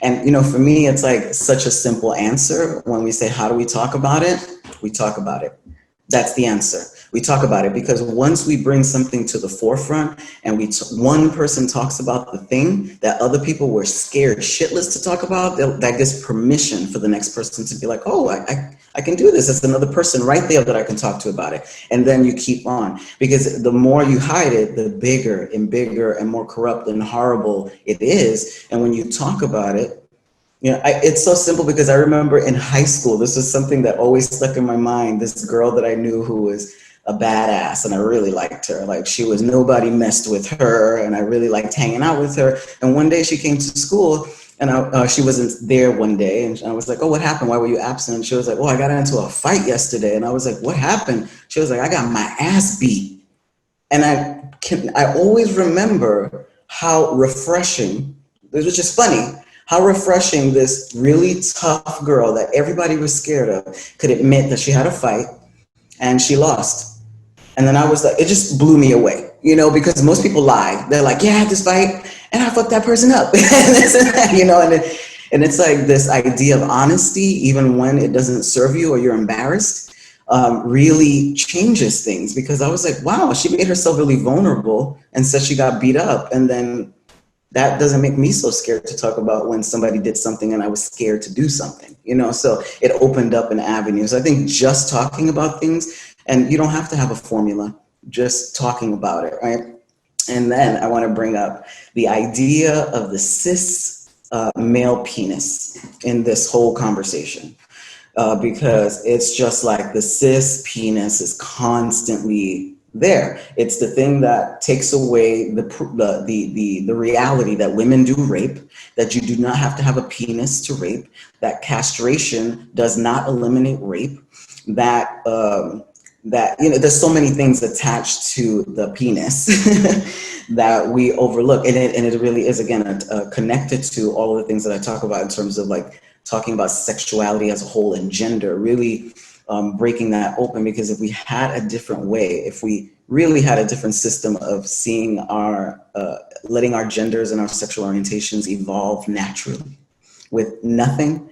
And, you know, for me, it's like such a simple answer when we say, how do we talk about it? We talk about it. That's the answer. We talk about it because once we bring something to the forefront and one person talks about the thing that other people were scared shitless to talk about, that gives permission for the next person to be like, oh, I can do this. There's another person right there that I can talk to about it. And then you keep on, because the more you hide it, the bigger and more corrupt and horrible it is. And when you talk about it, you know, it's so simple because I remember in high school, this was something that always stuck in my mind. This girl that I knew who was a badass and I really liked her. Like nobody messed with her and I really liked hanging out with her. And one day she came to school and she wasn't there one day. And I was like, oh, what happened? Why were you absent? And she was like, oh, I got into a fight yesterday. And I was like, what happened? She was like, I got my ass beat. And I always remember how refreshing, this was just funny, how refreshing this really tough girl that everybody was scared of could admit that she had a fight and she lost. And then I was like, it just blew me away, you know, because most people lie. They're like, yeah, I had this fight and I fucked that person up, you know, and it's like this idea of honesty, even when it doesn't serve you or you're embarrassed, really changes things. Because I was like, wow, she made herself really vulnerable and said she got beat up. And then that doesn't make me so scared to talk about when somebody did something and I was scared to do something, you know? So it opened up an avenue. So I think just talking about things, and you don't have to have a formula, just talking about it, right? And then I want to bring up the idea of the cis male penis in this whole conversation, because it's just like the cis penis is constantly there. It's the thing that takes away the reality that women do rape, that you do not have to have a penis to rape, that castration does not eliminate rape, that you know, there's so many things attached to the penis that we overlook, and it really is, again, connected to all of the things that I talk about in terms of like talking about sexuality as a whole and gender, really breaking that open, because if we had a different way, if we really had a different system of seeing our, letting our genders and our sexual orientations evolve naturally with nothing,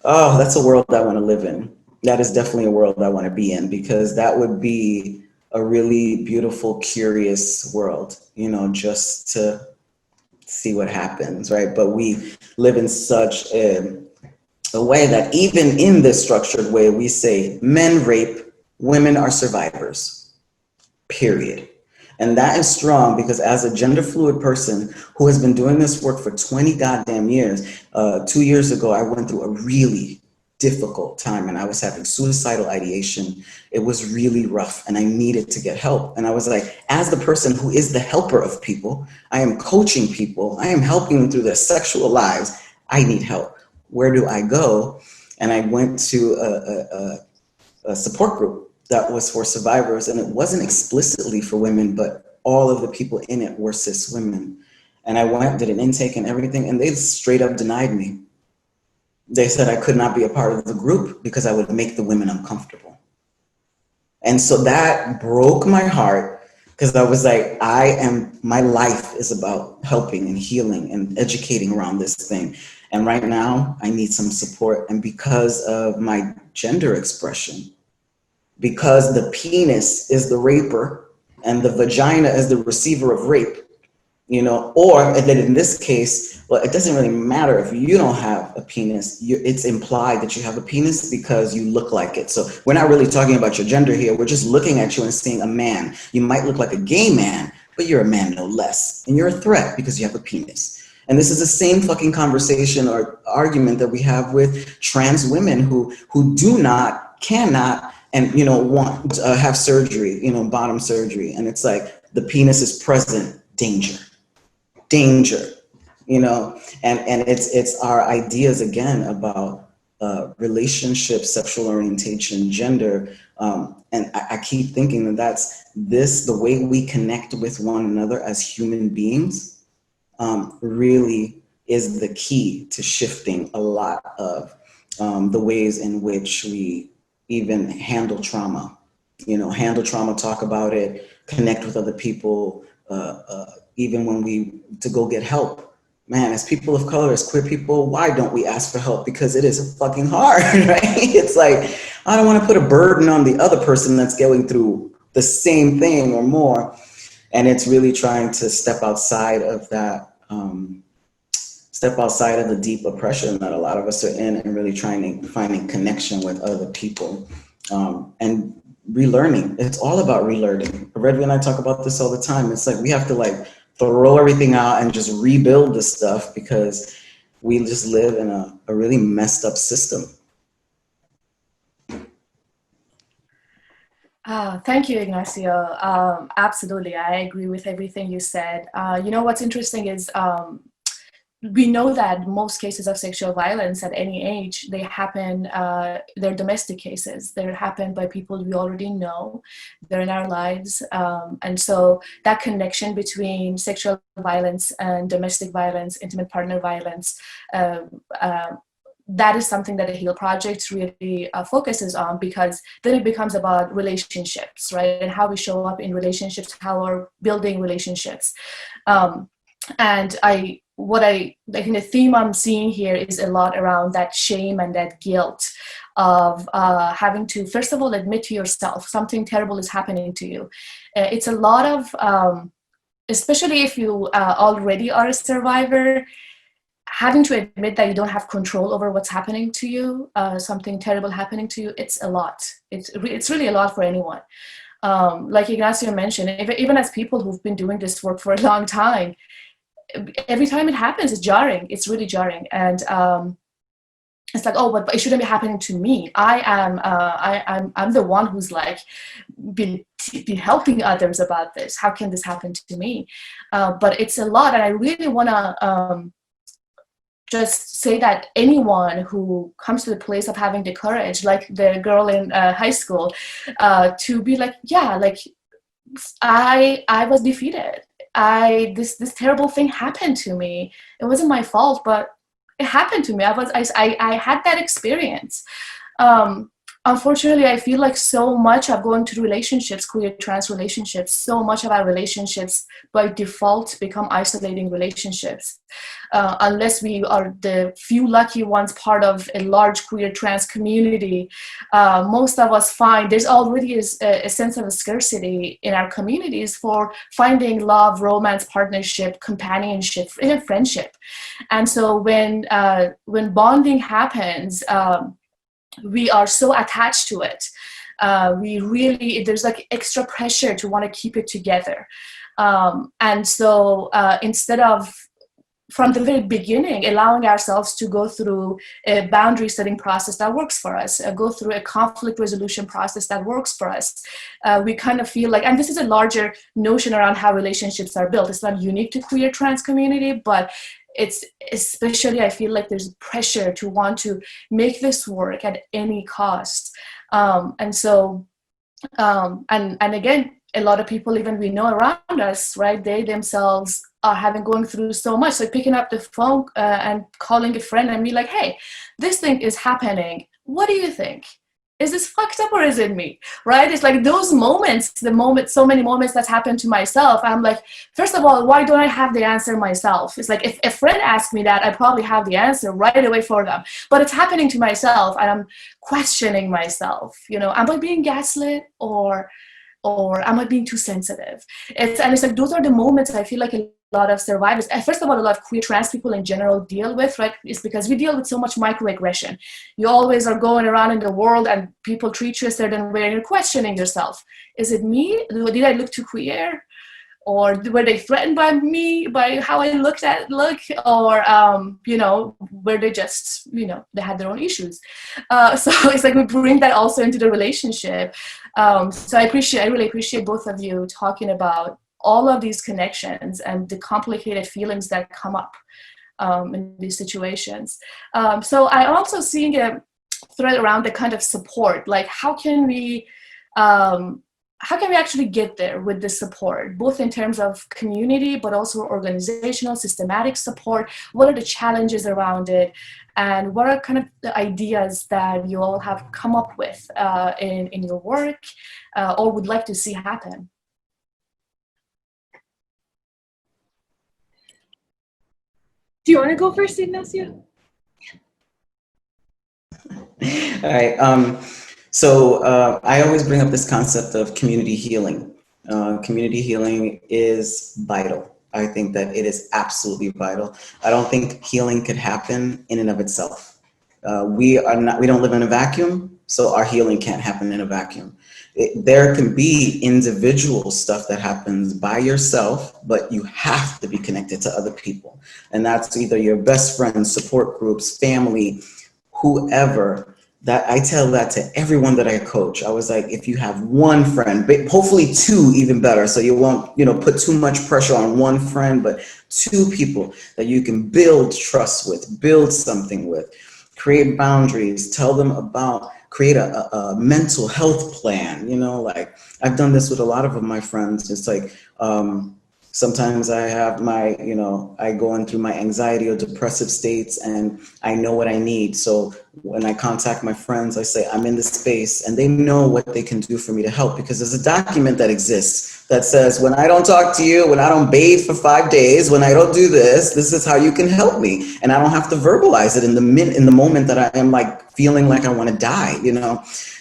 oh, that's a world I want to live in. That is definitely a world I want to be in, because that would be a really beautiful, curious world, you know, just to see what happens, right? But we live in such a way that even in this structured way, we say men rape, women are survivors, period. And that is strong, because as a gender fluid person who has been doing this work for 20 goddamn years, 2 years ago, I went through a really difficult time and I was having suicidal ideation. It was really rough and I needed to get help. And I was like, as the person who is the helper of people, I am coaching people, I am helping them through their sexual lives. I need help. Where do I go? And I went to a support group that was for survivors, and it wasn't explicitly for women, but all of the people in it were cis women. And I went, did an intake and everything, and they straight up denied me. They said I could not be a part of the group because I would make the women uncomfortable. And so that broke my heart, because I was like, my life is about helping and healing and educating around this thing. And right now I need some support. And because of my gender expression, because the penis is the raper and the vagina is the receiver of rape, you know, or that in this case, well, it doesn't really matter if you don't have a penis, it's implied that you have a penis because you look like it. So we're not really talking about your gender here. We're just looking at you and seeing a man. You might look like a gay man, but you're a man no less. And you're a threat because you have a penis. And this is the same fucking conversation or argument that we have with trans women who do not, cannot, and, you know, want to have surgery, you know, bottom surgery. And it's like, the penis is present, danger, you know, and it's our ideas again about relationships, sexual orientation, gender. And I keep thinking that that's the way we connect with one another as human beings really is the key to shifting a lot of the ways in which we even handle trauma, talk about it, connect with other people, even when to go get help. Man, as people of color, as queer people, why don't we ask for help? Because it is fucking hard, right? It's like, I don't want to put a burden on the other person that's going through the same thing or more. And it's really trying to step outside of that, step outside of the deep oppression that a lot of us are in, and really finding connection with other people and relearning. It's all about relearning. Redvi and I talk about this all the time. It's like we have to throw everything out and just rebuild this stuff, because we just live in a really messed up system. Thank you, Ignacio. Absolutely, I agree with everything you said. You know, what's interesting is we know that most cases of sexual violence at any age, they happen, they're domestic cases. They're happened by people we already know. They're in our lives. And so that connection between sexual violence and domestic violence, intimate partner violence, that is something that the HEAL Project really focuses on, because then it becomes about relationships, right? And how we show up in relationships, how we're building relationships. And I think the theme I'm seeing here is a lot around that shame and that guilt of having to, first of all, admit to yourself something terrible is happening to you. It's a lot of, especially if you already are a survivor, having to admit that you don't have control over what's happening to you, something terrible happening to you, it's a lot. It's really a lot for anyone. Like Ignacio mentioned, even as people who've been doing this work for a long time, every time it happens, it's jarring. It's really jarring, and it's like, oh, but it shouldn't be happening to me. I'm the one who's been helping others about this. How can this happen to me? But it's a lot, and I really want to just say that anyone who comes to the place of having the courage, like the girl in high school, to be like, yeah, I was defeated. This terrible thing happened to me. It wasn't my fault, but it happened to me. I had that experience. Unfortunately, I feel like so much of going through relationships, queer trans relationships, so much of our relationships by default become isolating relationships. Unless we are the few lucky ones part of a large queer trans community, most of us find there's already a sense of a scarcity in our communities for finding love, romance, partnership, companionship, even friendship. And so when bonding happens, we are so attached to it. There's like extra pressure to want to keep it together. And so instead of, from the very beginning, allowing ourselves to go through a boundary setting process that works for us, go through a conflict resolution process that works for us, we kind of feel like, and this is a larger notion around how relationships are built. It's not unique to queer trans community, but it's especially, I feel like there's pressure to want to make this work at any cost. And again, a lot of people, even we know around us, right, they themselves are going through so much, like picking up the phone and calling a friend and be like, hey, this thing is happening. What do you think? Is this fucked up or is it me, right? It's like those moments, so many moments that's happened to myself. I'm like, first of all, why don't I have the answer myself? It's like, if a friend asked me that, I probably have the answer right away for them. But it's happening to myself and I'm questioning myself, you know, am I being gaslit or am I being too sensitive? It's like, those are the moments I feel like a lot of survivors, first of all, a lot of queer trans people in general deal with, right? It's because we deal with so much microaggression. You always are going around in the world and people treat you a certain way and you're questioning yourself. Is it me? Did I look too queer? Or were they threatened by me, by how I look? Or, you know, were they just, you know, they had their own issues. So it's like we bring that also into the relationship. So I really appreciate both of you talking about all of these connections and the complicated feelings that come up in these situations. So I also seeing a thread around the kind of support, like how can we actually get there with the support, both in terms of community, but also organizational, systematic support? What are the challenges around it? And what are kind of the ideas that you all have come up with in your work or would like to see happen? Do you want to go first, Ignacio? All right. So I always bring up this concept of community healing. Community healing is vital. I think that it is absolutely vital. I don't think healing could happen in and of itself. We don't live in a vacuum, so our healing can't happen in a vacuum. There can be individual stuff that happens by yourself, but you have to be connected to other people. And that's either your best friends, support groups, family, whoever. That I tell that to everyone that I coach. I was like, if you have one friend, but hopefully two, even better. So you won't, put too much pressure on one friend, but two people that you can build trust with, build something with, create boundaries, tell them about, create a mental health plan. Like I've done this with a lot of my friends. It's like, sometimes I have I go in through my anxiety or depressive states and I know what I need. So when I contact my friends, I say, I'm in this space, and they know what they can do for me to help, because there's a document that exists that says, when I don't talk to you, when I don't bathe for 5 days, when I don't do this, this is how you can help me. And I don't have to verbalize it in the moment that I am like feeling like I want to die,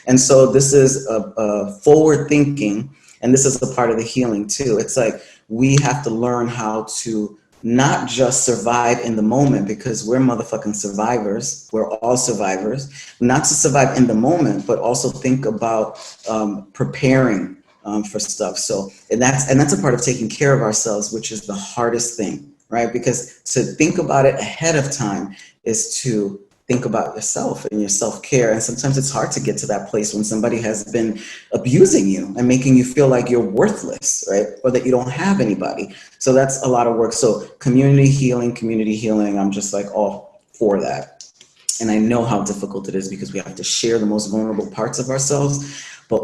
And so this is a forward thinking, and this is a part of the healing too. It's like, we have to learn how to not just survive in the moment, because we're motherfucking survivors. We're all survivors. Not to survive in the moment, but also think about preparing for stuff. So, and that's a part of taking care of ourselves, which is the hardest thing, right? Because to think about it ahead of time is to think about yourself and your self-care. And sometimes it's hard to get to that place when somebody has been abusing you and making you feel like you're worthless, right? Or that you don't have anybody. So that's a lot of work. So community healing, I'm just like all for that. And I know how difficult it is, because we have to share the most vulnerable parts of ourselves. But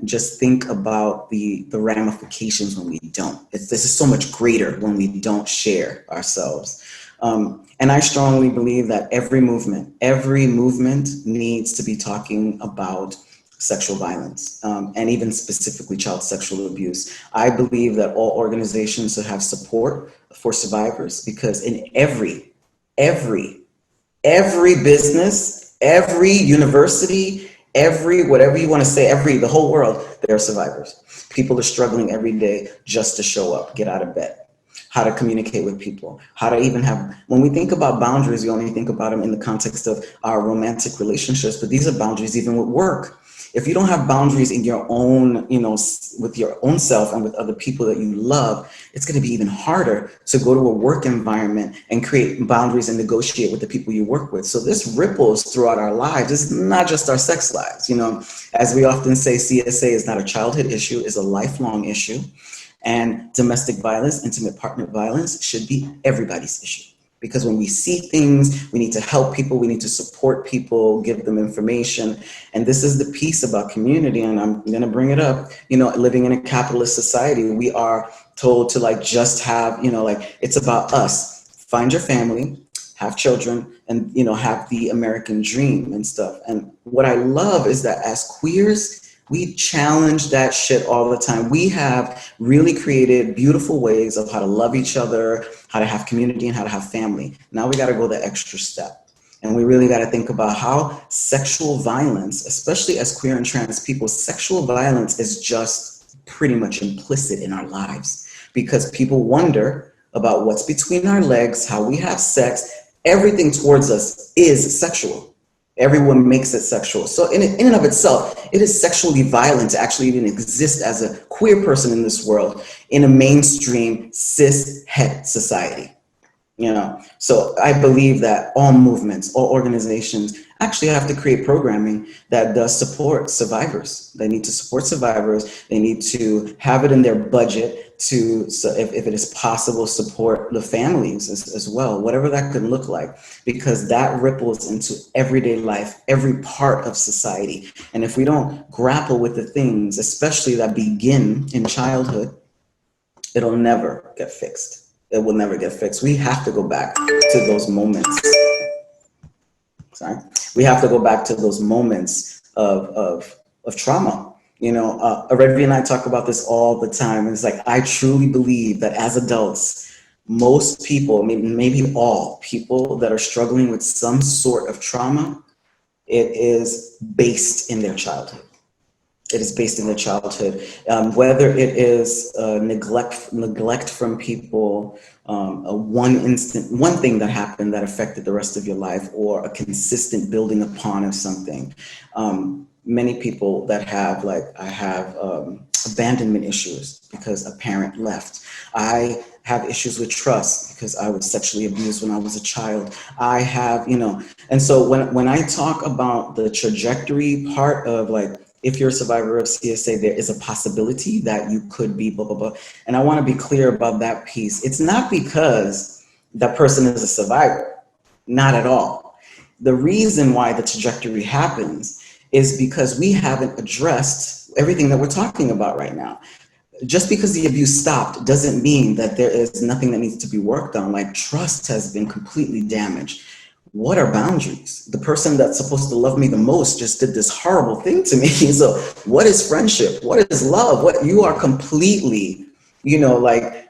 just think about the ramifications when we don't. This is so much greater when we don't share ourselves. And I strongly believe that every movement needs to be talking about sexual violence, and even specifically child sexual abuse. I believe that all organizations should have support for survivors, because in every business, every university, every whatever you want to say, the whole world, there are survivors. People are struggling every day just to show up, get out of bed, how to communicate with people, how to even have, when we think about boundaries, we only think about them in the context of our romantic relationships, but these are boundaries even with work. If you don't have boundaries in your own, with your own self and with other people that you love, it's going to be even harder to go to a work environment and create boundaries and negotiate with the people you work with. So this ripples throughout our lives. It's not just our sex lives. As we often say, CSA is not a childhood issue, it's a lifelong issue. And domestic violence, intimate partner violence should be everybody's issue. Because when we see things, we need to help people, we need to support people, give them information. And this is the piece about community, and I'm gonna bring it up. Living in a capitalist society, we are told to just have, it's about us. Find your family, have children, and have the American dream and stuff. And what I love is that as queers, we challenge that shit all the time. We have really created beautiful ways of how to love each other, how to have community, and how to have family. Now we got to go the extra step. And we really got to think about how sexual violence, especially as queer and trans people, sexual violence is just pretty much implicit in our lives, because people wonder about what's between our legs, how we have sex. Everything towards us is sexual. Everyone makes it sexual. So in and of itself, it is sexually violent to actually even exist as a queer person in this world, in a mainstream cis het society. So I believe that all movements, all organizations actually have to create programming that does support survivors. They need to support survivors. They need to have it in their budget to, so if it is possible, support the families as well, whatever that could look like, because that ripples into everyday life, every part of society. And if we don't grapple with the things, especially that begin in childhood, it'll never get fixed. It will never get fixed. We have to go back to those moments. We have to go back to those moments of trauma. Redvi and I talk about this all the time. It's like, I truly believe that as adults, most people, maybe all people that are struggling with some sort of trauma, it is based in their childhood. It is based in their childhood, whether it is neglect from people, one thing that happened that affected the rest of your life, or a consistent building upon of something. Many people that have, I have abandonment issues because a parent left. I have issues with trust because I was sexually abused when I was a child. I have, and so when I talk about the trajectory part of if you're a survivor of CSA, there is a possibility that you could be blah, blah, blah. And I want to be clear about that piece. It's not because that person is a survivor, not at all. The reason why the trajectory happens is because we haven't addressed everything that we're talking about right now. Just because the abuse stopped doesn't mean that there is nothing that needs to be worked on. Trust has been completely damaged. What are boundaries? The person that's supposed to love me the most just did this horrible thing to me. So what is friendship? What is love? You are completely,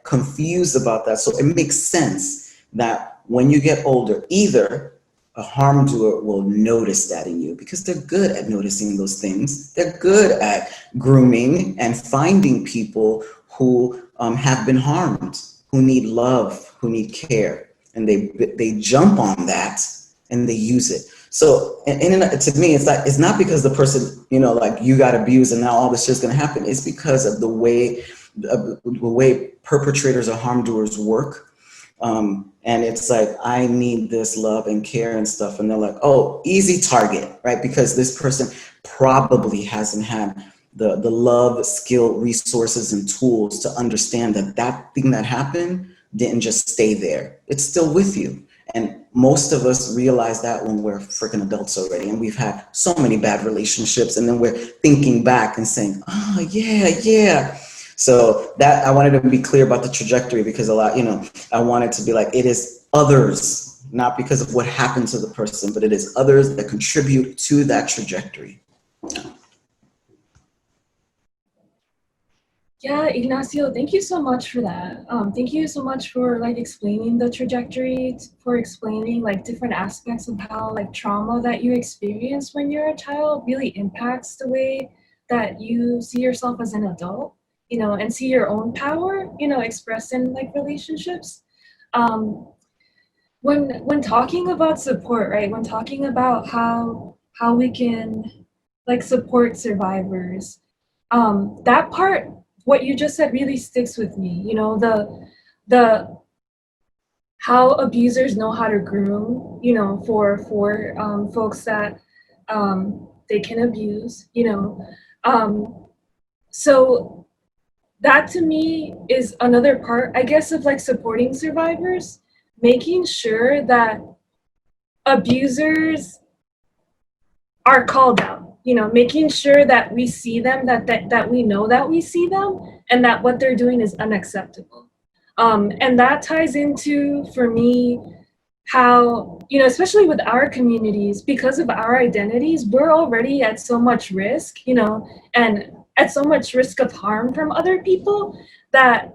confused about that. So it makes sense that when you get older, either a harm doer will notice that in you, because they're good at noticing those things. They're good at grooming and finding people who have been harmed, who need love, who need care. And they jump on that and they use it. So to me, it's not because the person, you got abused and now all this shit's gonna happen. It's because of the way perpetrators or harm doers work. And it's I need this love and care and stuff. And they're like, oh, easy target, right? Because this person probably hasn't had the love, skill, resources, and tools to understand that thing that happened didn't just stay there. It's still with you. And most of us realize that when we're freaking adults already, and we've had so many bad relationships, and then we're thinking back and saying, oh, yeah. So that I wanted to be clear about the trajectory, because a lot, I wanted to be it is others, not because of what happened to the person, but it is others that contribute to that trajectory. Yeah, Ignacio, thank you so much for that. Thank you so much for like explaining the trajectory, for explaining like different aspects of how like trauma that you experience when you're a child really impacts the way that you see yourself as an adult, you know, and see your own power, you know, expressed in like relationships. When talking about support, right? When talking about how we can like support survivors, that part, what you just said really sticks with me. You know, the how abusers know how to groom, you know, for folks that they can abuse, you know. So that to me is another part, I guess, of like supporting survivors, making sure that abusers are called out. You know, making sure that we see them, that we know that we see them, and that what they're doing is unacceptable. And that ties into, for me, how, you know, especially with our communities, because of our identities, we're already at so much risk, you know, and at so much risk of harm from other people, that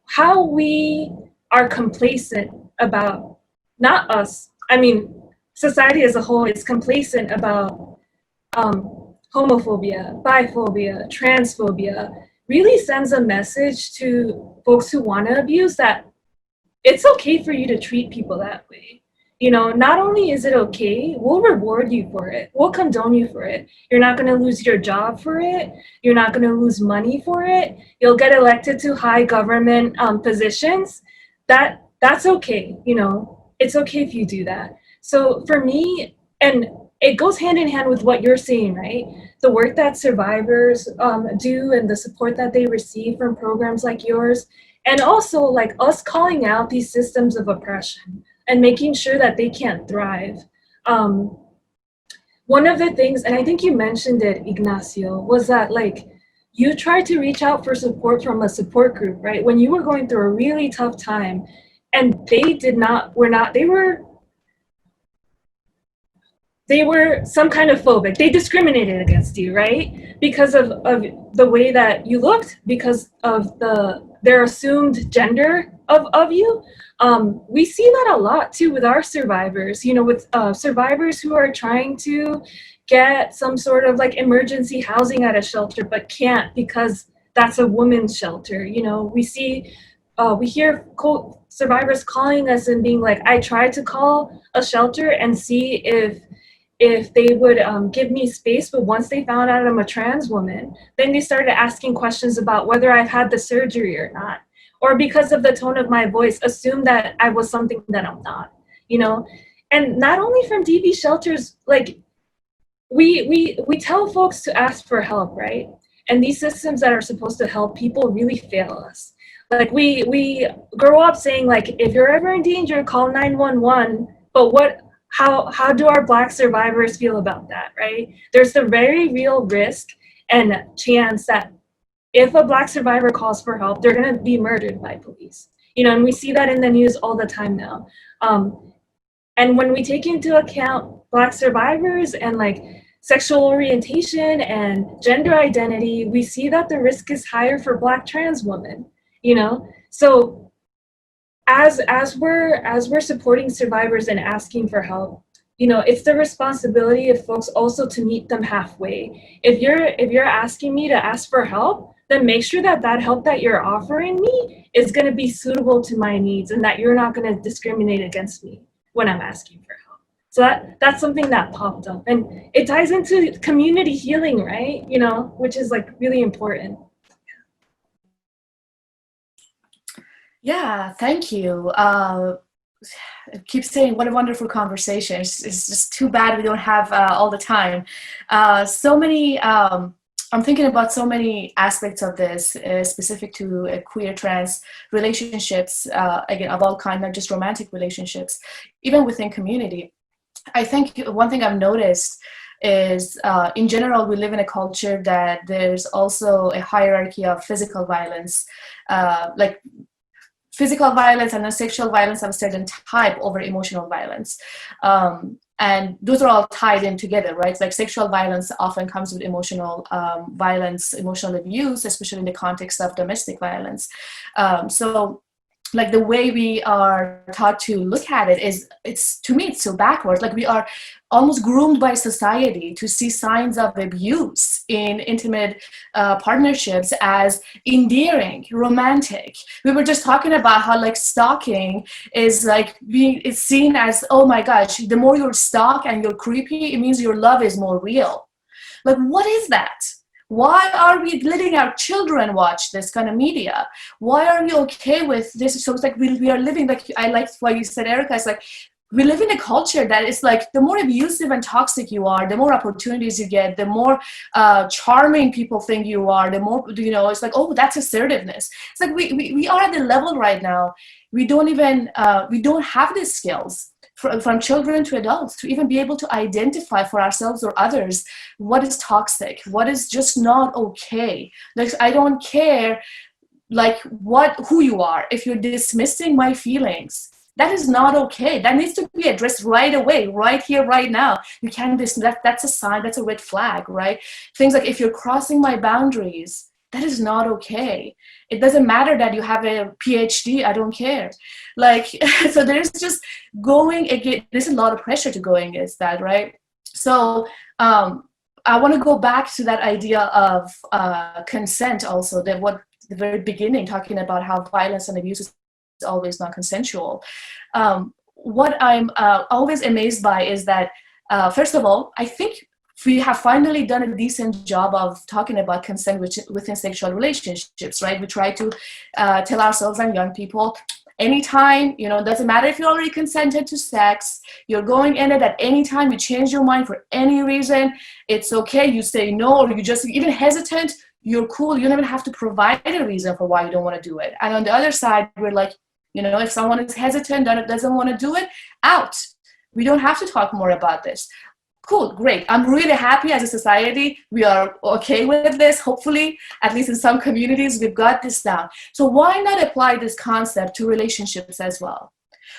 how we are complacent about, not us, I mean, society as a whole is complacent about homophobia, biphobia, transphobia, really sends a message to folks who want to abuse that it's okay for you to treat people that way. You know, not only is it okay, we'll reward you for it. We'll condone you for it. You're not going to lose your job for it. You're not going to lose money for it. You'll get elected to high government positions. That's okay. You know, it's okay if you do that. So for me, and it goes hand in hand with what you're saying, right? The work that survivors do and the support that they receive from programs like yours, and also like us calling out these systems of oppression and making sure that they can't thrive. One of the things, and I think you mentioned it, Ignacio, was that like you tried to reach out for support from a support group, right? When you were going through a really tough time, and they were some kind of phobic. They discriminated against you, right? Because of the way that you looked, because of their assumed gender of you. We see that a lot too with our survivors, you know, with survivors who are trying to get some sort of like emergency housing at a shelter, but can't because that's a woman's shelter. You know, we hear survivors calling us and being like, I tried to call a shelter and see if they would give me space, but once they found out I'm a trans woman, then they started asking questions about whether I've had the surgery or not, or because of the tone of my voice, assume that I was something that I'm not, you know? And not only from DV shelters, like we tell folks to ask for help, right? And these systems that are supposed to help people really fail us. Like we grow up saying like, if you're ever in danger, call 911, but how do our Black survivors feel about that, right? There's the very real risk and chance that if a Black survivor calls for help, they're gonna be murdered by police. You know, and we see that in the news all the time now. And when we take into account Black survivors and like sexual orientation and gender identity, we see that the risk is higher for Black trans women, you know? So as we're supporting survivors and asking for help, you know, it's the responsibility of folks also to meet them halfway. If you're asking me to ask for help, then make sure that help that you're offering me is going to be suitable to my needs and that you're not going to discriminate against me when I'm asking for help. So that's something that popped up, and it ties into community healing, right? You know, which is like really important. Yeah, thank you. I keep saying what a wonderful conversation. It's just too bad we don't have all the time. So many, I'm thinking about so many aspects of this specific to queer trans relationships, again, of all kinds, not just romantic relationships, even within community. I think one thing I've noticed is in general, we live in a culture that there's also a hierarchy of physical violence, like physical violence and then sexual violence of a certain type over emotional violence. And those are all tied in together, right? Like sexual violence often comes with emotional violence, emotional abuse, especially in the context of domestic violence. So like the way we are taught to look at it is, to me, it's so backwards. Like we are almost groomed by society to see signs of abuse in intimate partnerships as endearing, romantic. We were just talking about how like stalking is like it's seen as, oh my gosh, the more you're stalk and you're creepy, it means your love is more real. Like, what is that? Why are we letting our children watch this kind of media? Why are we okay with this? So it's like we are living, like I liked what you said, Erica. It's like we live in a culture that is like the more abusive and toxic you are, the more opportunities you get, the more charming people think you are, the more, it's like, oh, that's assertiveness. It's like we are at the level right now, we don't have these skills. From children to adults, to even be able to identify for ourselves or others what is toxic, what is just not okay. Like, I don't care like who you are. If you're dismissing my feelings, that is not okay. That needs to be addressed right away, right here, right now. You can't dismiss that's a sign, that's a red flag, right? Things like if you're crossing my boundaries, that is not okay. It doesn't matter that you have a PhD, I don't care. Like, so there's just going again, there's a lot of pressure to go against that, right? So I want to go back to that idea of consent also, that the very beginning, talking about how violence and abuse is always non-consensual. What I'm always amazed by is that, first of all, I think we have finally done a decent job of talking about consent within sexual relationships, right? We try to tell ourselves and young people, anytime, it doesn't matter if you already consented to sex, you're going in it at any time, you change your mind for any reason, it's okay, you say no, or you just even hesitant, you're cool, you don't even have to provide a reason for why you don't want to do it. And on the other side, we're like, if someone is hesitant, doesn't want to do it, out. We don't have to talk more about this. Cool, great. I'm really happy as a society, we are okay with this. Hopefully, at least in some communities, we've got this down. So why not apply this concept to relationships as well?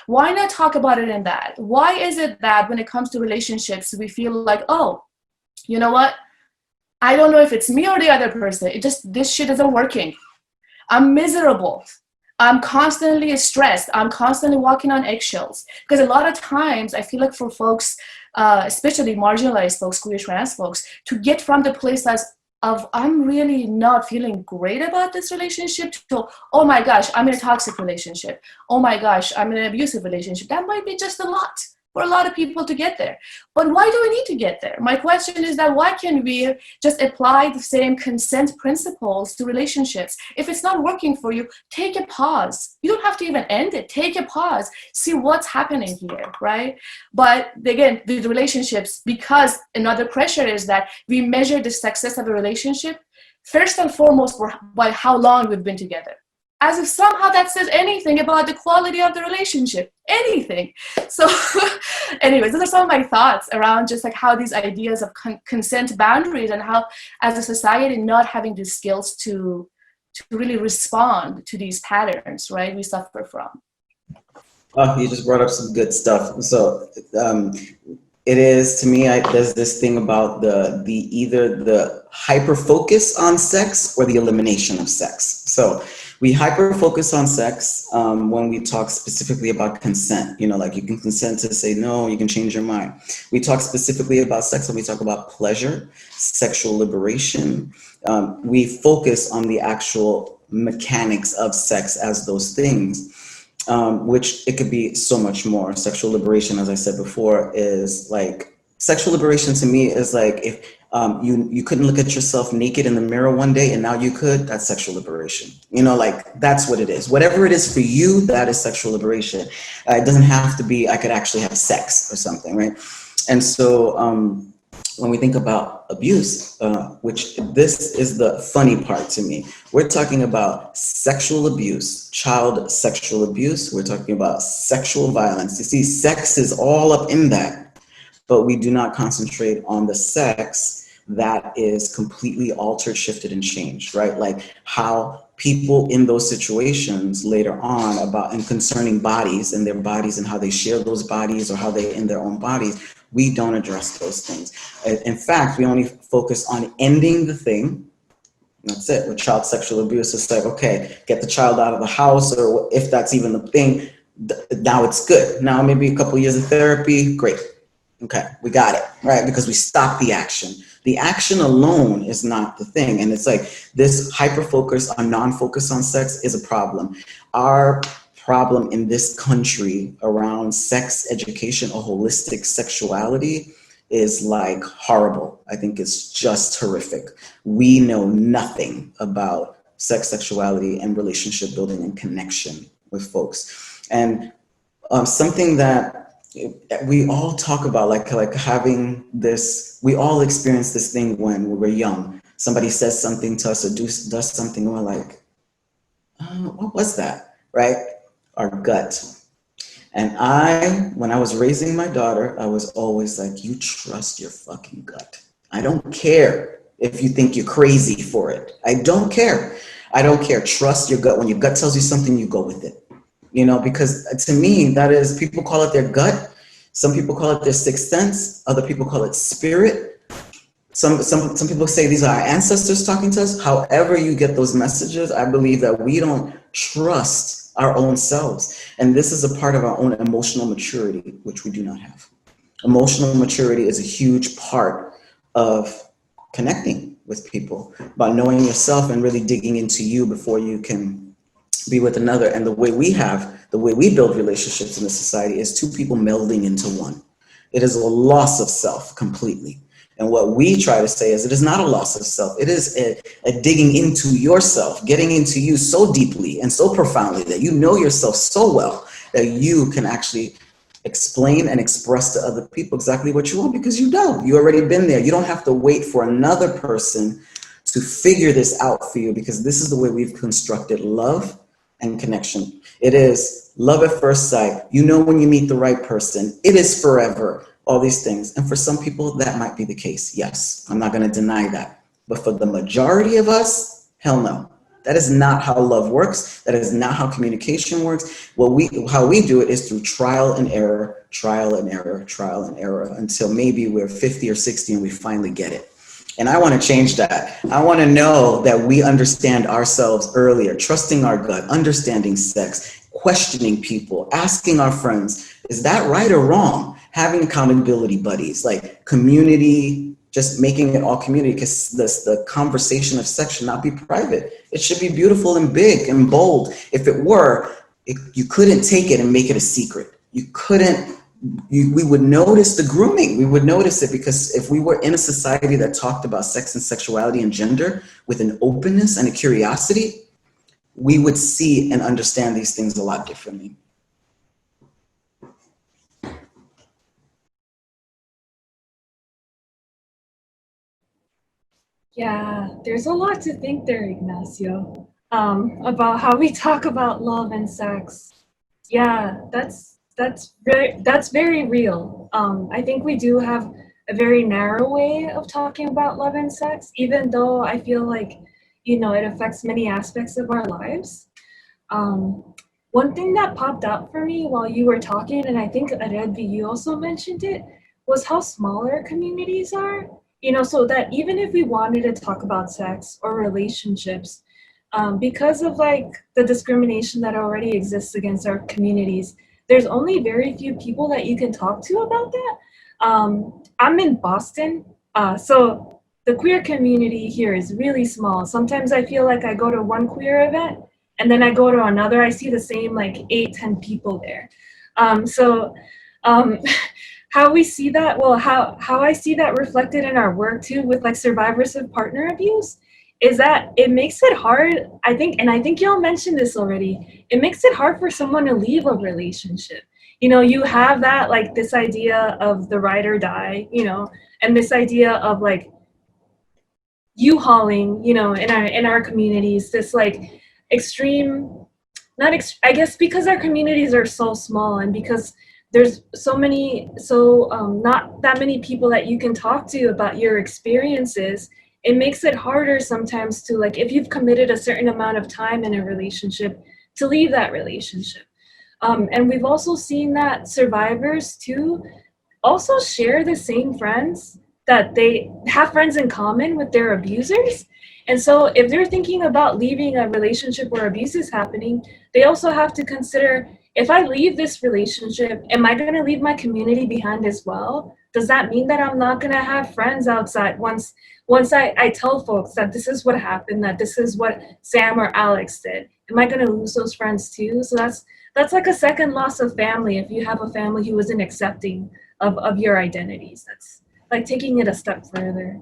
Why not talk about it in that? Why is it that when it comes to relationships, we feel like, oh, you know what? I don't know if it's me or the other person. This shit isn't working. I'm miserable. I'm constantly stressed. I'm constantly walking on eggshells. Because a lot of times, I feel like for folks, especially marginalized folks, queer trans folks, to get from the place of I'm really not feeling great about this relationship to, oh my gosh, I'm in a toxic relationship. Oh my gosh, I'm in an abusive relationship. That might be just a lot for a lot of people to get there. But why do we need to get there? My question is that why can't we just apply the same consent principles to relationships? If it's not working for you, take a pause. You don't have to even end it. Take a pause. See what's happening here, right? But again, the relationships, because another pressure is that we measure the success of a relationship first and foremost by how long we've been together. As if somehow that says anything about the quality of the relationship, anything. So anyways, those are some of my thoughts around just like how these ideas of consent boundaries and how as a society not having the skills to really respond to these patterns, right, we suffer from. Oh, you just brought up some good stuff. So it is, to me, there's this thing about either the hyper focus on sex or the elimination of sex. So we hyper focus on sex when we talk specifically about consent. Like you can consent to say no, you can change your mind. We talk specifically about sex when we talk about pleasure, sexual liberation. We focus on the actual mechanics of sex as those things. Which it could be so much more. Sexual liberation, as I said before, is like, sexual liberation to me is like if you couldn't look at yourself naked in the mirror one day and now you could, that's sexual liberation. Like that's what it is. Whatever it is for you, that is sexual liberation. It doesn't have to be, I could actually have sex or something, right? And so when we think about abuse, which this is the funny part to me, we're talking about sexual abuse, child sexual abuse. We're talking about sexual violence. You see, sex is all up in that, but we do not concentrate on the sex that is completely altered, shifted, and changed, right? Like how people in those situations later on about and concerning bodies and their bodies and how they share those bodies or how they in their own bodies, we don't address those things. In fact, we only focus on ending the thing. That's it. With child sexual abuse, it's like, okay, get the child out of the house, or if that's even the thing, now it's good. Now maybe a couple years of therapy, great. Okay, we got it, right? Because we stopped the action. The action alone is not the thing. And it's like this hyper-focus on non-focus on sex is a problem. Our problem in this country around sex education or holistic sexuality is like horrible. I think it's just horrific. We know nothing about sex, sexuality, and relationship building and connection with folks. And something that we all talk about, like having this, we all experience this thing when we were young. Somebody says something to us or does something, and we're like, what was that, right? Our gut. And when I was raising my daughter, I was always like, you trust your fucking gut. I don't care if you think you're crazy for it. I don't care. I don't care. Trust your gut. When your gut tells you something, you go with it. You know, because to me, that is, people call it their gut. Some people call it their sixth sense. Other people call it spirit. Some people say these are our ancestors talking to us. However you get those messages, I believe that we don't trust our own selves. And this is a part of our own emotional maturity, which we do not have. Emotional maturity is a huge part of connecting with people, about knowing yourself and really digging into you before you can be with another. And the way we build relationships in this society is two people melding into one. It is a loss of self completely. And what we try to say is it is not a loss of self. It is a digging into yourself, getting into you so deeply and so profoundly that you know yourself so well that you can actually explain and express to other people exactly what you want, because you know, you already been there. You don't have to wait for another person to figure this out for you, because this is the way we've constructed love and connection. It is love at first sight. You know when you meet the right person, it is forever, all these things. And for some people, that might be the case. Yes, I'm not going to deny that. But for the majority of us, hell no. That is not how love works. That is not how communication works. How we do it is through trial and error, trial and error, trial and error, until maybe we're 50 or 60 and we finally get it. And I want to change that. I want to know that we understand ourselves earlier, trusting our gut, understanding sex, questioning people, asking our friends, is that right or wrong? Having accountability buddies, like community, just making it all community, because the conversation of sex should not be private. It should be beautiful and big and bold. If it were, you couldn't take it and make it a secret. You couldn't. We would notice the grooming. We would notice it, because if we were in a society that talked about sex and sexuality and gender with an openness and a curiosity, we would see and understand these things a lot differently. Yeah, there's a lot to think there, Ignacio, about how we talk about love and sex. Yeah, that's very real. I think we do have a very narrow way of talking about love and sex, even though I feel like, you know, it affects many aspects of our lives. One thing that popped up for me while you were talking, and I think Aredbi, you also mentioned it, was how small our communities are. You know, so that even if we wanted to talk about sex or relationships, because of like the discrimination that already exists against our communities, there's only very few people that you can talk to about that. I'm in Boston, so the queer community here is really small. Sometimes I feel like I go to one queer event and then I go to another, I see the same like 8-10 people there. How we see that, well, how I see that reflected in our work too with like survivors of partner abuse, is that it makes it hard, I think, and I think y'all mentioned this already, it makes it hard for someone to leave a relationship. You know, you have that, like this idea of the ride or die, you know, and this idea of like U-hauling, you know, in our communities, this like extreme, I guess because our communities are so small and because there's not that many people that you can talk to about your experiences. It makes it harder sometimes to, like, if you've committed a certain amount of time in a relationship, to leave that relationship. And we've also seen that survivors too also share the same friends, that they have friends in common with their abusers. And so if they're thinking about leaving a relationship where abuse is happening, they also have to consider, if I leave this relationship, am I going to leave my community behind as well? Does that mean that I'm not going to have friends outside once I tell folks that this is what happened, that this is what Sam or Alex did? Am I going to lose those friends too? So that's like a second loss of family if you have a family who isn't accepting of your identities. That's like taking it a step further.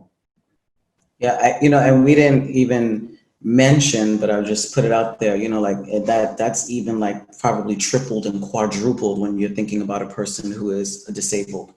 Yeah, and we didn't even mention, but I'll just put it out there, like that's even like probably tripled and quadrupled when you're thinking about a person who is disabled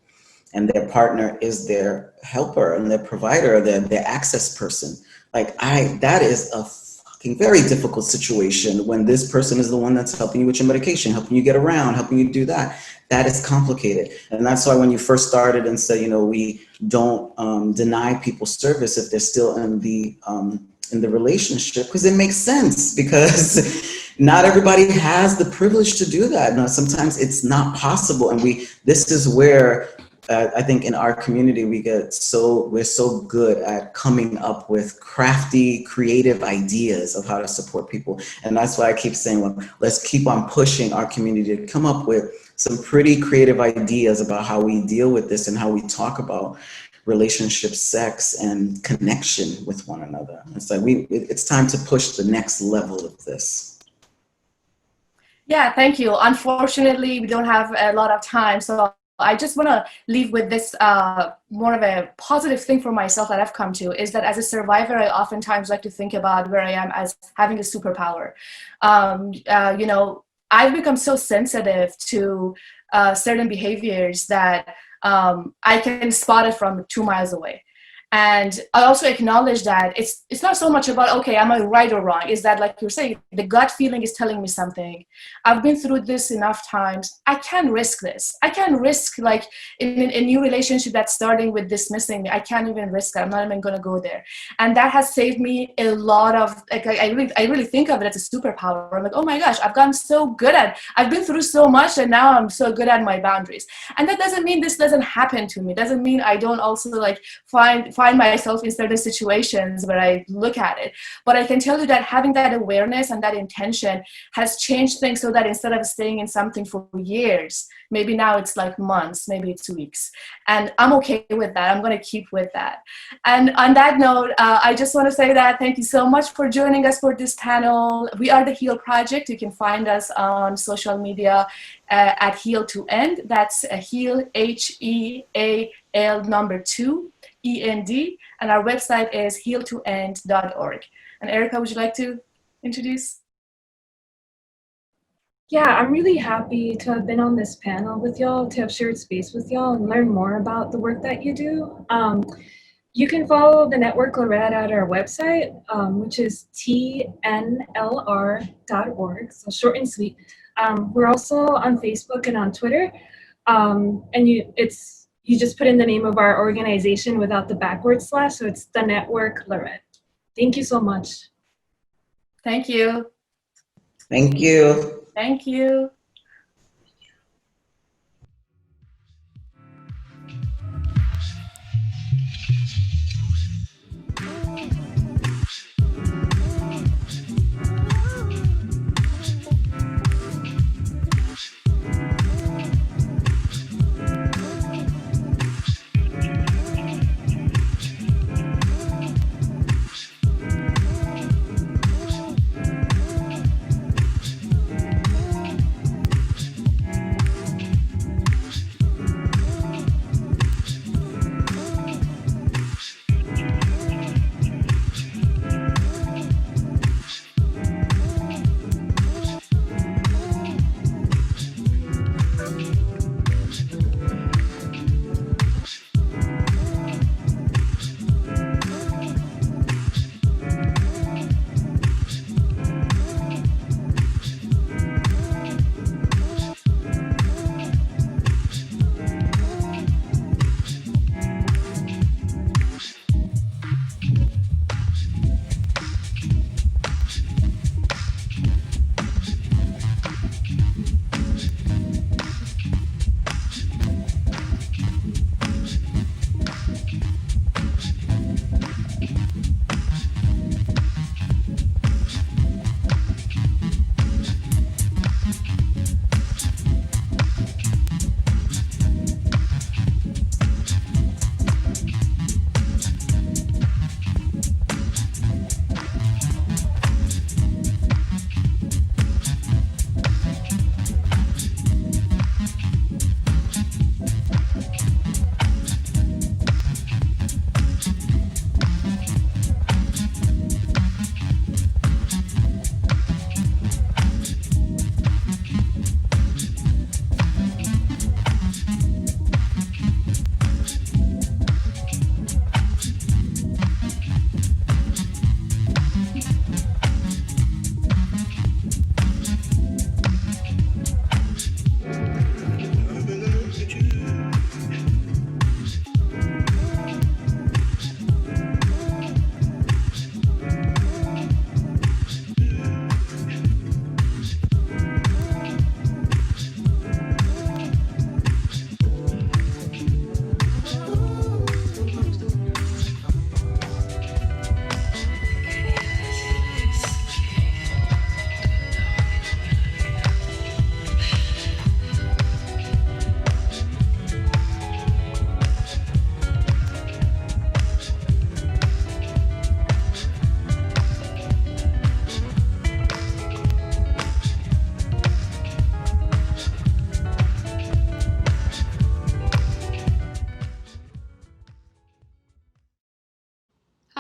and their partner is their helper and their provider, their access person. That is a fucking very difficult situation when this person is the one that's helping you with your medication, helping you get around, helping you do that. That is complicated. And that's why when you first started and said, we don't deny people service if they're still in the relationship, because it makes sense, because not everybody has the privilege to do that. Now, sometimes it's not possible. And this is where I think in our community, we're so good at coming up with crafty, creative ideas of how to support people. And that's why I keep saying, well, let's keep on pushing our community to come up with some pretty creative ideas about how we deal with this and how we talk about relationship, sex, and connection with one another. It's like it's time to push the next level of this. Yeah, thank you. Unfortunately, we don't have a lot of time, so I just want to leave with this more of a positive thing for myself that I've come to, is that as a survivor, I oftentimes like to think about where I am as having a superpower. I've become so sensitive to certain behaviors that I can spot it from 2 miles away. And I also acknowledge that it's not so much about, okay, am I right or wrong? Is that, like you're saying, the gut feeling is telling me something. I've been through this enough times. I can't risk this. I can't risk, like, in a new relationship that's starting with dismissing me. I can't even risk that. I'm not even going to go there. And that has saved me a lot of, like, I really think of it as a superpower. I'm like, oh my gosh, I've been through so much, and now I'm so good at my boundaries. And that doesn't mean this doesn't happen to me. It doesn't mean I don't also, like, find myself in certain situations where I look at it. But I can tell you that having that awareness and that intention has changed things, so that instead of staying in something for years, maybe now it's like months, maybe it's weeks. And I'm okay with that. I'm going to keep with that. And on that note, I just want to say that thank you so much for joining us for this panel. We are the HEAL Project. You can find us on social media at HEAL to End. That's HEAL, HEAL number 2. END, and our website is healtoend.org. And Erica, would you like to introduce? Yeah, I'm really happy to have been on this panel with y'all, to have shared space with y'all and learn more about the work that you do. You can follow the Network Lorette at our website, which is tnlr.org, so short and sweet. We're also on Facebook and on Twitter, and you just put in the name of our organization without the backward slash, so it's the Network Lorette. Thank you so much. Thank you. Thank you. Thank you.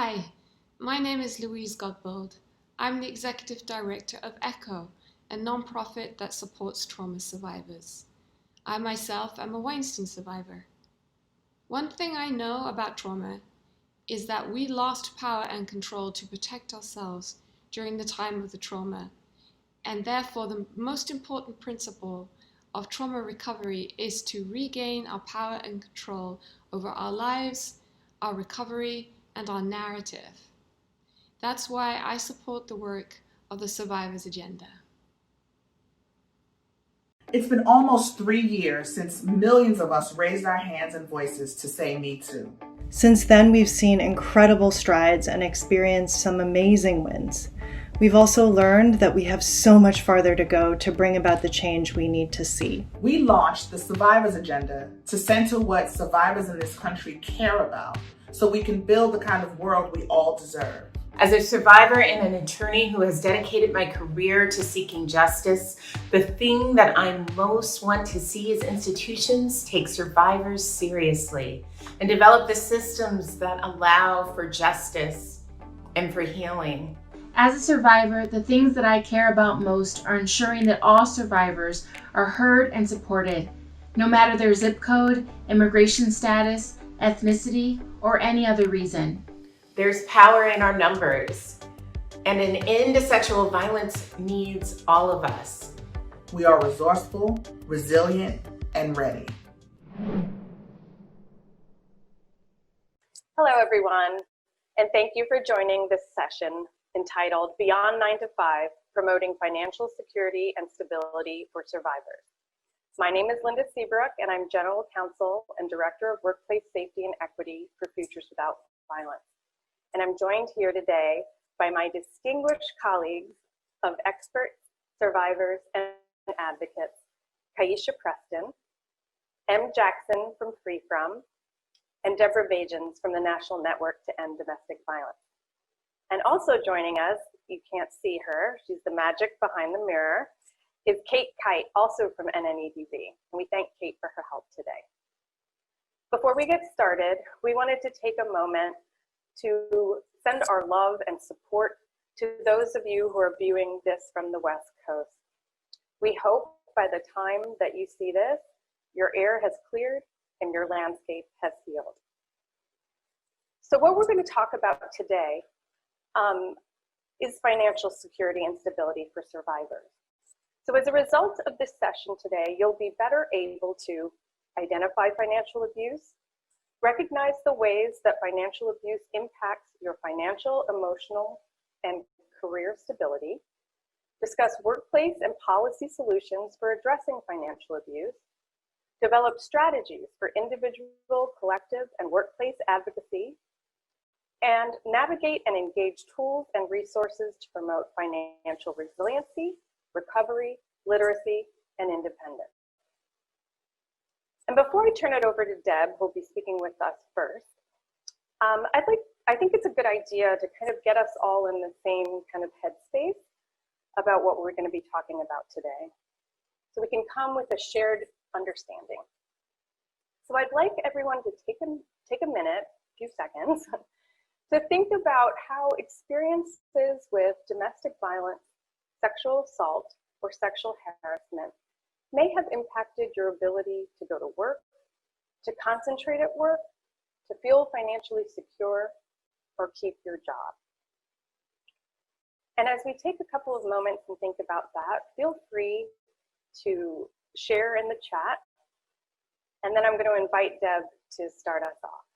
Hi, my name is Louise Godbold. I'm the Executive Director of ECHO, a nonprofit that supports trauma survivors. I myself am a Weinstein survivor. One thing I know about trauma is that we lost power and control to protect ourselves during the time of the trauma, and therefore the most important principle of trauma recovery is to regain our power and control over our lives, our recovery, and our narrative. That's why I support the work of the Survivors Agenda. It's been almost 3 years since millions of us raised our hands and voices to say Me Too. Since then, we've seen incredible strides and experienced some amazing wins. We've also learned that we have so much farther to go to bring about the change we need to see. We launched the Survivors Agenda to center what survivors in this country care about so we can build the kind of world we all deserve. As a survivor and an attorney who has dedicated my career to seeking justice, the thing that I most want to see is institutions take survivors seriously and develop the systems that allow for justice and for healing. As a survivor, the things that I care about most are ensuring that all survivors are heard and supported, no matter their zip code, immigration status, ethnicity, or any other reason. There's power in our numbers, and an end to sexual violence needs all of us. We are resourceful, resilient, and ready. Hello, everyone, and thank you for joining this session entitled Beyond 9 to 5, Promoting Financial Security and Stability for Survivors. My name is Linda Seabrook, and I'm General Counsel and Director of Workplace Safety and Equity for Futures Without Violence. And I'm joined here today by my distinguished colleagues of experts, survivors, and advocates, Kaisha Preston, M. Jackson from Free From, and Deborah Vagins from the National Network to End Domestic Violence. And also joining us, you can't see her, she's the magic behind the mirror, is Kate Kite, also from NNEDV. And we thank Kate for her help today. Before we get started, we wanted to take a moment to send our love and support to those of you who are viewing this from the West Coast. We hope by the time that you see this, your air has cleared and your landscape has healed. So what we're going to talk about today is financial security and stability for survivors. So as a result of this session today, you'll be better able to identify financial abuse, recognize the ways that financial abuse impacts your financial, emotional, and career stability, discuss workplace and policy solutions for addressing financial abuse, develop strategies for individual, collective, and workplace advocacy, and navigate and engage tools and resources to promote financial resiliency, recovery, literacy, and independence. And before I turn it over to Deb, who'll be speaking with us first, I think it's a good idea to kind of get us all in the same kind of headspace about what we're going to be talking about today, so we can come with a shared understanding. So I'd like everyone to take a minute, a few seconds, to think about how experiences with domestic violence, sexual assault, or sexual harassment may have impacted your ability to go to work, to concentrate at work, to feel financially secure, or keep your job. And as we take a couple of moments and think about that, feel free to share in the chat, and then I'm going to invite Deb to start us off.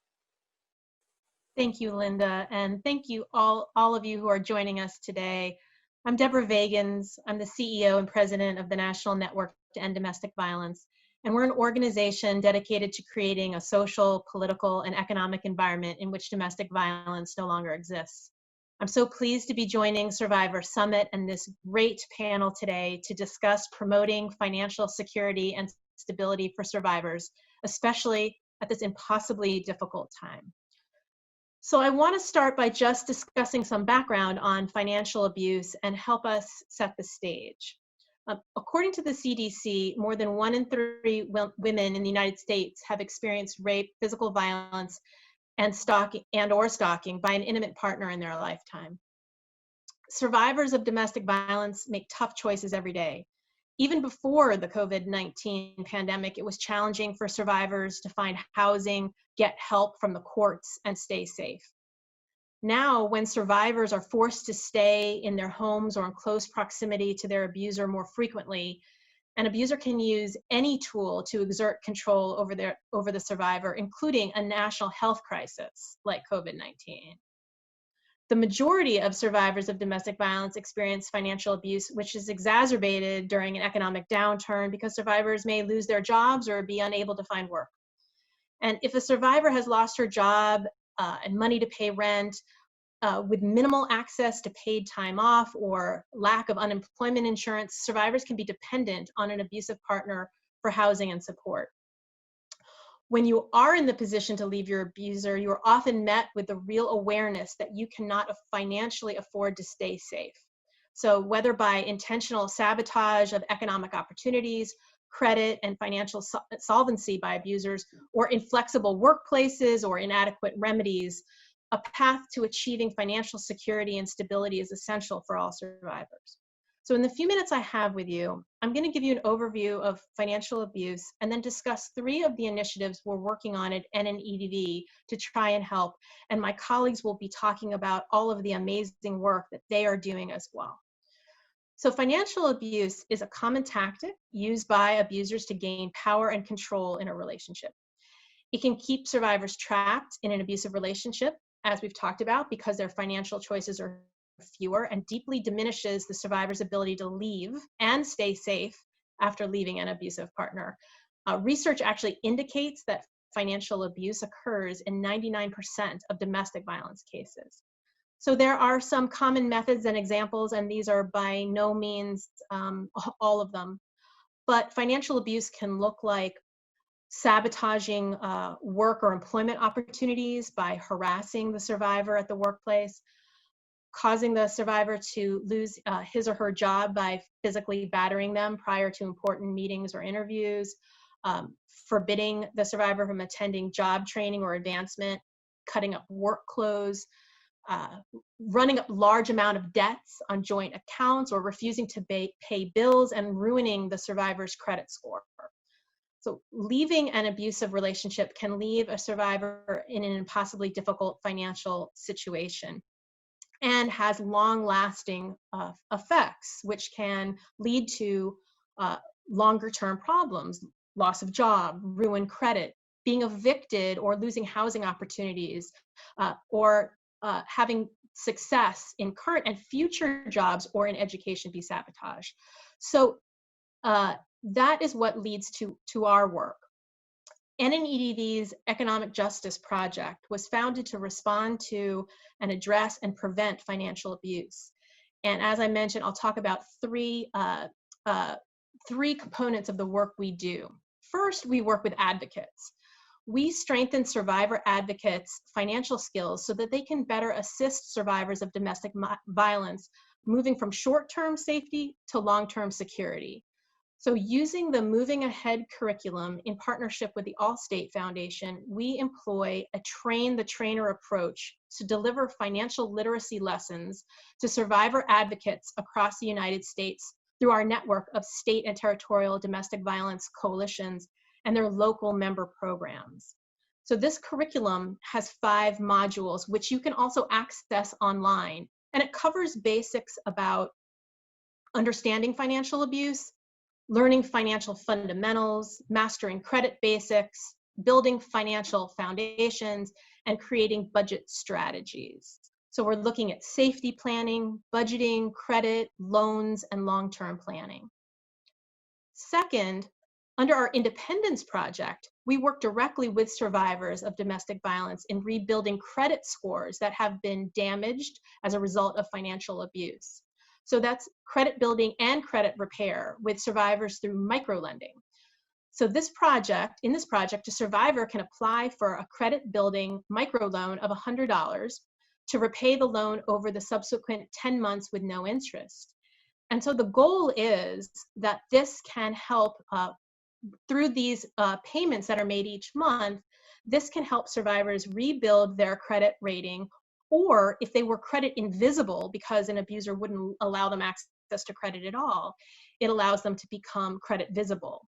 Thank you, Linda, and thank you all of you who are joining us today. I'm Deborah Vagins. I'm the CEO and president of the National Network to End Domestic Violence, and we're an organization dedicated to creating a social, political, and economic environment in which domestic violence no longer exists. I'm so pleased to be joining Survivor Summit and this great panel today to discuss promoting financial security and stability for survivors, especially at this impossibly difficult time. So I want to start by just discussing some background on financial abuse and help us set the stage. According to the CDC, more than 1 in 3 women in the United States have experienced rape, physical violence, and or stalking by an intimate partner in their lifetime. Survivors of domestic violence make tough choices every day. Even before the COVID-19 pandemic, it was challenging for survivors to find housing, get help from the courts, and stay safe. Now, when survivors are forced to stay in their homes or in close proximity to their abuser more frequently, an abuser can use any tool to exert control over the survivor, including a national health crisis like COVID-19. The majority of survivors of domestic violence experience financial abuse, which is exacerbated during an economic downturn because survivors may lose their jobs or be unable to find work. And if a survivor has lost her job and money to pay rent, with minimal access to paid time off or lack of unemployment insurance, survivors can be dependent on an abusive partner for housing and support. When you are in the position to leave your abuser, you are often met with the real awareness that you cannot financially afford to stay safe. So whether by intentional sabotage of economic opportunities, credit and financial solvency by abusers, or inflexible workplaces or inadequate remedies, a path to achieving financial security and stability is essential for all survivors. So in the few minutes I have with you, I'm going to give you an overview of financial abuse and then discuss 3 of the initiatives we're working on at NNEDV to try and help. And my colleagues will be talking about all of the amazing work that they are doing as well. So financial abuse is a common tactic used by abusers to gain power and control in a relationship. It can keep survivors trapped in an abusive relationship, as we've talked about, because their financial choices are fewer, and deeply diminishes the survivor's ability to leave and stay safe after leaving an abusive partner. Research actually indicates that financial abuse occurs in 99% of domestic violence cases. So there are some common methods and examples, and these are by no means all of them. But financial abuse can look like sabotaging work or employment opportunities by harassing the survivor at the workplace, causing the survivor to lose his or her job by physically battering them prior to important meetings or interviews, forbidding the survivor from attending job training or advancement, cutting up work clothes, running up large amount of debts on joint accounts, or refusing to pay bills and ruining the survivor's credit score. So leaving an abusive relationship can leave a survivor in an impossibly difficult financial situation and has long-lasting effects, which can lead to longer-term problems, loss of job, ruined credit, being evicted or losing housing opportunities, or having success in current and future jobs or in education be sabotaged. So that is what leads to our work. NNEDV's Economic Justice Project was founded to respond to and address and prevent financial abuse. And as I mentioned, I'll talk about three components of the work we do. First, we work with advocates. We strengthen survivor advocates' financial skills so that they can better assist survivors of domestic violence, moving from short-term safety to long-term security. So using the Moving Ahead curriculum in partnership with the Allstate Foundation, we employ a train-the-trainer approach to deliver financial literacy lessons to survivor advocates across the United States through our network of state and territorial domestic violence coalitions and their local member programs. So this curriculum has 5 modules, which you can also access online, and it covers basics about understanding financial abuse, learning financial fundamentals, mastering credit basics, building financial foundations, and creating budget strategies. So we're looking at safety planning, budgeting, credit, loans, and long-term planning. Second, under our Independence Project, we work directly with survivors of domestic violence in rebuilding credit scores that have been damaged as a result of financial abuse. So that's credit building and credit repair with survivors through microlending. So in this project, a survivor can apply for a credit building microloan of $100 to repay the loan over the subsequent 10 months with no interest. And so the goal is that this can help through these payments that are made each month, this can help survivors rebuild their credit rating, or if they were credit invisible because an abuser wouldn't allow them access to credit at all, it allows them to become credit visible.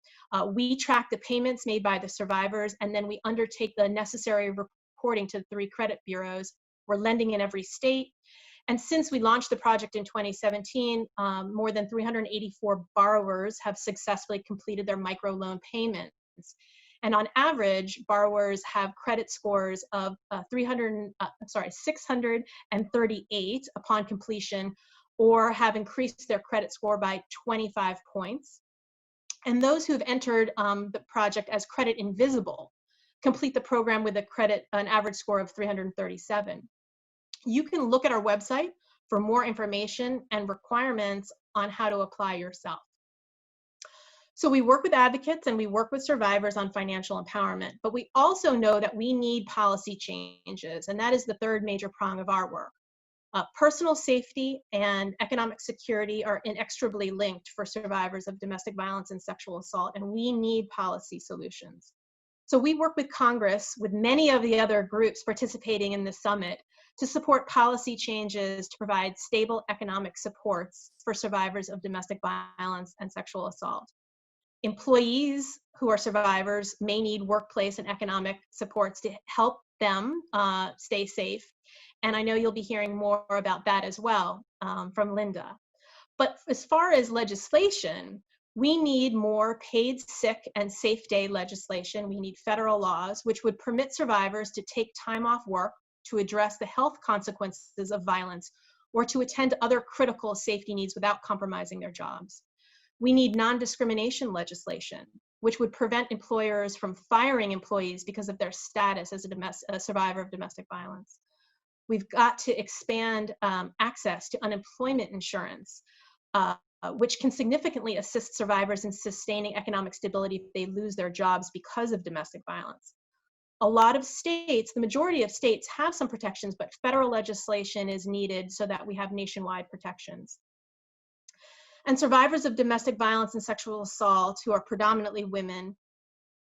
We track the payments made by the survivors, and then we undertake the necessary reporting to the 3 credit bureaus. We're lending in every state. And since we launched the project in 2017, more than 384 borrowers have successfully completed their microloan payments. And on average, borrowers have credit scores of 638 upon completion, or have increased their credit score by 25 points. And those who have entered the project as credit invisible complete the program with an average score of 337. You can look at our website for more information and requirements on how to apply yourself. So we work with advocates and we work with survivors on financial empowerment, but we also know that we need policy changes, and that is the third major prong of our work. Personal safety and economic security are inextricably linked for survivors of domestic violence and sexual assault, and we need policy solutions. So we work with Congress, with many of the other groups participating in the summit, to support policy changes to provide stable economic supports for survivors of domestic violence and sexual assault. Employees who are survivors may need workplace and economic supports to help them stay safe. And I know you'll be hearing more about that as well from Linda. But as far as legislation, we need more paid sick and safe day legislation. We need federal laws which would permit survivors to take time off work to address the health consequences of violence or to attend to other critical safety needs without compromising their jobs. We need non-discrimination legislation, which would prevent employers from firing employees because of their status as a survivor of domestic violence. We've got to expand access to unemployment insurance, which can significantly assist survivors in sustaining economic stability if they lose their jobs because of domestic violence. A lot of states, the majority of states, have some protections, but federal legislation is needed so that we have nationwide protections. And survivors of domestic violence and sexual assault, who are predominantly women,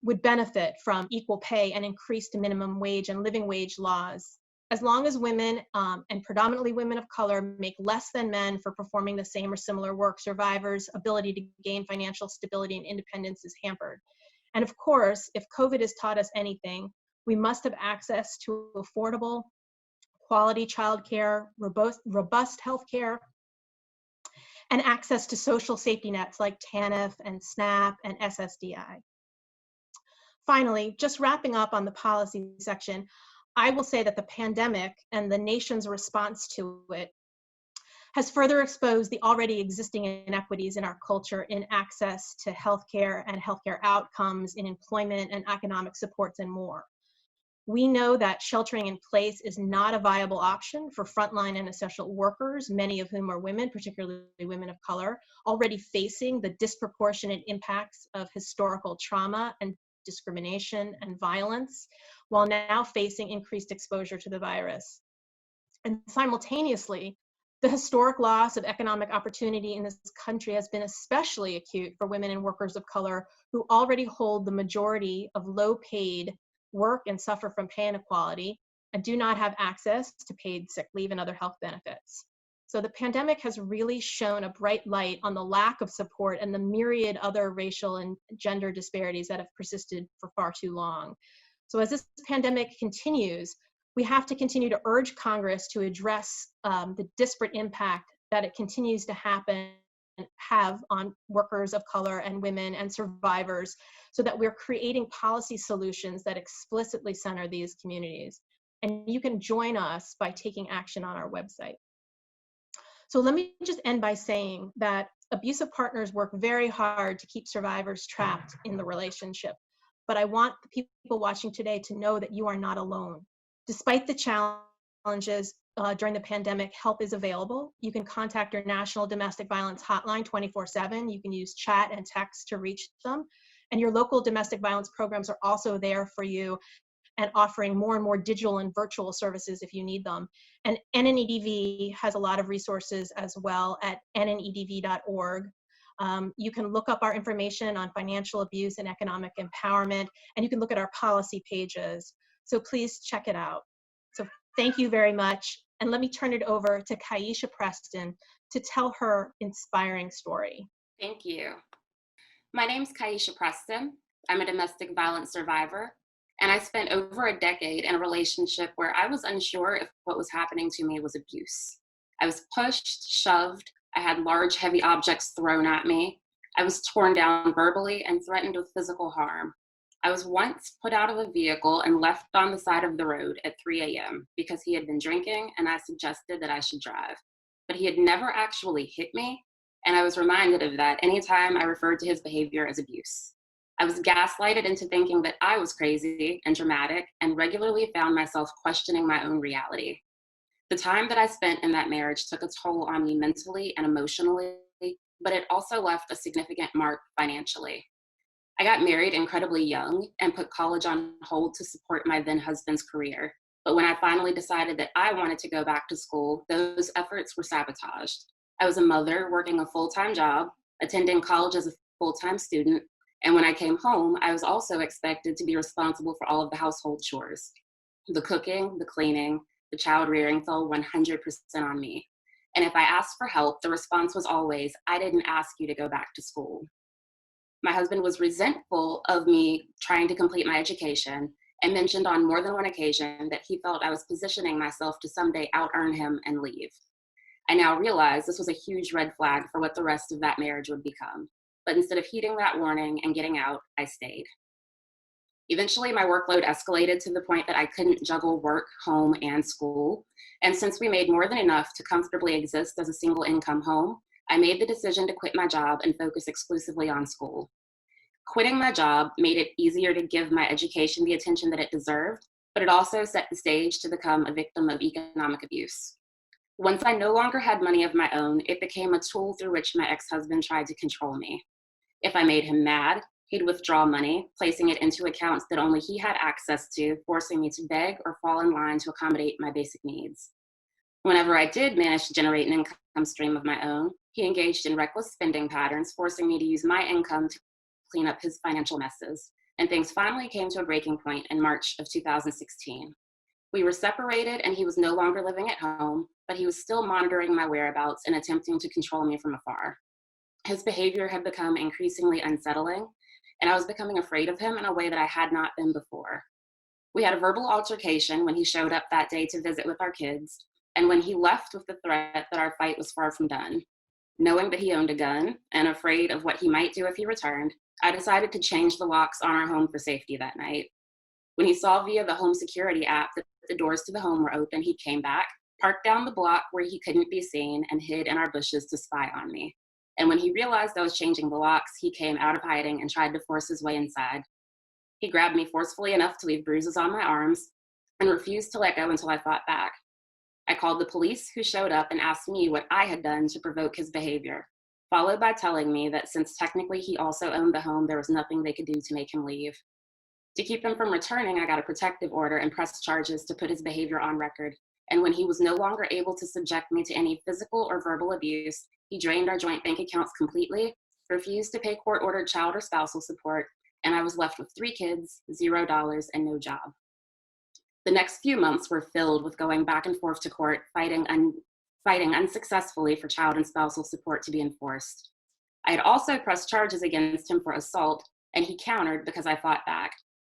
would benefit from equal pay and increased minimum wage and living wage laws. As long as women, and predominantly women of color, make less than men for performing the same or similar work, survivors' ability to gain financial stability and independence is hampered. And of course, if COVID has taught us anything, we must have access to affordable, quality childcare, robust healthcare, and access to social safety nets like TANF and SNAP and SSDI. Finally, just wrapping up on the policy section, I will say that the pandemic and the nation's response to it has further exposed the already existing inequities in our culture in access to healthcare and healthcare outcomes, in employment and economic supports, and more. We know that sheltering in place is not a viable option for frontline and essential workers, many of whom are women, particularly women of color, already facing the disproportionate impacts of historical trauma and discrimination and violence, while now facing increased exposure to the virus. And simultaneously, the historic loss of economic opportunity in this country has been especially acute for women and workers of color who already hold the majority of low-paid work and suffer from pay inequality and do not have access to paid sick leave and other health benefits. So the pandemic has really shone a bright light on the lack of support and the myriad other racial and gender disparities that have persisted for far too long. So as this pandemic continues, we have to continue to urge Congress to address the disparate impact that it continues to have on workers of color and women and survivors, so that we're creating policy solutions that explicitly center these communities. And you can join us by taking action on our website. So let me just end by saying that abusive partners work very hard to keep survivors trapped in the relationship. But I want the people watching today to know that you are not alone. Despite the challenges during the pandemic, help is available. You can contact your National Domestic Violence Hotline 24/7. You can use chat and text to reach them. And your local domestic violence programs are also there for you and offering more and more digital and virtual services if you need them. And NNEDV has a lot of resources as well at nnedv.org. You can look up our information on financial abuse and economic empowerment, and you can look at our policy pages. So please check it out. So thank you very much. And let me turn it over to Kaisha Preston to tell her inspiring story. Thank you. My name's Kaisha Preston. I'm a domestic violence survivor, and I spent over a decade in a relationship where I was unsure if what was happening to me was abuse. I was pushed, shoved, I had large, heavy objects thrown at me. I was torn down verbally and threatened with physical harm. I was once put out of a vehicle and left on the side of the road at 3 a.m. because he had been drinking and I suggested that I should drive. But he had never actually hit me, and I was reminded of that anytime I referred to his behavior as abuse. I was gaslighted into thinking that I was crazy and dramatic, and regularly found myself questioning my own reality. The time that I spent in that marriage took a toll on me mentally and emotionally, but it also left a significant mark financially. I got married incredibly young and put college on hold to support my then husband's career. But when I finally decided that I wanted to go back to school, those efforts were sabotaged. I was a mother working a full-time job, attending college as a full-time student, and when I came home, I was also expected to be responsible for all of the household chores. The cooking, the cleaning, the child rearing fell 100% on me. And if I asked for help, the response was always, "I didn't ask you to go back to school." My husband was resentful of me trying to complete my education and mentioned on more than one occasion that he felt I was positioning myself to someday out-earn him and leave. I now realize this was a huge red flag for what the rest of that marriage would become. But instead of heeding that warning and getting out, I stayed. Eventually, my workload escalated to the point that I couldn't juggle work, home, and school. And since we made more than enough to comfortably exist as a single income home, I made the decision to quit my job and focus exclusively on school. Quitting my job made it easier to give my education the attention that it deserved, but it also set the stage to become a victim of economic abuse. Once I no longer had money of my own, it became a tool through which my ex-husband tried to control me. If I made him mad, he'd withdraw money, placing it into accounts that only he had access to, forcing me to beg or fall in line to accommodate my basic needs. Whenever I did manage to generate an income stream of my own, he engaged in reckless spending patterns, forcing me to use my income to clean up his financial messes. And things finally came to a breaking point in March of 2016. We were separated and he was no longer living at home, but he was still monitoring my whereabouts and attempting to control me from afar. His behavior had become increasingly unsettling, and I was becoming afraid of him in a way that I had not been before. We had a verbal altercation when he showed up that day to visit with our kids, and when he left with the threat that our fight was far from done. Knowing that he owned a gun and afraid of what he might do if he returned, I decided to change the locks on our home for safety that night. When he saw via the home security app that the doors to the home were open, he came back, parked down the block where he couldn't be seen, and hid in our bushes to spy on me. And when he realized I was changing the locks, he came out of hiding and tried to force his way inside. He grabbed me forcefully enough to leave bruises on my arms and refused to let go until I fought back. I called the police, who showed up and asked me what I had done to provoke his behavior, followed by telling me that since technically he also owned the home, there was nothing they could do to make him leave. To keep him from returning, I got a protective order and pressed charges to put his behavior on record. And when he was no longer able to subject me to any physical or verbal abuse, he drained our joint bank accounts completely, refused to pay court-ordered child or spousal support, and I was left with 3 kids, $0, and no job. The next few months were filled with going back and forth to court, fighting unsuccessfully for child and spousal support to be enforced. I had also pressed charges against him for assault, and he countered because I fought back.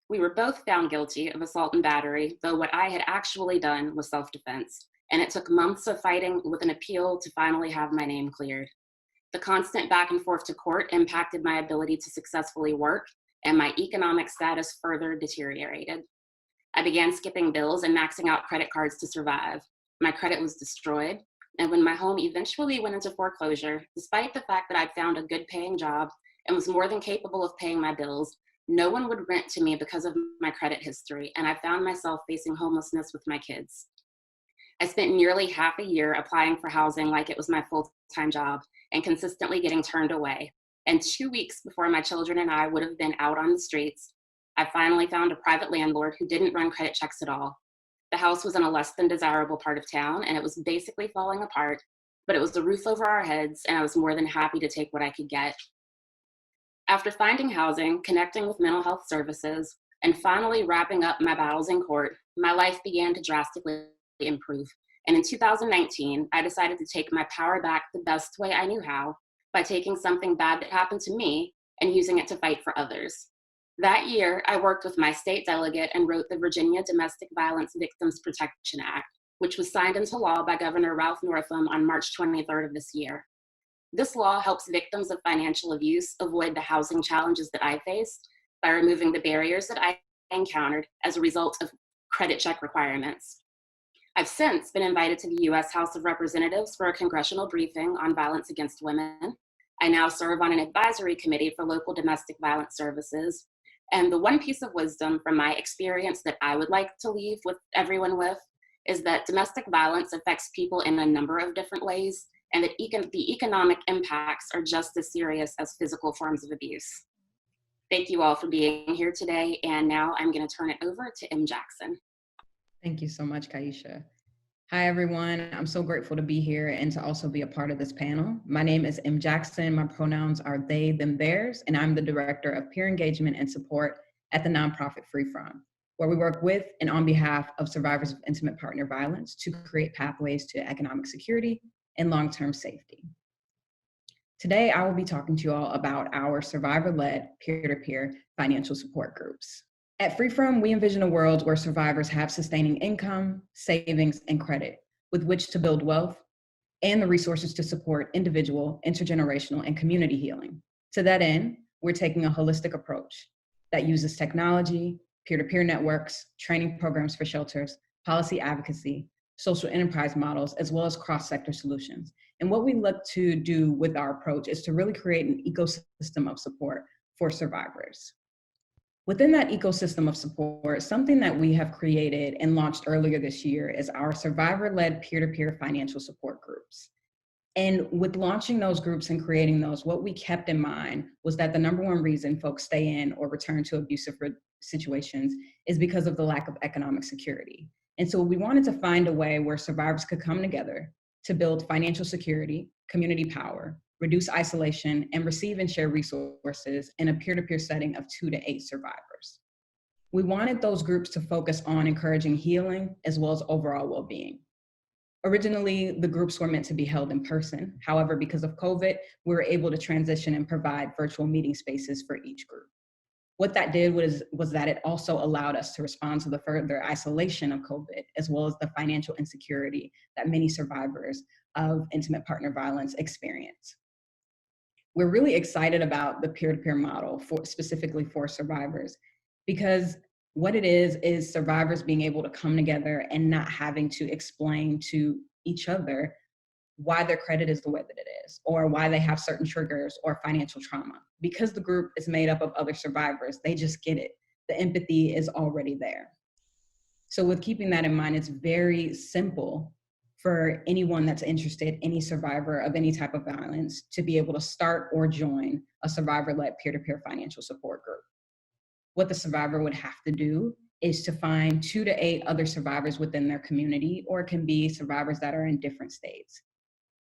We were both found guilty of assault and battery, though what I had actually done was self-defense, and it took months of fighting with an appeal to finally have my name cleared. The constant back and forth to court impacted my ability to successfully work, and my economic status further deteriorated. I began skipping bills and maxing out credit cards to survive. My credit was destroyed, and when my home eventually went into foreclosure, despite the fact that I'd found a good paying job and was more than capable of paying my bills, no one would rent to me because of my credit history, and I found myself facing homelessness with my kids. I spent nearly half a year applying for housing like it was my full-time job and consistently getting turned away. And 2 weeks before my children and I would have been out on the streets, I finally found a private landlord who didn't run credit checks at all. The house was in a less than desirable part of town, and it was basically falling apart, but it was the roof over our heads, and I was more than happy to take what I could get. After finding housing, connecting with mental health services, and finally wrapping up my battles in court, my life began to drastically improve. And in 2019, I decided to take my power back the best way I knew how, by taking something bad that happened to me and using it to fight for others. That year, I worked with my state delegate and wrote the Virginia Domestic Violence Victims Protection Act, which was signed into law by Governor Ralph Northam on March 23rd of this year. This law helps victims of financial abuse avoid the housing challenges that I faced by removing the barriers that I encountered as a result of credit check requirements. I've since been invited to the U.S. House of Representatives for a congressional briefing on violence against women. I now serve on an advisory committee for local domestic violence services. And the one piece of wisdom from my experience that I would like to leave with everyone with is that domestic violence affects people in a number of different ways, and that the economic impacts are just as serious as physical forms of abuse. Thank you all for being here today, and now I'm going to turn it over to M. Jackson. Thank you so much, Kaisha. Hi, everyone. I'm so grateful to be here and to also be a part of this panel. My name is M. Jackson. My pronouns are they, them, theirs, and I'm the Director of Peer Engagement and Support at the nonprofit Free From, where we work with and on behalf of survivors of intimate partner violence to create pathways to economic security and long-term safety. Today, I will be talking to you all about our survivor-led peer-to-peer financial support groups. At Free From, we envision a world where survivors have sustaining income, savings, and credit with which to build wealth and the resources to support individual, intergenerational, and community healing. To that end, we're taking a holistic approach that uses technology, peer-to-peer networks, training programs for shelters, policy advocacy, social enterprise models, as well as cross-sector solutions. And what we look to do with our approach is to really create an ecosystem of support for survivors. Within that ecosystem of support, something that we have created and launched earlier this year is our survivor-led peer-to-peer financial support groups. And with launching those groups and creating those, what we kept in mind was that the number one reason folks stay in or return to abusive situations is because of the lack of economic security. And so we wanted to find a way where survivors could come together to build financial security, community power, reduce isolation, and receive and share resources in a peer-to-peer setting of 2 to 8 survivors. We wanted those groups to focus on encouraging healing as well as overall well-being. Originally, the groups were meant to be held in person. However, because of COVID, we were able to transition and provide virtual meeting spaces for each group. What that did was that it also allowed us to respond to the further isolation of COVID, as well as the financial insecurity that many survivors of intimate partner violence experience. We're really excited about the peer-to-peer model specifically for survivors, because what it is survivors being able to come together and not having to explain to each other why their credit is the way that it is, or why they have certain triggers or financial trauma. Because the group is made up of other survivors, they just get it. The empathy is already there. So with keeping that in mind, it's very simple for anyone that's interested, any survivor of any type of violence, to be able to start or join a survivor-led peer-to-peer financial support group. What the survivor would have to do is to find 2 to 8 other survivors within their community, or it can be survivors that are in different states.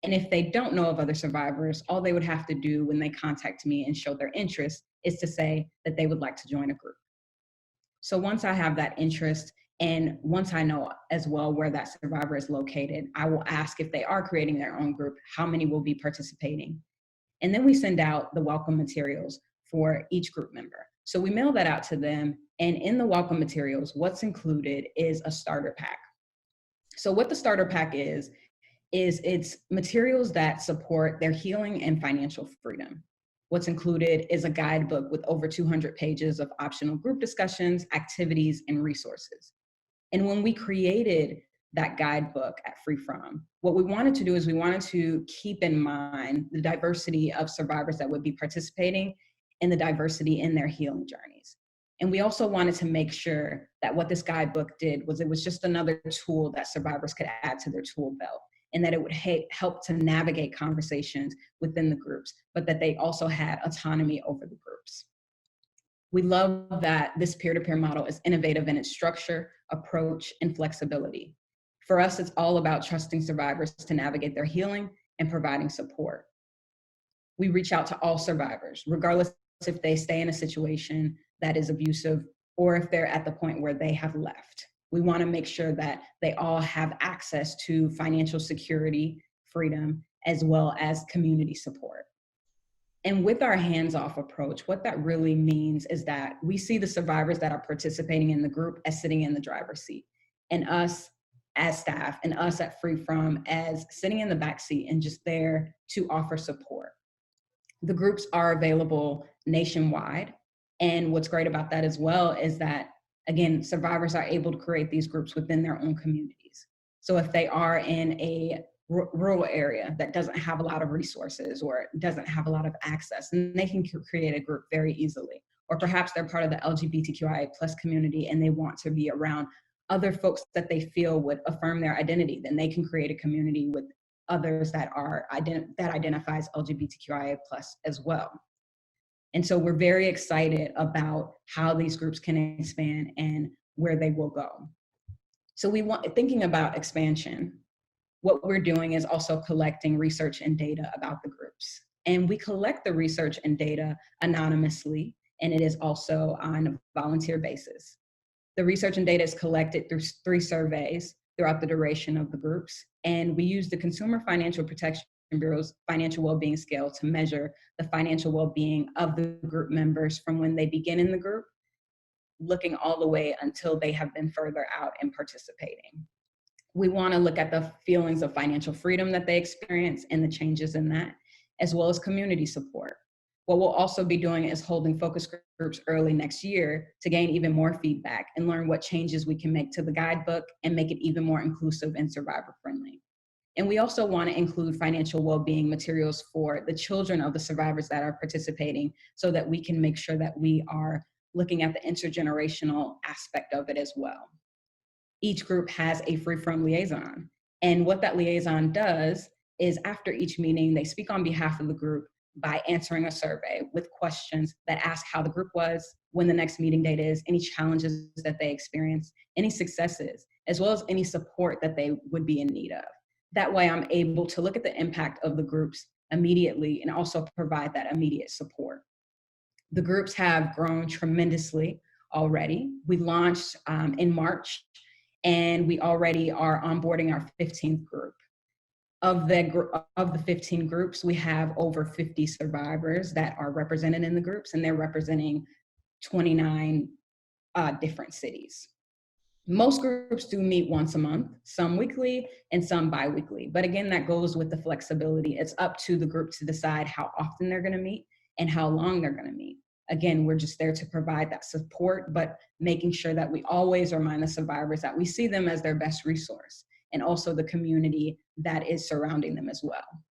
And if they don't know of other survivors, all they would have to do when they contact me and show their interest is to say that they would like to join a group. So once I have that interest, and once I know as well where that survivor is located, I will ask if they are creating their own group, how many will be participating. And then we send out the welcome materials for each group member. So we mail that out to them, and in the welcome materials, what's included is a starter pack. So what the starter pack is it's materials that support their healing and financial freedom. What's included is a guidebook with over 200 pages of optional group discussions, activities, and resources. And when we created that guidebook at Free From, what we wanted to do is we wanted to keep in mind the diversity of survivors that would be participating and the diversity in their healing journeys. And we also wanted to make sure that what this guidebook did was it was just another tool that survivors could add to their tool belt, and that it would help to navigate conversations within the groups, but that they also had autonomy over the groups. We love that this peer-to-peer model is innovative in its structure, approach, and flexibility. For us, it's all about trusting survivors to navigate their healing and providing support. We reach out to all survivors, regardless if they stay in a situation that is abusive or if they're at the point where they have left. We want to make sure that they all have access to financial security, freedom, as well as community support. And with our hands-off approach, what that really means is that we see the survivors that are participating in the group as sitting in the driver's seat, and us as staff and us at Free From as sitting in the back seat and just there to offer support. The groups are available nationwide. And what's great about that as well is that, again, survivors are able to create these groups within their own communities. So if they are in a rural area that doesn't have a lot of resources or doesn't have a lot of access, then they can create a group very easily. Or perhaps they're part of the LGBTQIA+ community and they want to be around other folks that they feel would affirm their identity, then they can create a community with others that are that identifies LGBTQIA+ as well. And so we're very excited about how these groups can expand and where they will go. So thinking about expansion, what we're doing is also collecting research and data about the groups. And we collect the research and data anonymously, and it is also on a volunteer basis. The research and data is collected through 3 surveys throughout the duration of the groups. And we use the Consumer Financial Protection Bureau's financial well-being scale to measure the financial well-being of the group members from when they begin in the group, looking all the way until they have been further out and participating. We want to look at the feelings of financial freedom that they experience and the changes in that, as well as community support. What we'll also be doing is holding focus groups early next year to gain even more feedback and learn what changes we can make to the guidebook and make it even more inclusive and survivor-friendly. And we also want to include financial well-being materials for the children of the survivors that are participating so that we can make sure that we are looking at the intergenerational aspect of it as well. Each group has a Free From liaison. And what that liaison does is after each meeting, they speak on behalf of the group by answering a survey with questions that ask how the group was, when the next meeting date is, any challenges that they experience, any successes, as well as any support that they would be in need of. That way I'm able to look at the impact of the groups immediately and also provide that immediate support. The groups have grown tremendously already. We launched in March, and we already are onboarding our 15th group. Of the 15 groups, we have over 50 survivors that are represented in the groups, and they're representing 29 different cities. Most groups do meet once a month, some weekly and some bi-weekly. But again, that goes with the flexibility. It's up to the group to decide how often they're gonna meet and how long they're gonna meet. Again, we're just there to provide that support, but making sure that we always remind the survivors that we see them as their best resource, and also the community that is surrounding them as well.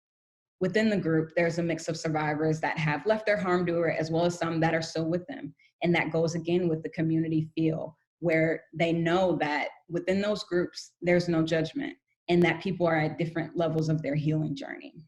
Within the group, there's a mix of survivors that have left their harm doer, as well as some that are still with them. And that goes again with the community feel, where they know that within those groups, there's no judgment, and that people are at different levels of their healing journey.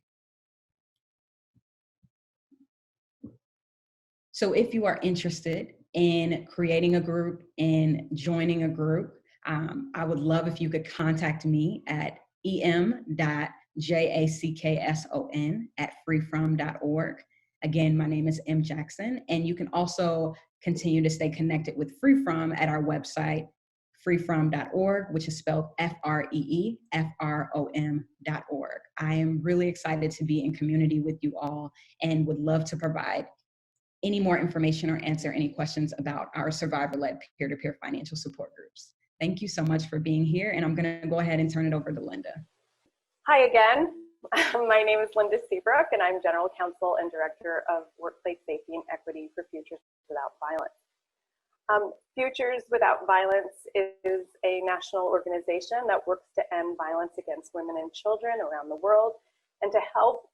So if you are interested in creating a group and joining a group, I would love if you could contact me at em.jackson@freefrom.org. Again, my name is M. Jackson, and you can also continue to stay connected with Free From at our website, freefrom.org, which is spelled FREEFROM.org. I am really excited to be in community with you all and would love to provide any more information or answer any questions about our survivor-led peer-to-peer financial support groups. Thank you so much for being here, and I'm going to go ahead and turn it over to Linda. Hi again. My name is Linda Seabrook, and I'm General Counsel and Director of Workplace Safety and Equity for Futures Without Violence. Futures Without Violence is a national organization that works to end violence against women and children around the world and to help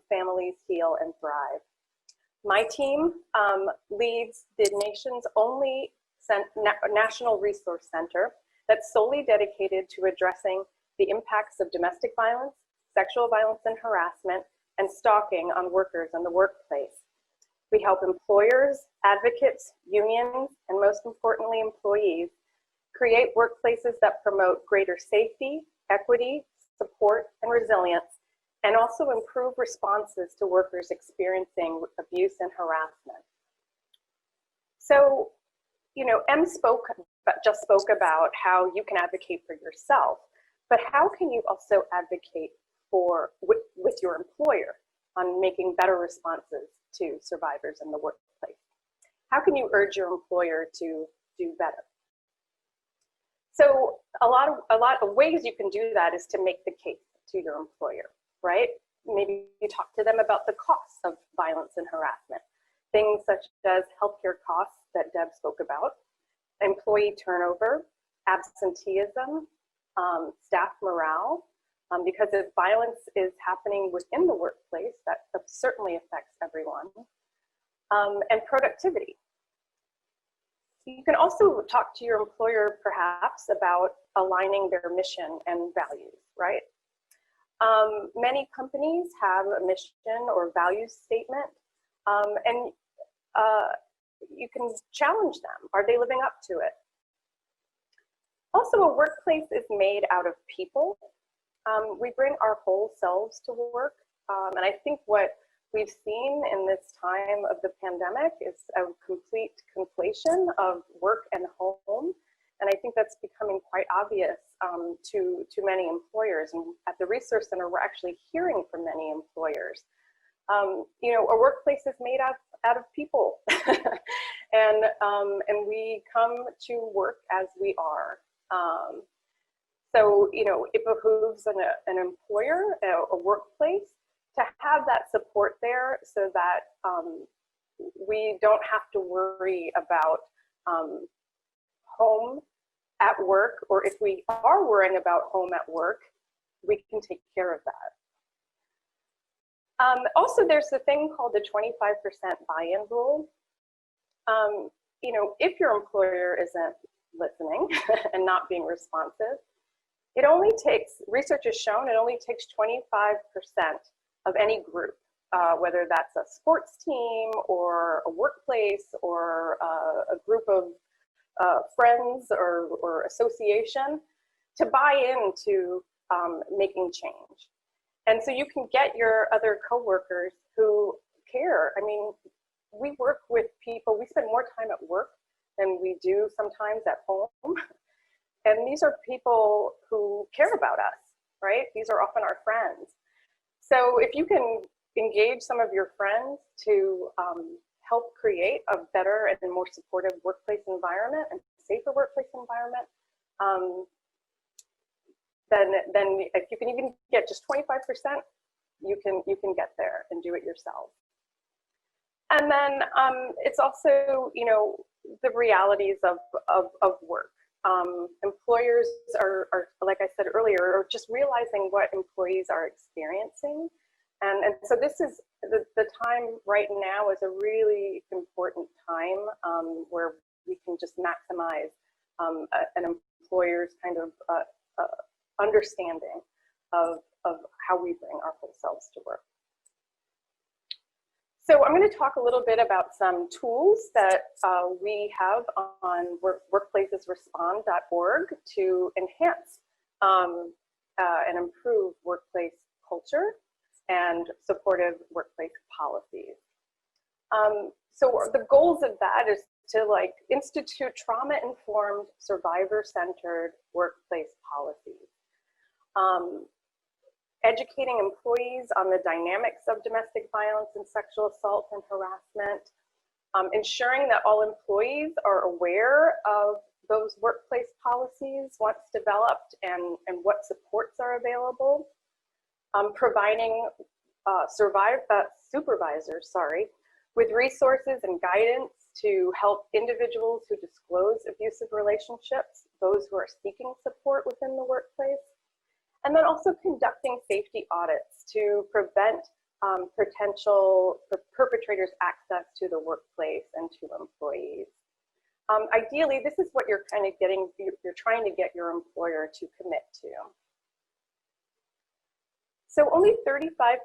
families heal and thrive. My team leads the nation's only National Resource Center that's solely dedicated to addressing the impacts of domestic violence, sexual violence and harassment, and stalking on workers in the workplace. We help employers, advocates, unions, and most importantly, employees create workplaces that promote greater safety, equity, support, and resilience, and also improve responses to workers experiencing abuse and harassment. So, you know, Em just spoke about how you can advocate for yourself, but how can you also advocate with your employer on making better responses to survivors in the workplace? How can you urge your employer to do better? So a lot of ways you can do that is to make the case to your employer, right? Maybe you talk to them about the costs of violence and harassment, things such as healthcare costs that Deb spoke about, employee turnover, absenteeism, staff morale, because if violence is happening within the workplace, that certainly affects everyone, and productivity. You can also talk to your employer perhaps about aligning their mission and values, right? Many companies have a mission or values statement, and you can challenge them. Are they living up to it? Also, a workplace is made out of people. We bring our whole selves to work, and I think what we've seen in this time of the pandemic is a complete conflation of work and home. And I think that's becoming quite obvious to many employers. And at the Resource Center, we're actually hearing from many employers. You know, a workplace is made out of people. and we come to work as we are. So, you know, it behooves an employer, a workplace, to have that support there so that we don't have to worry about home at work, or if we are worrying about home at work, we can take care of that. Also, there's a thing called the 25% buy-in rule. You know, if your employer isn't listening and not being responsive, it only takes, research has shown, it only takes 25% of any group, whether that's a sports team or a workplace or a group of friends or association, to buy into making change. And so you can get your other coworkers who care. I mean, we work with people, we spend more time at work than we do sometimes at home. And these are people who care about us, right? These are often our friends. So if you can engage some of your friends to help create a better and more supportive workplace environment and safer workplace environment, then if you can even get just 25%, you can get there and do it yourself. And then it's also, you know, the realities of work. Employers are, like I said earlier, are just realizing what employees are experiencing. And so this is the time right now is a really important time where we can just maximize an employer's kind of understanding of how we bring our whole selves to work. So I'm going to talk a little bit about some tools that we have on workplacesrespond.org to enhance and improve workplace culture and supportive workplace policies. So the goals of that is to institute trauma-informed, survivor-centered workplace policies. Educating employees on the dynamics of domestic violence and sexual assault and harassment, ensuring that all employees are aware of those workplace policies once developed and what supports are available, providing supervisors with resources and guidance to help individuals who disclose abusive relationships, those who are seeking support within the workplace, and then also conducting safety audits to prevent potential perpetrators' access to the workplace and to employees. Ideally, this is what you're trying to get your employer to commit to. So only 35%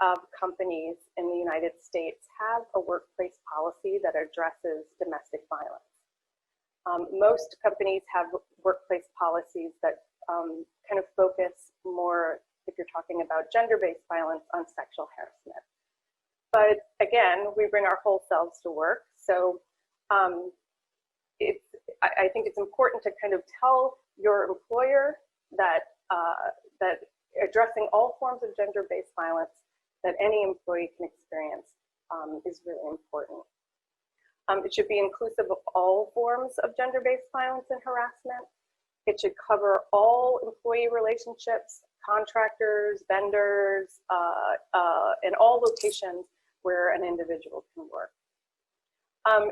of companies in the United States have a workplace policy that addresses domestic violence. Most companies have workplace policies that kind of focus more, if you're talking about gender-based violence on sexual harassment. But again, we bring our whole selves to work. So I think it's important to kind of tell your employer that, that addressing all forms of gender-based violence that any employee can experience is really important. It should be inclusive of all forms of gender-based violence and harassment. It should cover all employee relationships, contractors, vendors, and all locations where an individual can work.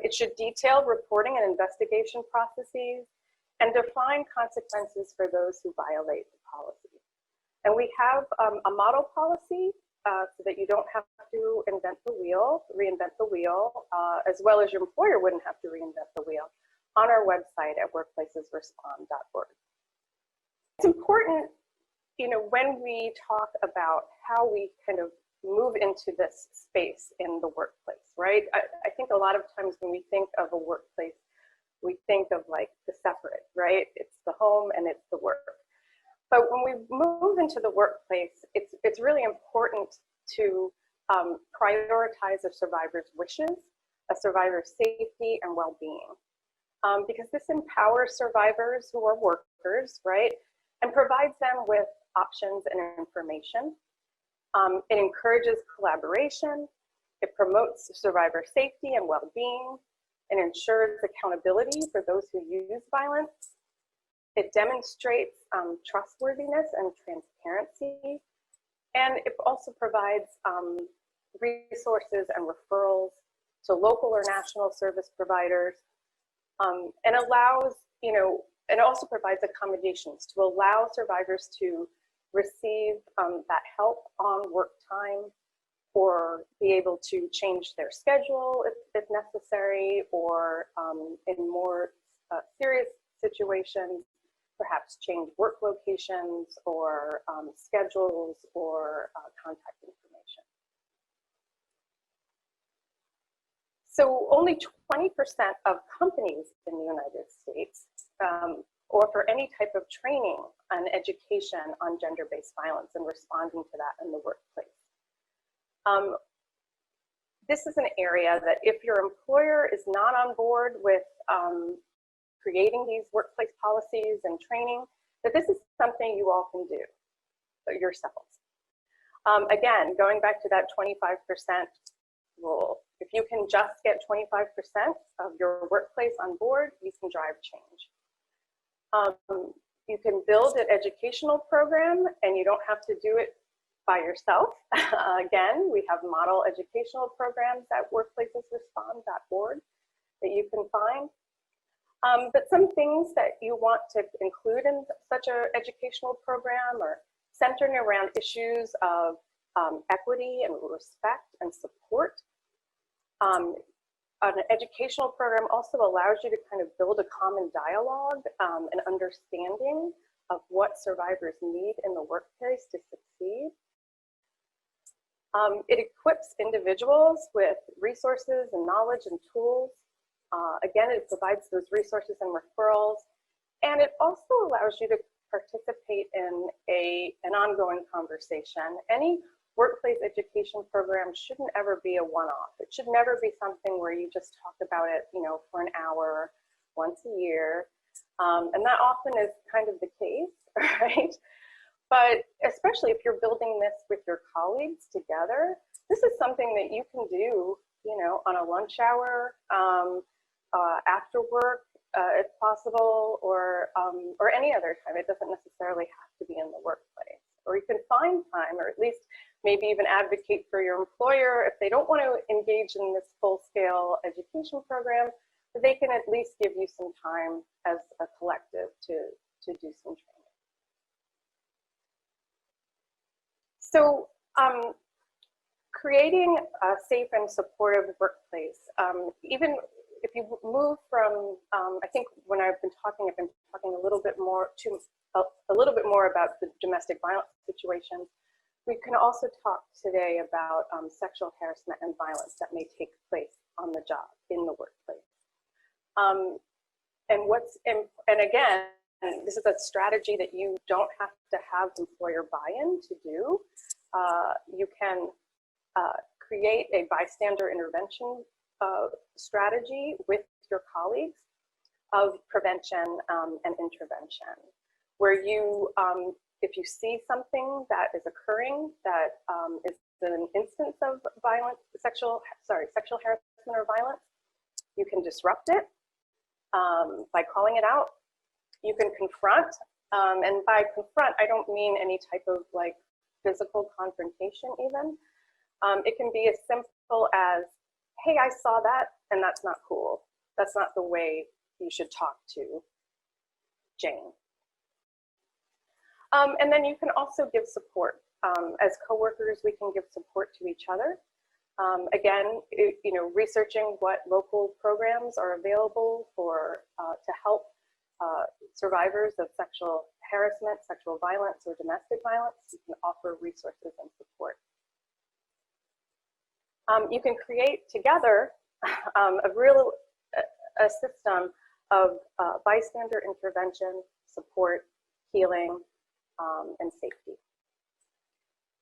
It should detail reporting and investigation processes and define consequences for those who violate the policy. And we have a model policy so that you don't have to reinvent the wheel, as well as your employer wouldn't have to reinvent the wheel, on our website at workplacesrespond.org. It's important, you know, when we talk about how we kind of move into this space in the workplace, right? I think a lot of times when we think of a workplace, we think of like the separate, right? It's the home and it's the work. But when we move into the workplace, it's really important to prioritize a survivor's wishes, a survivor's safety and well-being, because this empowers survivors who are workers, right? And provides them with options and information. It encourages collaboration. It promotes survivor safety and well-being. It ensures accountability for those who use violence. It demonstrates trustworthiness and transparency. And it also provides resources and referrals to local or national service providers, and allows, you know, and also provides accommodations to allow survivors to receive that help on work time, or be able to change their schedule if necessary, or in more serious situations, perhaps change work locations or schedules or contact information. So only 20% of companies in the United States offer any type of training and education on gender-based violence and responding to that in the workplace. This is an area that if your employer is not on board with creating these workplace policies and training, that this is something you all can do yourselves. Again, going back to that 25% rule, if you can just get 25% of your workplace on board, you can drive change. You can build an educational program and you don't have to do it by yourself. Again, we have model educational programs at workplacesrespond.org that you can find. But some things that you want to include in such an educational program are centering around issues of equity and respect and support. An educational program also allows you to kind of build a common dialogue and understanding of what survivors need in the workplace to succeed. It equips individuals with resources and knowledge and tools. Again, it provides those resources and referrals, and it also allows you to participate in an ongoing conversation. Any workplace education program shouldn't ever be a one-off. It should never be something where you just talk about it, you know, for an hour once a year, and that often is kind of the case, right? But especially if you're building this with your colleagues together, this is something that you can do, you know, on a lunch hour, after work, if possible, or any other time. It doesn't necessarily have to be in the workplace. Or you can find time, or at least maybe even advocate for your employer if they don't want to engage in this full-scale education program, that they can at least give you some time as a collective to do some training. So creating a safe and supportive workplace, even if you move from, I think when I've been talking a little bit more about the domestic violence situations. We can also talk today about sexual harassment and violence that may take place on the job, in the workplace. And again, this is a strategy that you don't have to have employer buy-in to do. You can create a bystander intervention strategy with your colleagues of prevention and intervention, where you, if you see something that is occurring that is an instance of violence, sexual harassment or violence, you can disrupt it by calling it out. You can confront, and by confront, I don't mean any type of like physical confrontation even. It can be as simple as, hey, I saw that and that's not cool. That's not the way you should talk to Jane. And then you can also give support. As coworkers, we can give support to each other. Again, researching what local programs are available for to help survivors of sexual harassment, sexual violence, or domestic violence. You can offer resources and support. You can create together a system of bystander intervention, support, healing, and safety.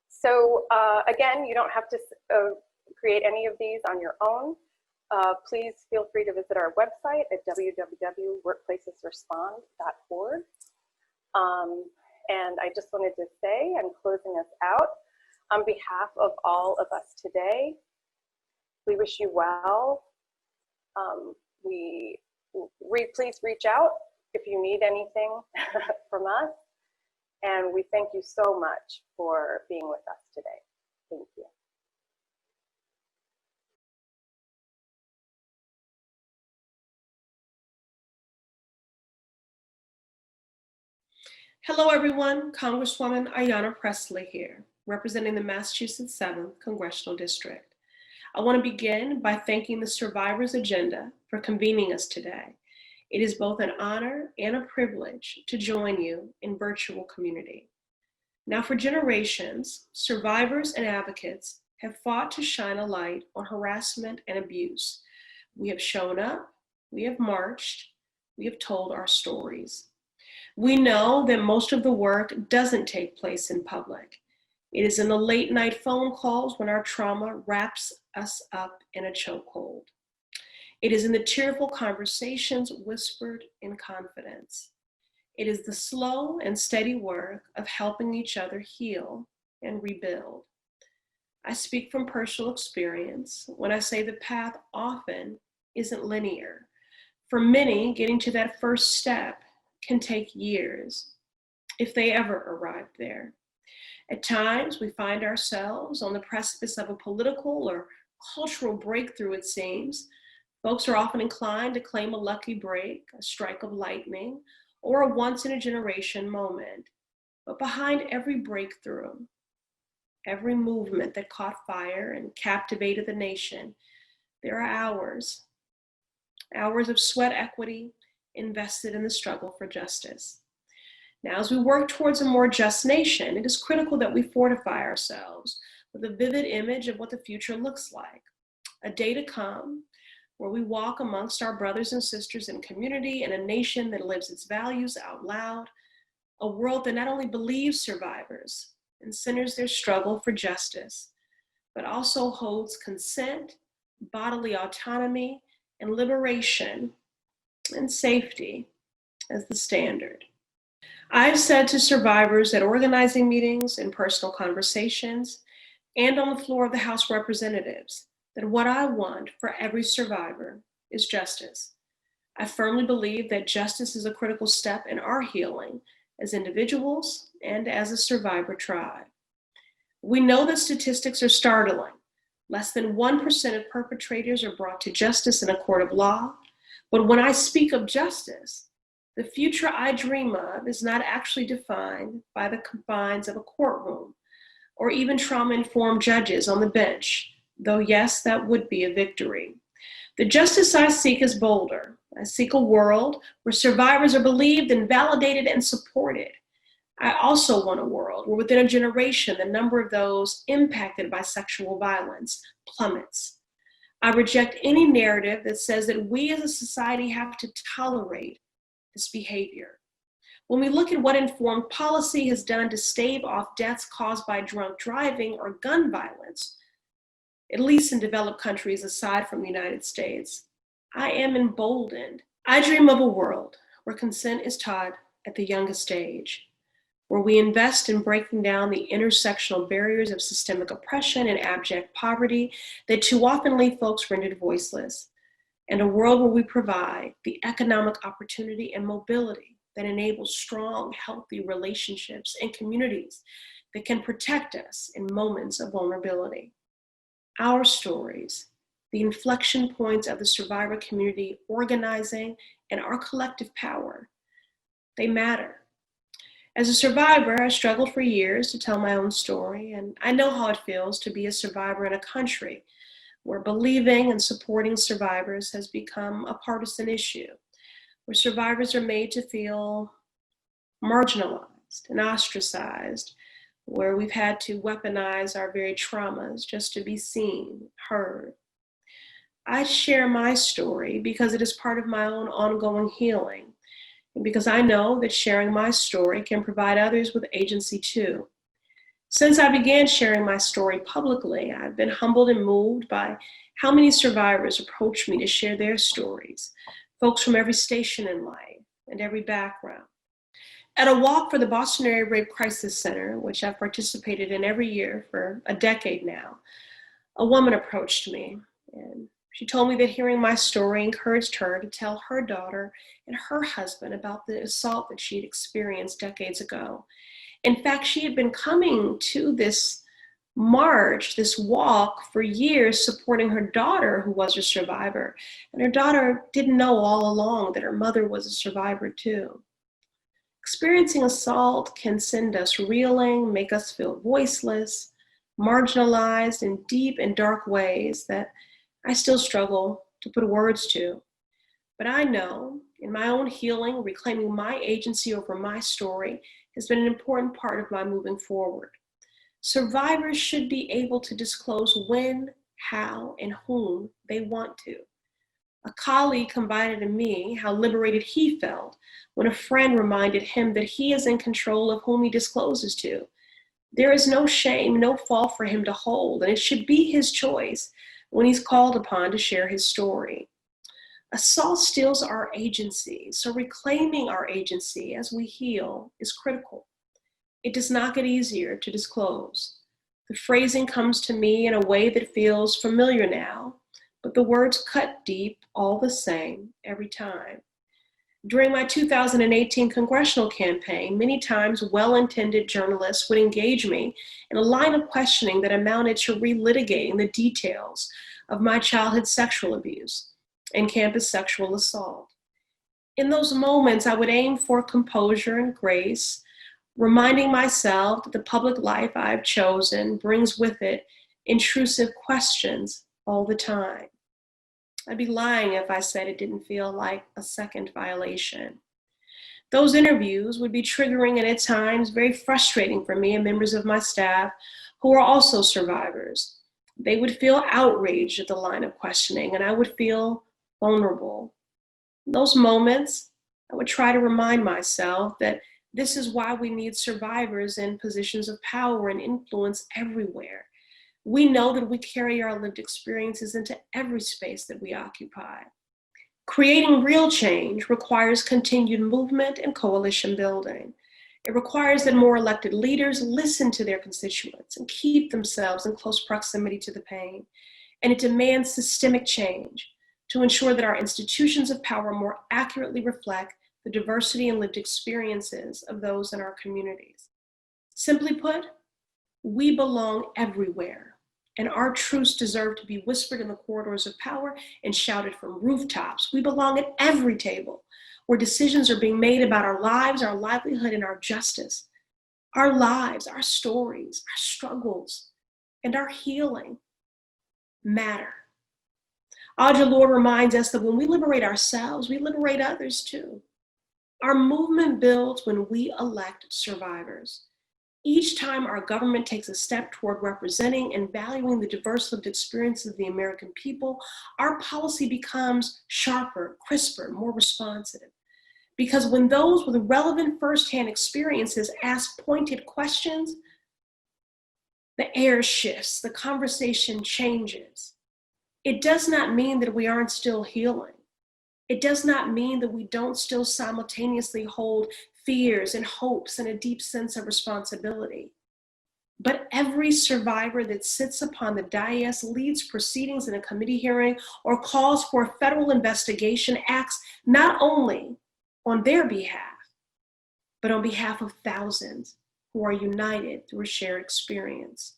So again, you don't have to create any of these on your own. Please feel free to visit our website at www.workplacesrespond.org. And I just wanted to say, I'm closing us out, on behalf of all of us today, we wish you well. Please reach out if you need anything from us. And we thank you so much for being with us today. Thank you. Hello, everyone. Congresswoman Ayanna Pressley here, representing the Massachusetts 7th Congressional District. I want to begin by thanking the Survivors Agenda for convening us today. It is both an honor and a privilege to join you in virtual community. Now, for generations, survivors and advocates have fought to shine a light on harassment and abuse. We have shown up, we have marched, we have told our stories. We know that most of the work doesn't take place in public. It is in the late night phone calls when our trauma wraps us up in a chokehold. It is in the tearful conversations whispered in confidence. It is the slow and steady work of helping each other heal and rebuild. I speak from personal experience when I say the path often isn't linear. For many, getting to that first step can take years, if they ever arrive there. At times, we find ourselves on the precipice of a political or cultural breakthrough, it seems. Folks are often inclined to claim a lucky break, a strike of lightning, or a once-in-a-generation moment. But behind every breakthrough, every movement that caught fire and captivated the nation, there are hours of sweat equity invested in the struggle for justice. Now, as we work towards a more just nation, it is critical that we fortify ourselves with a vivid image of what the future looks like. A day to come where we walk amongst our brothers and sisters in community in a nation that lives its values out loud, a world that not only believes survivors and centers their struggle for justice, but also holds consent, bodily autonomy, and liberation and safety as the standard. I've said to survivors at organizing meetings and personal conversations and on the floor of the House of Representatives that what I want for every survivor is justice. I firmly believe that justice is a critical step in our healing as individuals and as a survivor tribe. We know that statistics are startling. Less than 1% of perpetrators are brought to justice in a court of law. But when I speak of justice, the future I dream of is not actually defined by the confines of a courtroom or even trauma-informed judges on the bench, though yes, that would be a victory. The justice I seek is bolder. I seek a world where survivors are believed and validated and supported. I also want a world where within a generation, the number of those impacted by sexual violence plummets. I reject any narrative that says that we as a society have to tolerate this behavior. When we look at what informed policy has done to stave off deaths caused by drunk driving or gun violence, at least in developed countries aside from the United States, I am emboldened. I dream of a world where consent is taught at the youngest age, where we invest in breaking down the intersectional barriers of systemic oppression and abject poverty that too often leave folks rendered voiceless, and a world where we provide the economic opportunity and mobility that enables strong, healthy relationships and communities that can protect us in moments of vulnerability. Our stories, the inflection points of the survivor community organizing, and our collective power, they matter. As a survivor, I struggled for years to tell my own story, and I know how it feels to be a survivor in a country where believing and supporting survivors has become a partisan issue, where survivors are made to feel marginalized and ostracized, where we've had to weaponize our very traumas just to be seen, heard. I share my story because it is part of my own ongoing healing, and because I know that sharing my story can provide others with agency too. Since I began sharing my story publicly, I've been humbled and moved by how many survivors approach me to share their stories, folks from every station in life and every background. At a walk for the Boston Area Rape Crisis Center, which I've participated in every year for a decade now, a woman approached me, and she told me that hearing my story encouraged her to tell her daughter and her husband about the assault that she had experienced decades ago. In fact, she had been coming to this march, this walk, for years, supporting her daughter, who was a survivor. And her daughter didn't know all along that her mother was a survivor too. Experiencing assault can send us reeling, make us feel voiceless, marginalized in deep and dark ways that I still struggle to put words to. But I know in my own healing, reclaiming my agency over my story has been an important part of my moving forward. Survivors should be able to disclose when, how, and whom they want to. A colleague confided in me how liberated he felt when a friend reminded him that he is in control of whom he discloses to. There is no shame, no fault for him to hold, and it should be his choice when he's called upon to share his story. Assault steals our agency, so reclaiming our agency as we heal is critical. It does not get easier to disclose. The phrasing comes to me in a way that feels familiar now, but the words cut deep all the same every time. During my 2018 congressional campaign, many times well-intended journalists would engage me in a line of questioning that amounted to relitigating the details of my childhood sexual abuse and campus sexual assault. In those moments, I would aim for composure and grace, reminding myself that the public life I've chosen brings with it intrusive questions all the time. I'd be lying if I said it didn't feel like a second violation. Those interviews would be triggering and at times very frustrating for me and members of my staff who are also survivors. They would feel outraged at the line of questioning, and I would feel vulnerable. In those moments, I would try to remind myself that this is why we need survivors in positions of power and influence everywhere. We know that we carry our lived experiences into every space that we occupy. Creating real change requires continued movement and coalition building. It requires that more elected leaders listen to their constituents and keep themselves in close proximity to the pain. And it demands systemic change to ensure that our institutions of power more accurately reflect the diversity and lived experiences of those in our communities. Simply put, we belong everywhere. And our truths deserve to be whispered in the corridors of power and shouted from rooftops. We belong at every table where decisions are being made about our lives, our livelihood, and our justice. Our lives, our stories, our struggles, and our healing matter. Audre Lorde reminds us that when we liberate ourselves, we liberate others too. Our movement builds when we elect survivors. Each time our government takes a step toward representing and valuing the diverse lived experiences of the American people, our policy becomes sharper, crisper, more responsive. Because when those with relevant firsthand experiences ask pointed questions, the air shifts, the conversation changes. It does not mean that we aren't still healing. It does not mean that we don't still simultaneously hold fears and hopes and a deep sense of responsibility. But every survivor that sits upon the dais, leads proceedings in a committee hearing, or calls for a federal investigation acts not only on their behalf, but on behalf of thousands who are united through a shared experience.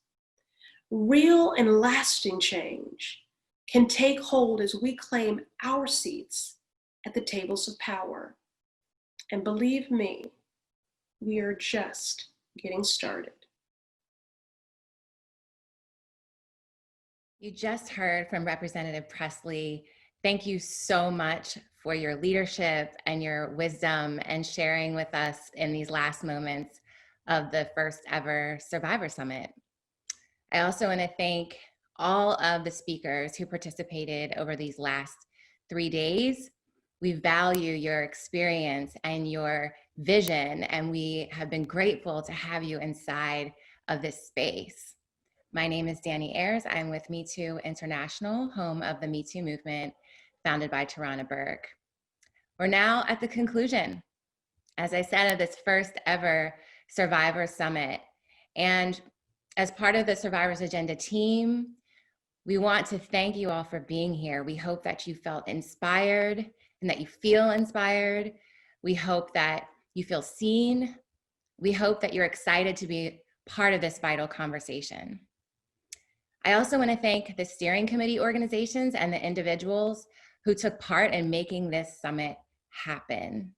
Real and lasting change can take hold as we claim our seats at the tables of power. And believe me, we are just getting started. You just heard from Representative Presley. Thank you so much for your leadership and your wisdom and sharing with us in these last moments of the first ever Survivor Summit. I also want to thank all of the speakers who participated over these last 3 days. We value your experience and your vision, and we have been grateful to have you inside of this space. My name is Danny Ayers. I'm with Me Too International, home of the Me Too movement, founded by Tarana Burke. We're now at the conclusion, as I said, of this first ever Survivor Summit. And as part of the Survivors Agenda team, we want to thank you all for being here. We hope that you felt inspired and that you feel inspired. We hope that you feel seen. We hope that you're excited to be part of this vital conversation. I also want to thank the steering committee organizations and the individuals who took part in making this summit happen.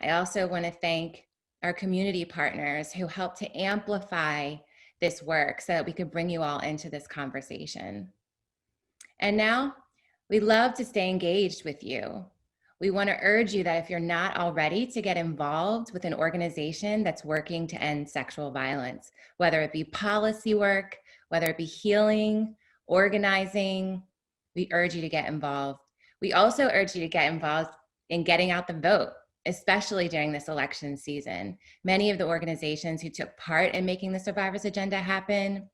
I also want to thank our community partners who helped to amplify this work so that we could bring you all into this conversation. And now, we'd love to stay engaged with you. We want to urge you that if you're not already, to get involved with an organization that's working to end sexual violence, whether it be policy work, whether it be healing, organizing. We urge you to get involved. We also urge you to get involved in getting out the vote, especially during this election season. Many of the organizations who took part in making the Survivors Agenda happen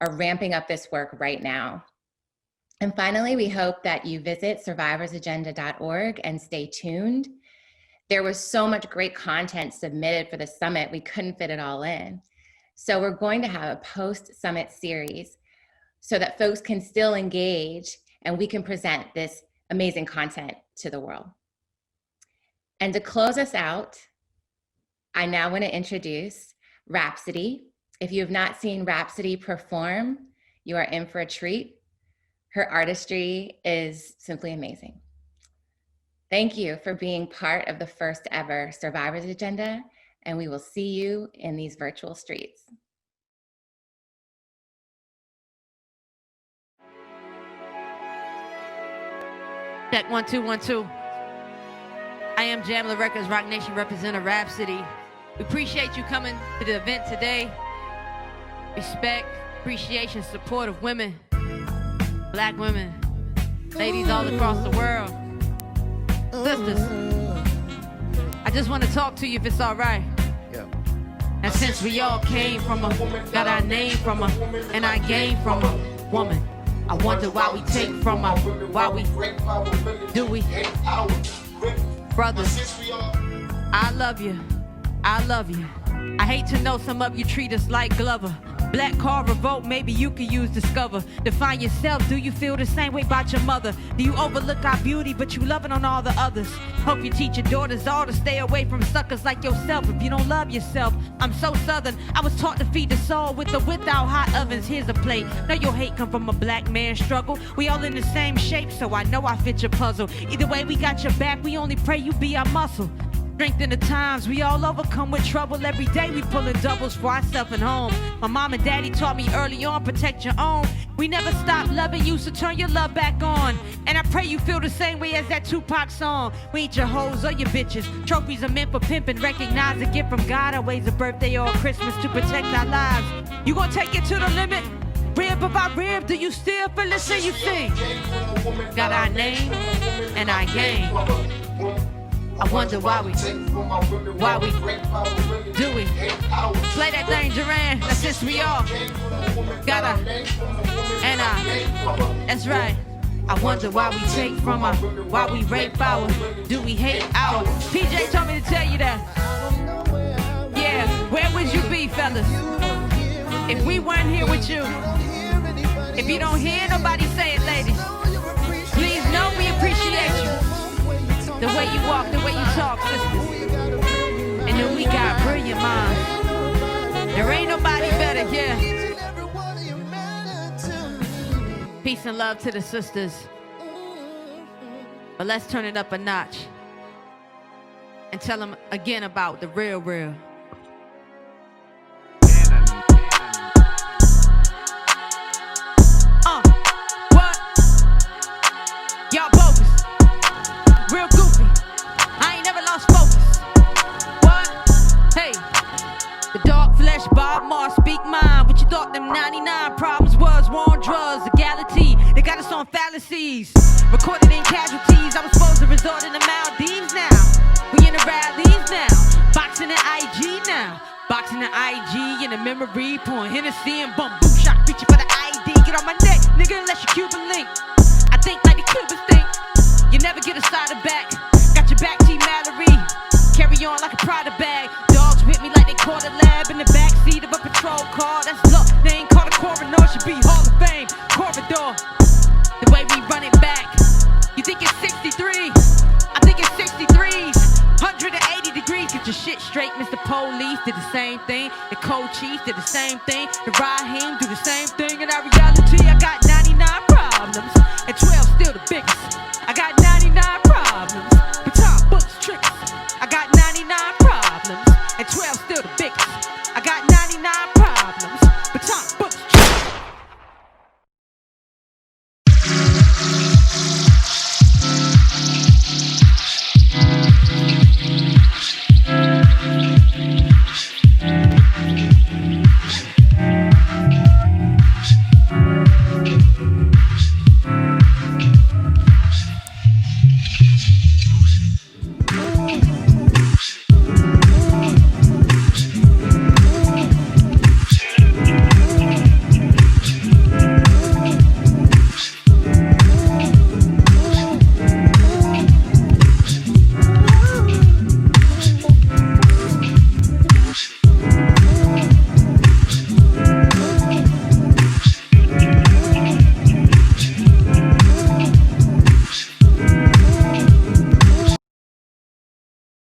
are ramping up this work right now. And finally, we hope that you visit survivorsagenda.org and stay tuned. There was so much great content submitted for the summit, we couldn't fit it all in. So we're going to have a post-summit series so that folks can still engage and we can present this amazing content to the world. And to close us out, I now want to introduce Rhapsody. If you have not seen Rhapsody perform, you are in for a treat. Her artistry is simply amazing. Thank you for being part of the first ever Survivors Agenda, and we will see you in these virtual streets. Check 1 2 1 2. I am Jamla Records, Rock Nation representative Rhapsody. We appreciate you coming to the event today. Respect, appreciation, support of women, Black women, ladies all across the world. Sisters, I just want to talk to you if it's all right. And since we all came from got our name from and I gained from a woman, I wonder why we take from do we? Brothers, I love you. I love you. I hate to know some of you treat us like Glover. Black Card Revolt, maybe you could use Discover. Define yourself, do you feel the same way about your mother? Do you overlook our beauty, but you loving on all the others? Hope you teach your daughters all to stay away from suckers like yourself if you don't love yourself. I'm so Southern, I was taught to feed the soul with or without hot ovens. Here's a plate. Know your hate come from a black man's struggle. We all in the same shape, so I know I fit your puzzle. Either way, we got your back, we only pray you be our muscle. Strength in the times, we all overcome with trouble. Every day we pulling doubles for ourselves and home. My mom and daddy taught me early on, protect your own. We never stop loving you, so turn your love back on. And I pray you feel the same way as that Tupac song. We ain't your hoes or your bitches. Trophies are meant for pimping. Recognize a gift from God, always a birthday or a Christmas to protect our lives. You gonna take it to the limit? Rib by rib, do you still feel the same you sing? Got our name and our game. I wonder why we do we play that thing, Duran? That's just we all gotta, and that's right. I wonder why we take from our, why we rape our, do we hate our? PJ told me to tell you that. Yeah, where would you be, fellas, if we weren't here with you? If you don't hear nobody say it, ladies, please know we appreciate you. The way you walk, the way you talk, sisters. And then we got brilliant minds. There ain't nobody better, yeah. Peace and love to the sisters. But let's turn it up a notch and tell them again about the real. What? Y'all bogus. Real goofy. I ain't never lost focus. What? Hey. The dark flesh, Bob Marr, speak mine. What you thought them 99 problems was? War on drugs, legality. They got us on fallacies. Recorded in casualties. I was supposed to resort in the Maldives now. We in the rallies now. Boxing the IG now. Boxing the IG in the memory. Pouring Hennessy and bum boom shot. Reaching for the ID. Get on my neck, nigga, unless you Cuban link. I think like the Cubans think. You never get a side of back. Got your back, T. Mallory. Carry on like a Prada bag. Dogs with me like they caught a lab in the backseat of a patrol car. That's luck. They ain't called a coroner. Should be Hall of Fame. Corridor. The way we run it back. You think it's 63? I think it's 63s. 180 degrees. Get your shit straight. Mr. Police did the same thing. The co-chief did the same thing. The Raheem do the same thing. In our reality, I got 99 problems. And 12 still the biggest.